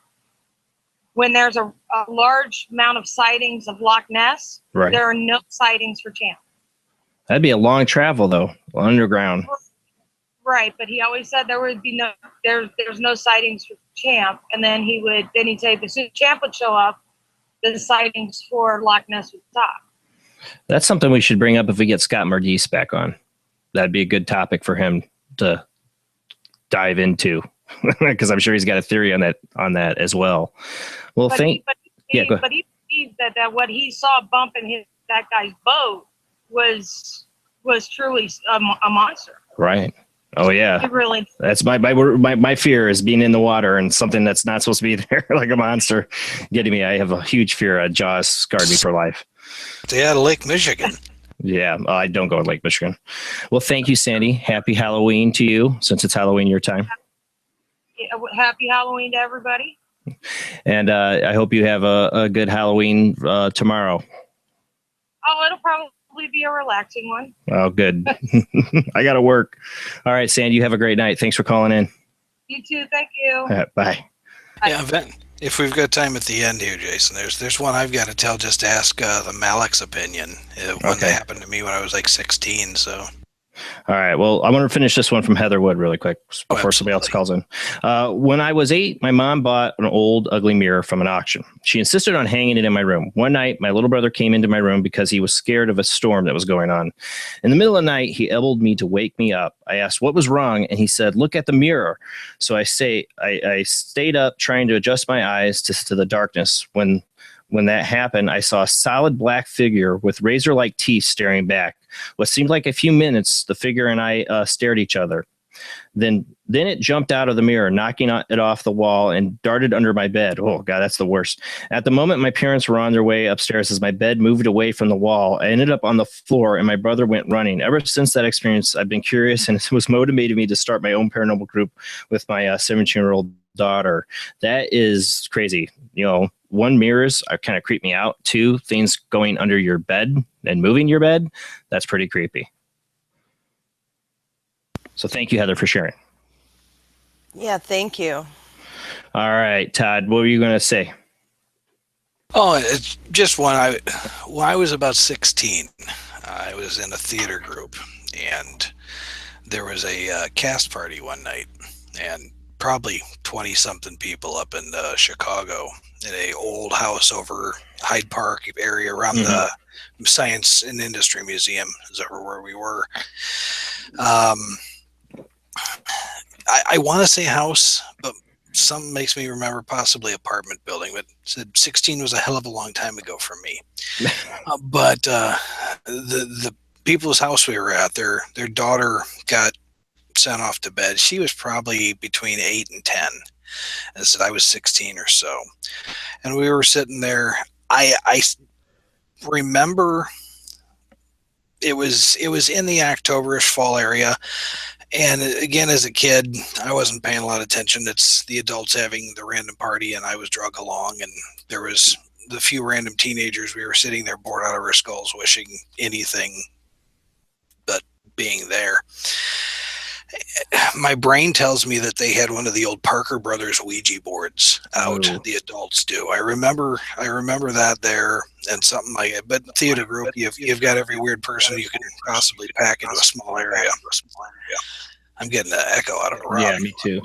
when there's a large amount of sightings of Loch Ness, Right. there are no sightings for Champ. That'd be a long travel, though, underground. Right, but he always said there would be there's no sightings for Champ, and then he'd say as soon as Champ would show up, the sightings for Loch Ness would stop. That's something we should bring up if we get Scott Mardis back on. That'd be a good topic for him to dive into, because I'm sure he's got a theory on that as well. Well, But he believed that what he saw bumping that guy's boat was truly a monster. Right. Oh yeah. It really. That's my fear is being in the water and something that's not supposed to be there, like a monster getting me. I have a huge fear. Jaws scarred me for life. Stay out of Lake Michigan. Yeah, I don't go to Lake Michigan. Well, thank you, Sandy. Happy Halloween to you, since it's Halloween your time. Happy Halloween to everybody. And I hope you have a good Halloween tomorrow. Oh, it'll probably be a relaxing one. Oh, good. I got to work. All right, Sandy, you have a great night. Thanks for calling in. You too. Thank you. All right, bye. Yeah, if we've got time at the end here, Jason, there's one I've got to tell. Just to ask the Malik's opinion. One that happened to me when I was like 16. So. All right. Well, I want to finish this one from Heather Wood really quick before somebody else calls in. When I was 8, my mom bought an old ugly mirror from an auction. She insisted on hanging it in my room. One night, my little brother came into my room because he was scared of a storm that was going on. In the middle of the night, he elbowed me to wake me up. I asked what was wrong, and he said, "Look at the mirror." So I stayed up trying to adjust my eyes to the darkness. When that happened, I saw a solid black figure with razor-like teeth staring back. What seemed like a few minutes, the figure and I stared at each other. Then it jumped out of the mirror, knocking it off the wall and darted under my bed. Oh, God, that's the worst. At the moment, my parents were on their way upstairs as my bed moved away from the wall. I ended up on the floor, and my brother went running. Ever since that experience, I've been curious, and it was motivated me to start my own paranormal group with my 17-year-old daughter. That is crazy. You know, 1, mirrors are kind of creep me out. 2, things going under your bed and moving your bed. That's pretty creepy. So thank you, Heather, for sharing. Yeah, thank you. All right, Todd, what were you going to say? Oh, it's just one. When I was about 16, I was in a theater group, and there was a cast party one night, and probably 20-something people up in Chicago in a old house over Hyde Park area around the Science and Industry Museum is over where we were. I want to say house, but something makes me remember possibly apartment building, but 16 was a hell of a long time ago for me. But the people's house we were at, their daughter got sent off to bed. She was probably between 8 and 10. And said I was 16 or so. And we were sitting there. I remember it was in the Octoberish fall area. And again, as a kid, I wasn't paying a lot of attention. It's the adults having the random party, and I was drug along. And there was the few random teenagers. We were sitting there bored out of our skulls, wishing anything but being there. My brain tells me that they had one of the old Parker Brothers Ouija boards out. Oh. The adults do. I remember that there, and something like it. But theater group, you've got every weird person you can possibly pack into a small area. I'm getting an echo out of Rob. Yeah, me too.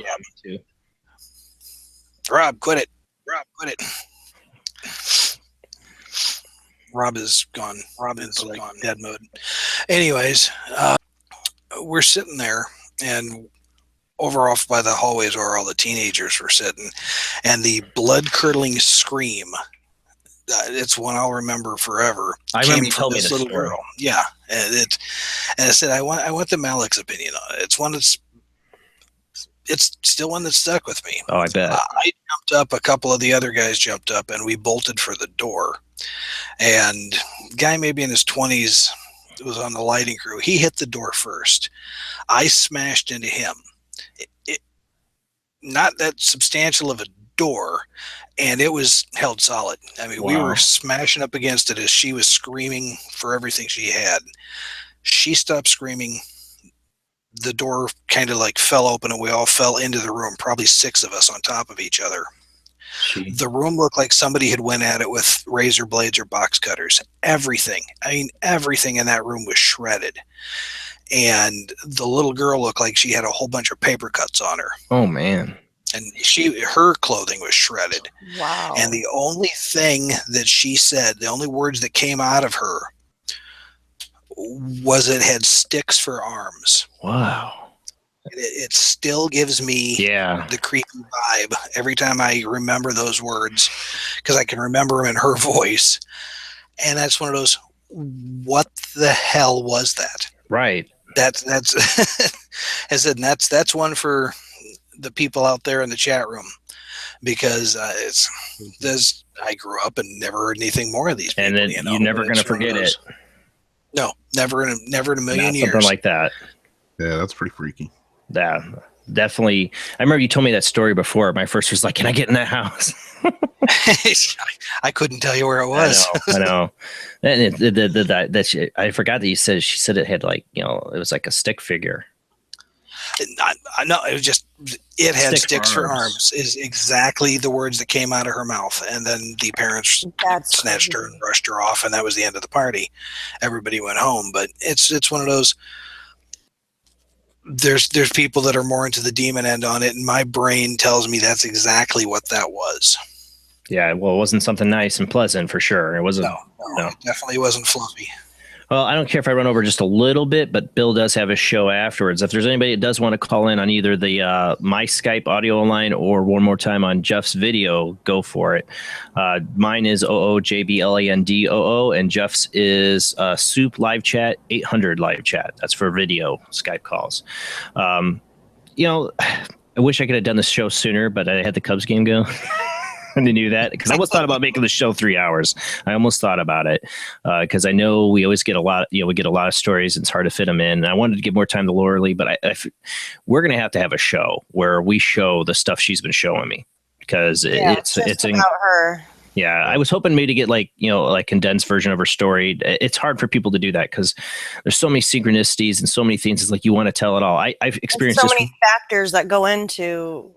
Rob, quit it. Rob is gone. Rob is like dead mode. Anyways, we're sitting there. And over off by the hallways where all the teenagers were sitting, and the blood-curdling scream it's one I'll remember forever. I remember you Came from told me this this little story. girl. Yeah, and I said I want the Malik's opinion on it. It's still one that stuck with me. Oh, I bet. I jumped up. A couple of the other guys jumped up, and we bolted for the door. And guy maybe in his 20s was on the lighting crew. He hit the door first. I smashed into him. Not that substantial of a door, and it was held solid. I mean, we were smashing up against it as she was screaming for everything she had. She stopped screaming. The door kind of like fell open, and we all fell into the room, probably 6 of us on top of each other. The room looked like somebody had went at it with razor blades or box cutters. Everything. I mean, everything in that room was shredded. And the little girl looked like she had a whole bunch of paper cuts on her. Oh, man. And her clothing was shredded. Wow. And the only thing that she said, the only words that came out of her was it had sticks for arms. Wow. It still gives me the creepy vibe every time I remember those words, because I can remember them in her voice. And that's one of those, what the hell was that? Right. That's I said, that's one for the people out there in the chat room, because I grew up and never heard anything more of these people. And then you're never going to forget it. No, never in a million years. Something like that. Yeah, that's pretty freaky. Yeah, definitely. I remember you told me that story before. My first was like, can I get in that house? I couldn't tell you where it was. I know. And I forgot that she said it had like, it was like a stick figure. I know, it was just, it had sticks for arms is exactly the words that came out of her mouth. And then the parents snatched her and brushed her off, and that was the end of the party. Everybody went home. But it's one of those, there's people that are more into the demon end on it, and my brain tells me that's exactly what that was. Yeah, well, it wasn't something nice and pleasant for sure. It wasn't. No, it definitely wasn't fluffy. Well, I don't care if I run over just a little bit, but Bill does have a show afterwards. If there's anybody that does want to call in on either the my Skype audio line or one more time on Jeff's video, go for it. Mine is oojblandoo, and Jeff's is Souplivechat 800 live chat. That's for video Skype calls. I wish I could have done this show sooner, but I had the Cubs game go. And I knew that because I almost thought about making the show 3 hours. I almost thought about it because I know we always get a lot. We get a lot of stories. And it's hard to fit them in. And I wanted to give more time to Laura Lee, but we're going to have a show where we show the stuff she's been showing me because it's about her. Yeah, I was hoping maybe to get like condensed version of her story. It's hard for people to do that because there's so many synchronicities and so many things. It's like you want to tell it all. I've experienced so many factors that go into.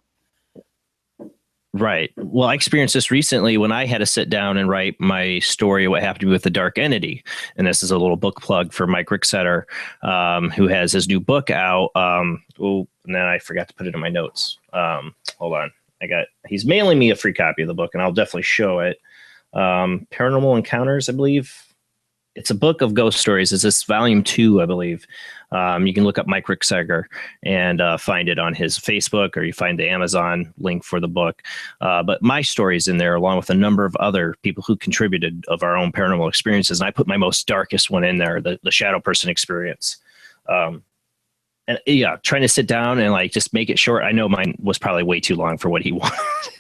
Right. Well, I experienced this recently when I had to sit down and write my story, what happened to me with the dark entity. And this is a little book plug for Mike Ricksetter, who has his new book out. And then I forgot to put it in my notes. Hold on. He's mailing me a free copy of the book, and I'll definitely show it. Paranormal Encounters, I believe. It's a book of ghost stories. It's this volume 2, I believe. You can look up Mike Ricksetter and find it on his Facebook, or you find the Amazon link for the book. But my story's in there, along with a number of other people who contributed of our own paranormal experiences. And I put my most darkest one in there, the shadow person experience. And yeah, trying to sit down and just make it short. I know mine was probably way too long for what he wanted,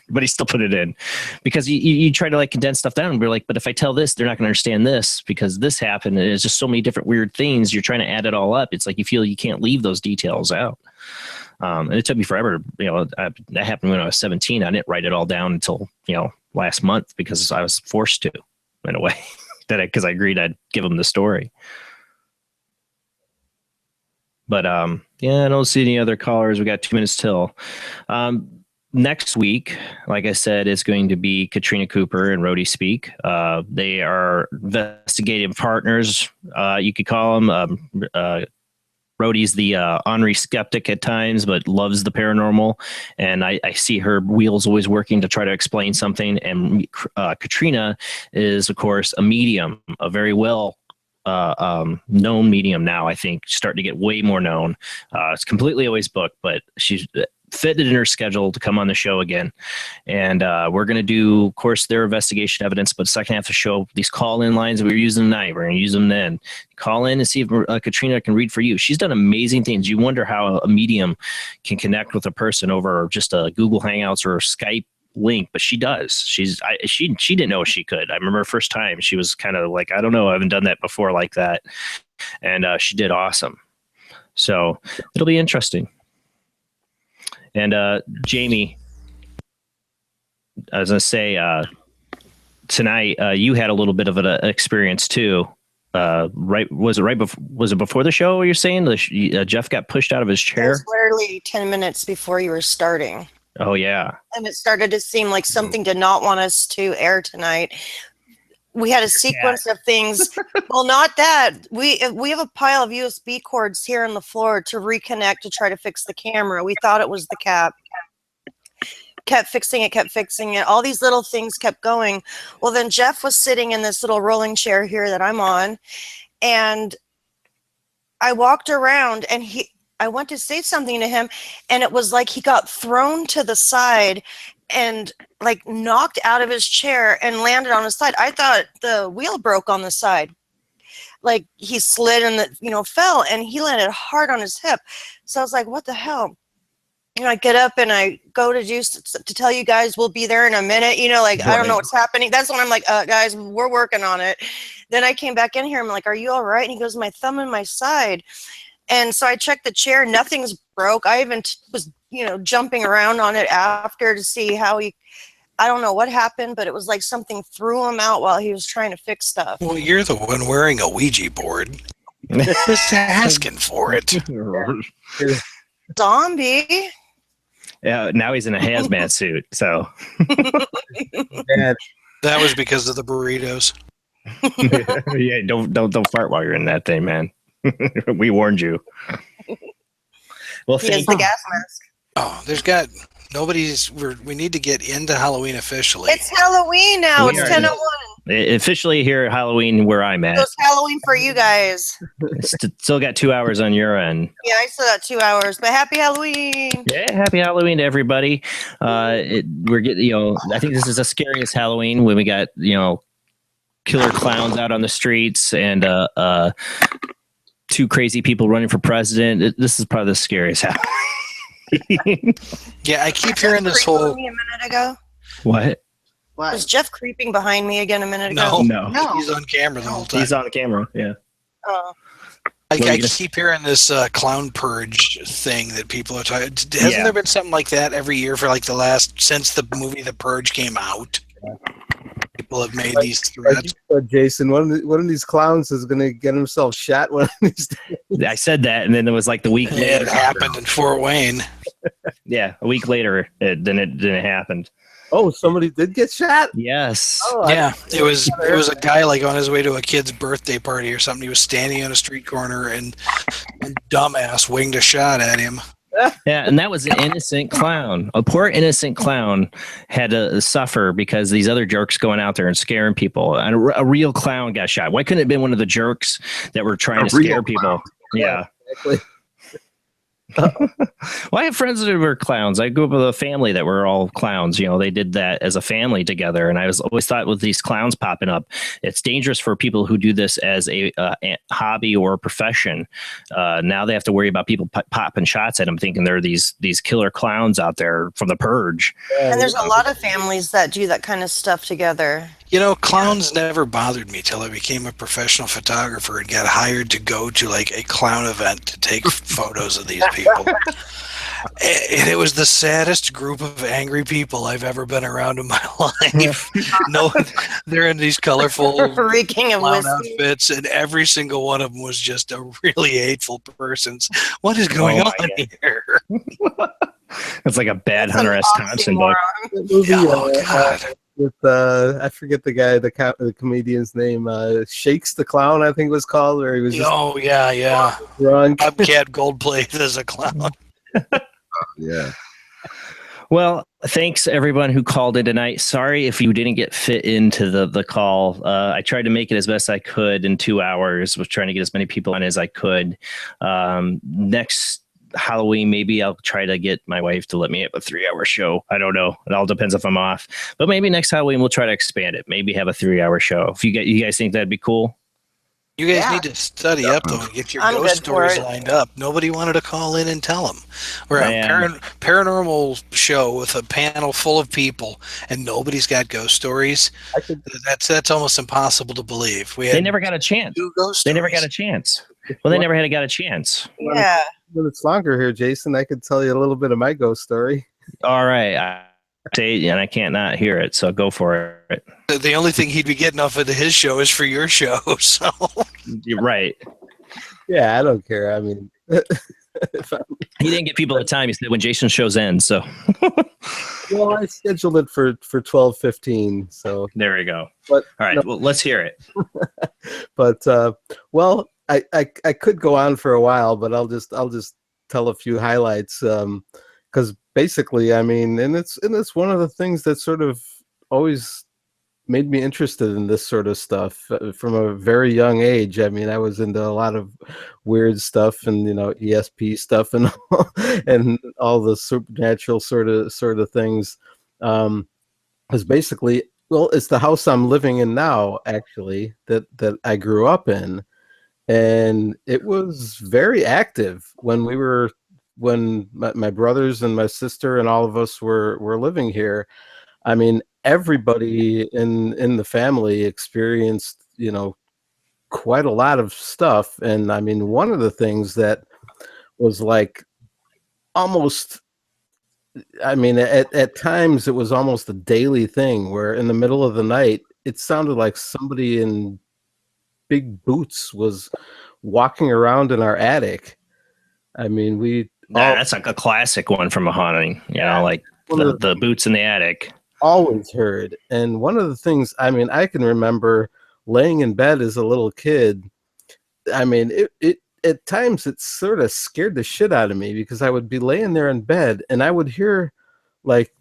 but he still put it in because you try to condense stuff down and be like, but if I tell this, they're not going to understand this because this happened. And it's just so many different weird things. You're trying to add it all up. It's like you feel you can't leave those details out. And it took me forever. That happened when I was 17. I didn't write it all down until, last month because I was forced to, in a way, because I agreed I'd give him the story. But I don't see any other callers. We got 2 minutes till. Next week, like I said, is going to be Katrina Cooper and Rhodey Speak. They are investigative partners. You could call them. Rhodey's the ornery skeptic at times, but loves the paranormal. And I see her wheels always working to try to explain something. And Katrina is, of course, a medium, a very well known medium now. I think starting to get way more known. It's completely always booked, but she's fit it in her schedule to come on the show again. And we're going to do, of course, their investigation evidence, but second half of the show, these call-in lines that we were using tonight, we're going to use them then. Call in and see if Katrina can read for you. She's done amazing things. You wonder how a medium can connect with a person over just a Google Hangouts or a Skype link, but she does. She didn't know she could. I remember her first time, she was kind of like, I don't know, I haven't done that before like that. And she did awesome. So it'll be interesting. And Jamie, I was gonna say tonight you had a little bit of an experience too. Was it before the show? You're saying Jeff got pushed out of his chair? It was literally 10 minutes before you were starting. Oh yeah. And it started to seem like something did not want us to air tonight. We had a sequence of things. Well, not that. We have a pile of USB cords here on the floor to reconnect to try to fix the camera. We thought it was the cap. Kept fixing it. All these little things kept going. Well, then Jeff was sitting in this little rolling chair here that I'm on, and I walked around and I went to say something to him, and it was like he got thrown to the side and like knocked out of his chair and landed on his side. I thought the wheel broke on the side. Like he slid and fell, and he landed hard on his hip. So I was like, what the hell? I get up and I go to tell you guys we'll be there in a minute. Right. I don't know what's happening. That's when I'm like, guys, we're working on it. Then I came back in here. I'm like, are you all right? And he goes, my thumb in my side. And so I checked the chair. Nothing's broke. I even was, jumping around on it after to see how I don't know what happened, but it was like something threw him out while he was trying to fix stuff. Well, you're the one wearing a Ouija board. Just asking for it. Zombie. Yeah, now he's in a hazmat suit. So that was because of the burritos. Yeah, don't fart while you're in that thing, man. We warned you. Well, thank the gas mask. Oh, we need to get into Halloween officially. It's Halloween now. It's 10:01. Officially here at Halloween where I'm at. It's Halloween for you guys. Still got 2 hours on your end. Yeah, I still got 2 hours, but happy Halloween. Yeah, happy Halloween to everybody. We're getting, I think this is the scariest Halloween when we got, killer clowns out on the streets and 2 crazy people running for president. This is probably the scariest Halloween. Yeah, I keep hearing this whole. A minute ago. What? Was Jeff creeping behind me again a minute ago? No. He's on camera the whole time. He's on camera, yeah. Oh. I keep hearing this clown purge thing that people are talking. Hasn't there been something like that every year for like since the movie The Purge came out? People have made these threats. Jason, one of these clowns is going to get himself shot one of these days. I said that, and then it was like the week later. It happened in Fort Wayne. Yeah, a week later, then it happened. Oh, somebody did get shot? Yes. Oh, yeah, it was a guy like on his way to a kid's birthday party or something. He was standing on a street corner and dumbass winged a shot at him. Yeah, and that was an innocent clown. A poor innocent clown had to suffer because these other jerks going out there and scaring people. And a real clown got shot. Why couldn't it have been one of the jerks that were trying to scare people? Yeah. Exactly. Well, I have friends that were clowns. I grew up with a family that were all clowns. They did that as a family together. And I always thought with these clowns popping up, it's dangerous for people who do this as a hobby or a profession. Now they have to worry about people popping shots at them, thinking they're these killer clowns out there from the Purge. And there's a lot of families that do that kind of stuff together. Clowns never bothered me till I became a professional photographer and got hired to go to like a clown event to take photos of these people. And it was the saddest group of angry people I've ever been around in my life. No, they're in these colorful reeking of clown whiskey outfits, and every single one of them was just a really hateful person. What is going on here? It's like a bad Hunter S. Thompson book. God. With I forget the guy, the comedian's name, Shakes the Clown, I think it was called, where he was just drunk. Bobcat Goldthwait as a clown. Yeah. Well, thanks everyone who called in tonight. Sorry if you didn't get fit into the call. I tried to make it as best I could in 2 hours. Was trying to get as many people on as I could. Next Halloween, maybe I'll try to get my wife to let me have a 3-hour show. I don't know. It all depends if I'm off. But maybe next Halloween we'll try to expand it. Maybe have a 3-hour show. If you guys think that'd be cool. You guys need to study up though and get your I'm ghost good for stories it. lined up. Nobody wanted to call in and tell them. We're a Yeah. paranormal show with a panel full of people, and nobody's got ghost stories. That's almost impossible to believe. They never got a chance. They never got a chance. Well, they never had got a chance. Yeah. Minutes longer here, Jason. I could tell you a little bit of my ghost story. All right. I say, and I can't not hear it, so go for it. The only thing he'd be getting off of his show is for your show. So you're right. Yeah, I don't care. I mean, he didn't get people the time. He said when Jason's shows end. So, well, I scheduled it for 12:15. So there we go. But all right, well, let's hear it. But well, I could go on for a while, but I'll just tell a few highlights because basically, I mean, and it's one of the things that sort of always made me interested in this sort of stuff from a very young age. I mean, I was into a lot of weird stuff and ESP stuff and all the supernatural sort of things. Because basically, well, it's the house I'm living in now, actually, that I grew up in, and it was very active when my brothers and my sister and all of us were living here. I mean, everybody in the family experienced, quite a lot of stuff. And I mean, one of the things that was like almost, I mean, at times it was almost a daily thing where in the middle of the night, it sounded like somebody in big boots was walking around in our attic. I mean, that's like a classic one from a haunting, like the boots in the attic. Always heard. And one of the things, I mean, I can remember laying in bed as a little kid. I mean, it at times it sort of scared the shit out of me because I would be laying there in bed and I would hear like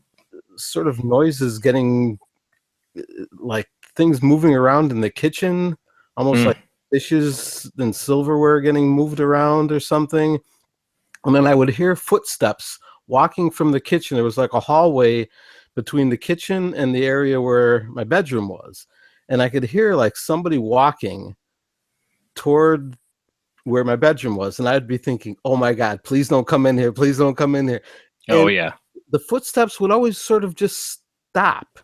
sort of noises getting like things moving around in the kitchen, almost like dishes and silverware getting moved around or something. And then I would hear footsteps walking from the kitchen. There was like a hallway between the kitchen and the area where my bedroom was. And I could hear like somebody walking toward where my bedroom was. And I'd be thinking, oh my God, please don't come in here. Please don't come in here. Oh, and yeah. The footsteps would always sort of just stop.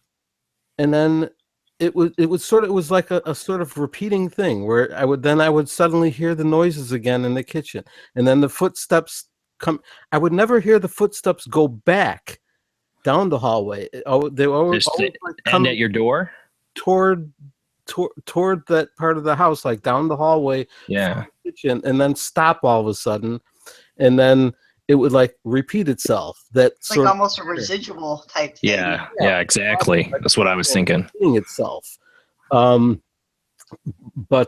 And then it was like a sort of repeating thing where I would suddenly hear the noises again in the kitchen. And then the footsteps come. I would never hear the footsteps go back down the hallway. They always come at your door toward that part of the house, like down the hallway, yeah, the kitchen, and then stop all of a sudden, and then it would like repeat itself. That's like almost a residual type thing. Yeah, exactly. That's what I was thinking. Repeating itself. But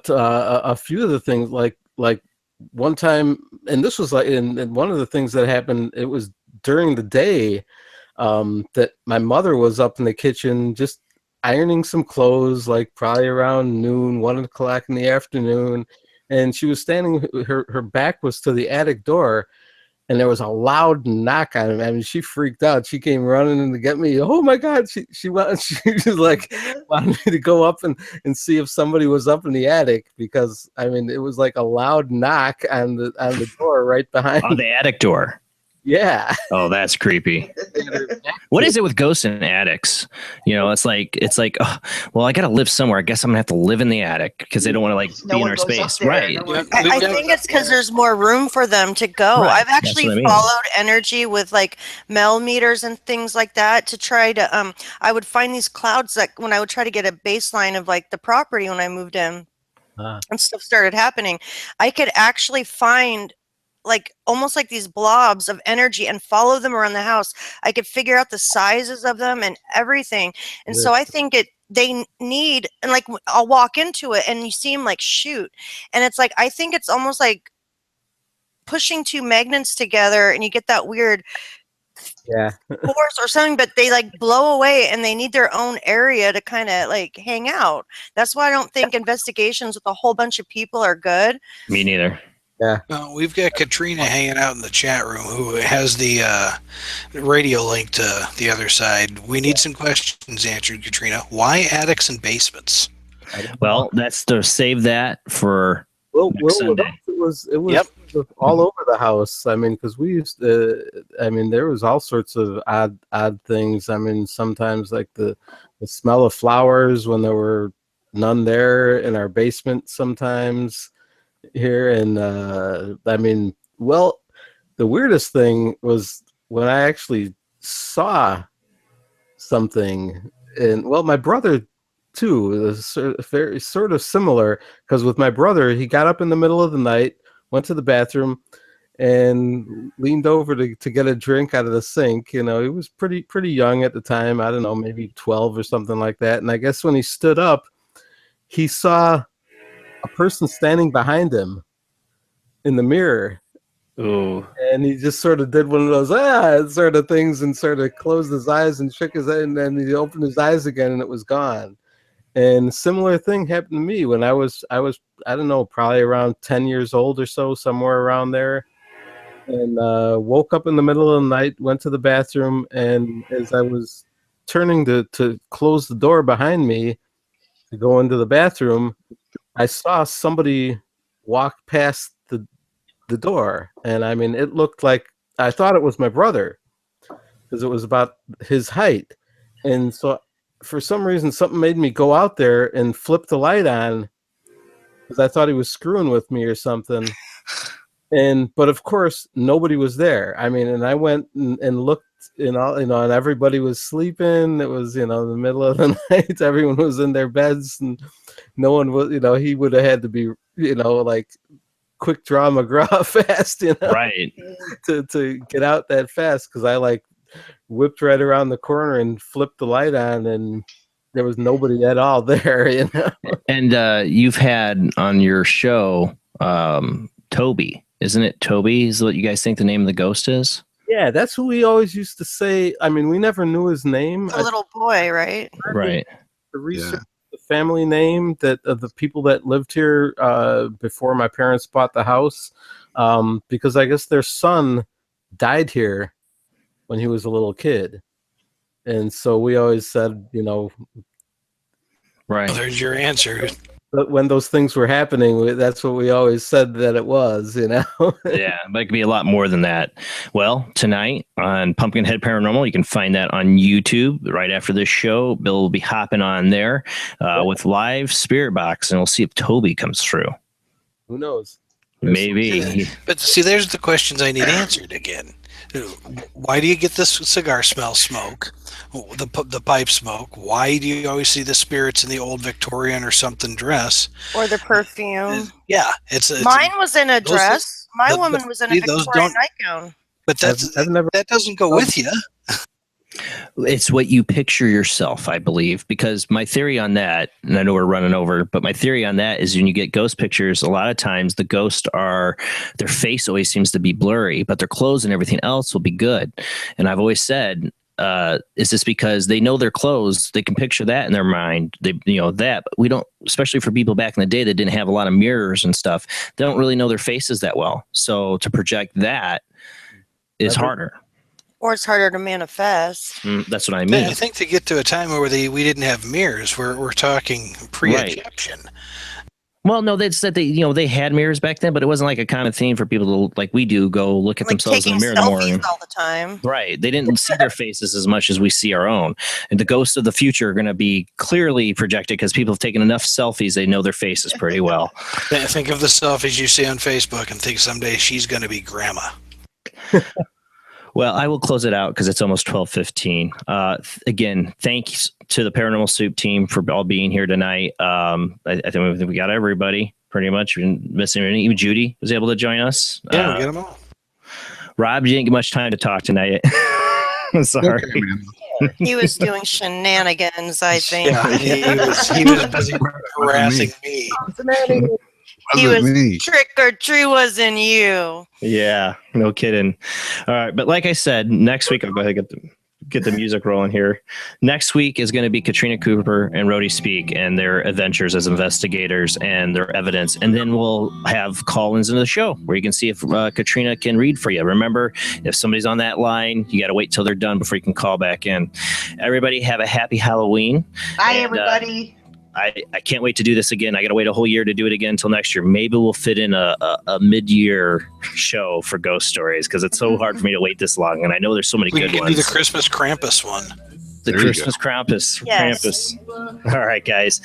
a few of the things, like one time, and this was like, and one of the things that happened, it was during the day. That my mother was up in the kitchen just ironing some clothes, like probably around noon, 1 o'clock in the afternoon, and she was standing. Her back was to the attic door, and there was a loud knock on it. I mean, she freaked out. She came running in to get me. Oh my God! She was like wanted me to go up and see if somebody was up in the attic because I mean it was like a loud knock on the door right behind. On the attic door. Yeah. Oh, that's creepy. What is it with ghosts in attics? It's like, oh, well, I got to live somewhere. I guess I'm gonna have to live in the attic because they don't want to be in our space, right? I think it's because there's more room for them to go. Right. I've actually followed energy with like mel meters and things like that to try to. I would find these clouds that when I would try to get a baseline of like the property when I moved in, and stuff started happening, I could actually find like almost like these blobs of energy and follow them around the house. I could figure out the sizes of them and everything. And so I think they need, and like I'll walk into it and you see them like shoot. And it's like, I think it's almost like pushing two magnets together and you get that weird force or something, but they like blow away and they need their own area to kind of like hang out. That's why I don't think investigations with a whole bunch of people are good. Me neither. Yeah. We've got Katrina hanging out in the chat room who has the radio link to the other side. We need some questions answered, Katrina. Why attics and basements? Well, that's to save that for Well, next Sunday. it was all over the house. I mean, because we used to. I mean, there was all sorts of odd things. I mean, sometimes like the smell of flowers when there were none there in our basement. Sometimes here, and I mean, well, the weirdest thing was when I actually saw something, and well, my brother too. It was very sort of similar because with my brother, he got up in the middle of the night, went to the bathroom, and leaned over to get a drink out of the sink. You know, he was pretty young at the time. I don't know, maybe 12 or something like that. And I guess when he stood up, he saw a person standing behind him in the mirror. Ooh. And he just sort of did one of those sort of things and sort of closed his eyes and shook his head, and then he opened his eyes again and it was gone. And similar thing happened to me when I was I don't know, probably around 10 years old or so, somewhere around there. And woke up in the middle of the night, went to the bathroom, and as I was turning to close the door behind me to go into the bathroom, I saw somebody walk past the door. And I mean, it looked like, I thought it was my brother because it was about his height. And so for some reason, something made me go out there and flip the light on because I thought he was screwing with me or something. But of course, nobody was there. I mean, and I went and looked, and everybody was sleeping. It was, the middle of the night. Everyone was in their beds, and no one was, he would have had to be, like quick draw McGraw fast, right, to get out that fast, because I like whipped right around the corner and flipped the light on, and there was nobody at all there. And you've had on your show Toby, isn't it? Toby is what you guys think the name of the ghost is? Yeah, that's who we always used to say. I mean, we never knew his name. The little boy, right? Right. The research, the family name that of the people that lived here before my parents bought the house, because I guess their son died here when he was a little kid, and so we always said, right. Well, there's your answer. But when those things were happening, that's what we always said that it was, Yeah, but it could be a lot more than that. Well, tonight on Pumpkinhead Paranormal, you can find that on YouTube right after this show. Bill will be hopping on there with live Spirit Box, and we'll see if Toby comes through. Who knows? Maybe. But see, there's the questions I need answered again. Why do you get this cigar smell smoke? The pipe smoke? Why do you always see the spirits in the old Victorian or something dress? Or the perfume? Yeah, mine was in a dress. My woman was in a Victorian nightgown. But that doesn't go with you. It's what you picture yourself, I believe, because my theory on that, and I know we're running over, but my theory on that is when you get ghost pictures, a lot of times the ghosts their face always seems to be blurry, but their clothes and everything else will be good. And I've always said, is this because they know their clothes? They can picture that in their mind. But we don't, especially for people back in the day that didn't have a lot of mirrors and stuff, they don't really know their faces that well. So to project that is harder. Or it's harder to manifest. That's what I mean. I think to get to a time where we didn't have mirrors, we're talking pre-Egyptian. Right. Well, no, they said they had mirrors back then, but it wasn't like a common thing for people to, like we do, go look at themselves in the mirror in the morning. All the time. Right. They didn't see their faces as much as we see our own. And the ghosts of the future are going to be clearly projected because people have taken enough selfies, they know their faces pretty well. Think of the selfies you see on Facebook and think someday she's going to be grandma. Well, I will close it out because it's almost 12:15. Again, thanks to the Paranormal Soup team for all being here tonight. I think we got everybody pretty much. We didn't miss anything. Even Judy was able to join us. Yeah, we got them all. Rob, you didn't get much time to talk tonight. I'm sorry. Okay, he was doing shenanigans, I think. Yeah, he was busy harassing me. He was trick or treat wasn't you. Yeah, no kidding. All right, but like I said, next week I'll go ahead and get the get the music rolling here. Next week is going to be Katrina Cooper and Rhodey Speak and their adventures as investigators and their evidence. And then we'll have call-ins into the show where you can see if Katrina can read for you. Remember, if somebody's on that line, you got to wait till they're done before you can call back in. Everybody have a happy Halloween. Bye, everybody. I can't wait to do this again. I got to wait a whole year to do it again until next year. Maybe we'll fit in a mid-year show for ghost stories because it's so hard for me to wait this long. And I know there's so many We good can ones. do the Christmas Krampus one. The There you Christmas Krampus. Yes. Krampus. All right, guys.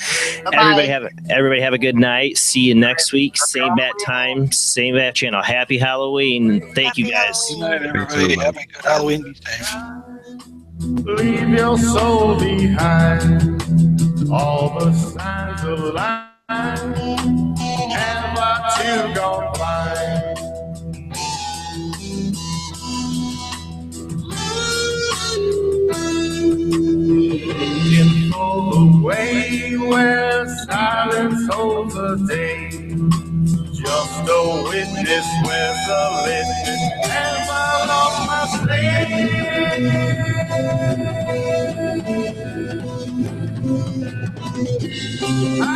Bye-bye. Everybody have a good night. See you next week. Same bat time, same bat channel. Happy Halloween. Thank you, guys. Good night, everybody. Have a good Halloween. Be safe. Leave your soul behind. All the signs of life and what you gon' find. Looking for the way where silence holds a day. Just a witness where the living never lost my slave. I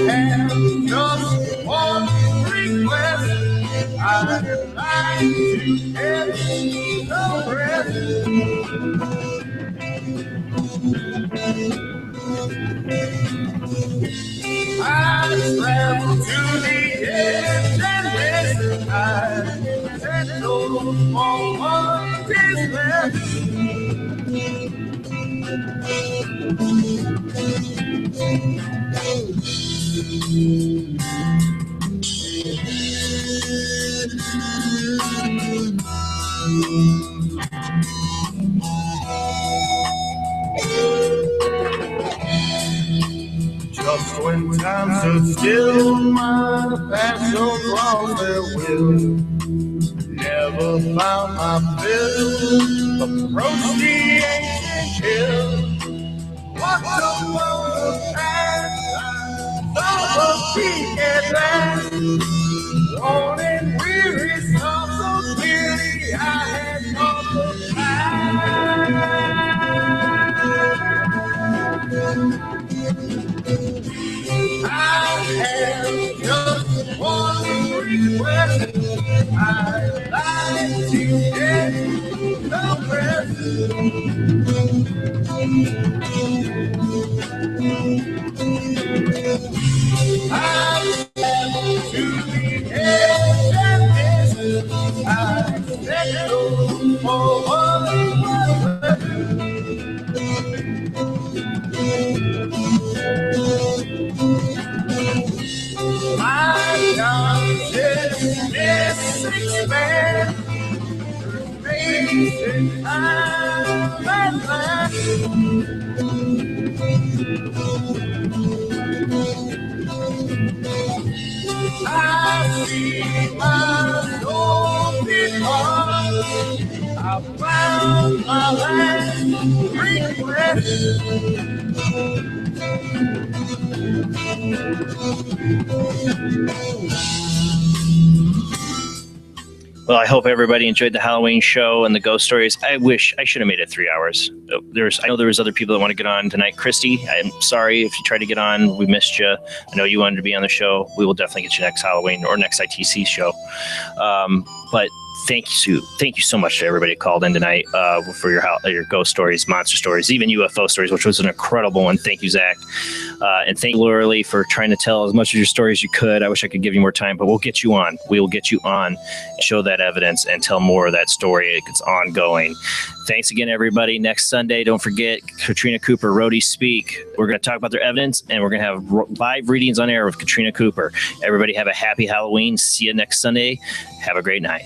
have just one request. I'd like to get the rest. I travel to the edge and rest. I settle for what is left. Just when time stood still, my path so cross their will. Never found my fill. Approach the ancient hill. Walked along the path, saw a peak at last. Worn and weary, saw so clearly I had come to I have just one request. I'd like to get the rest. I travel to the edge and this. I settle for what my consciousness expands, remains in time and land. I see my soul depart. I found my last Well, I hope everybody enjoyed the Halloween show and the ghost stories. I wish I should have made it 3 hours. I know there was other people that want to get on tonight. Christy, I'm sorry if you tried to get on. We missed you. I know you wanted to be on the show. We will definitely get you next Halloween or next ITC show. But thank you so much to everybody who called in tonight for your ghost stories, monster stories, even UFO stories, which was an incredible one. Thank you, Zach. And thank you, Lorelei, for trying to tell as much of your stories as you could. I wish I could give you more time, but we'll get you on. We will get you on, show that evidence, and tell more of that story. It's ongoing. Thanks again, everybody. Next Sunday, don't forget Katrina Cooper, Rhodey Speak. We're going to talk about their evidence, and we're going to have live readings on air with Katrina Cooper. Everybody have a happy Halloween. See you next Sunday. Have a great night.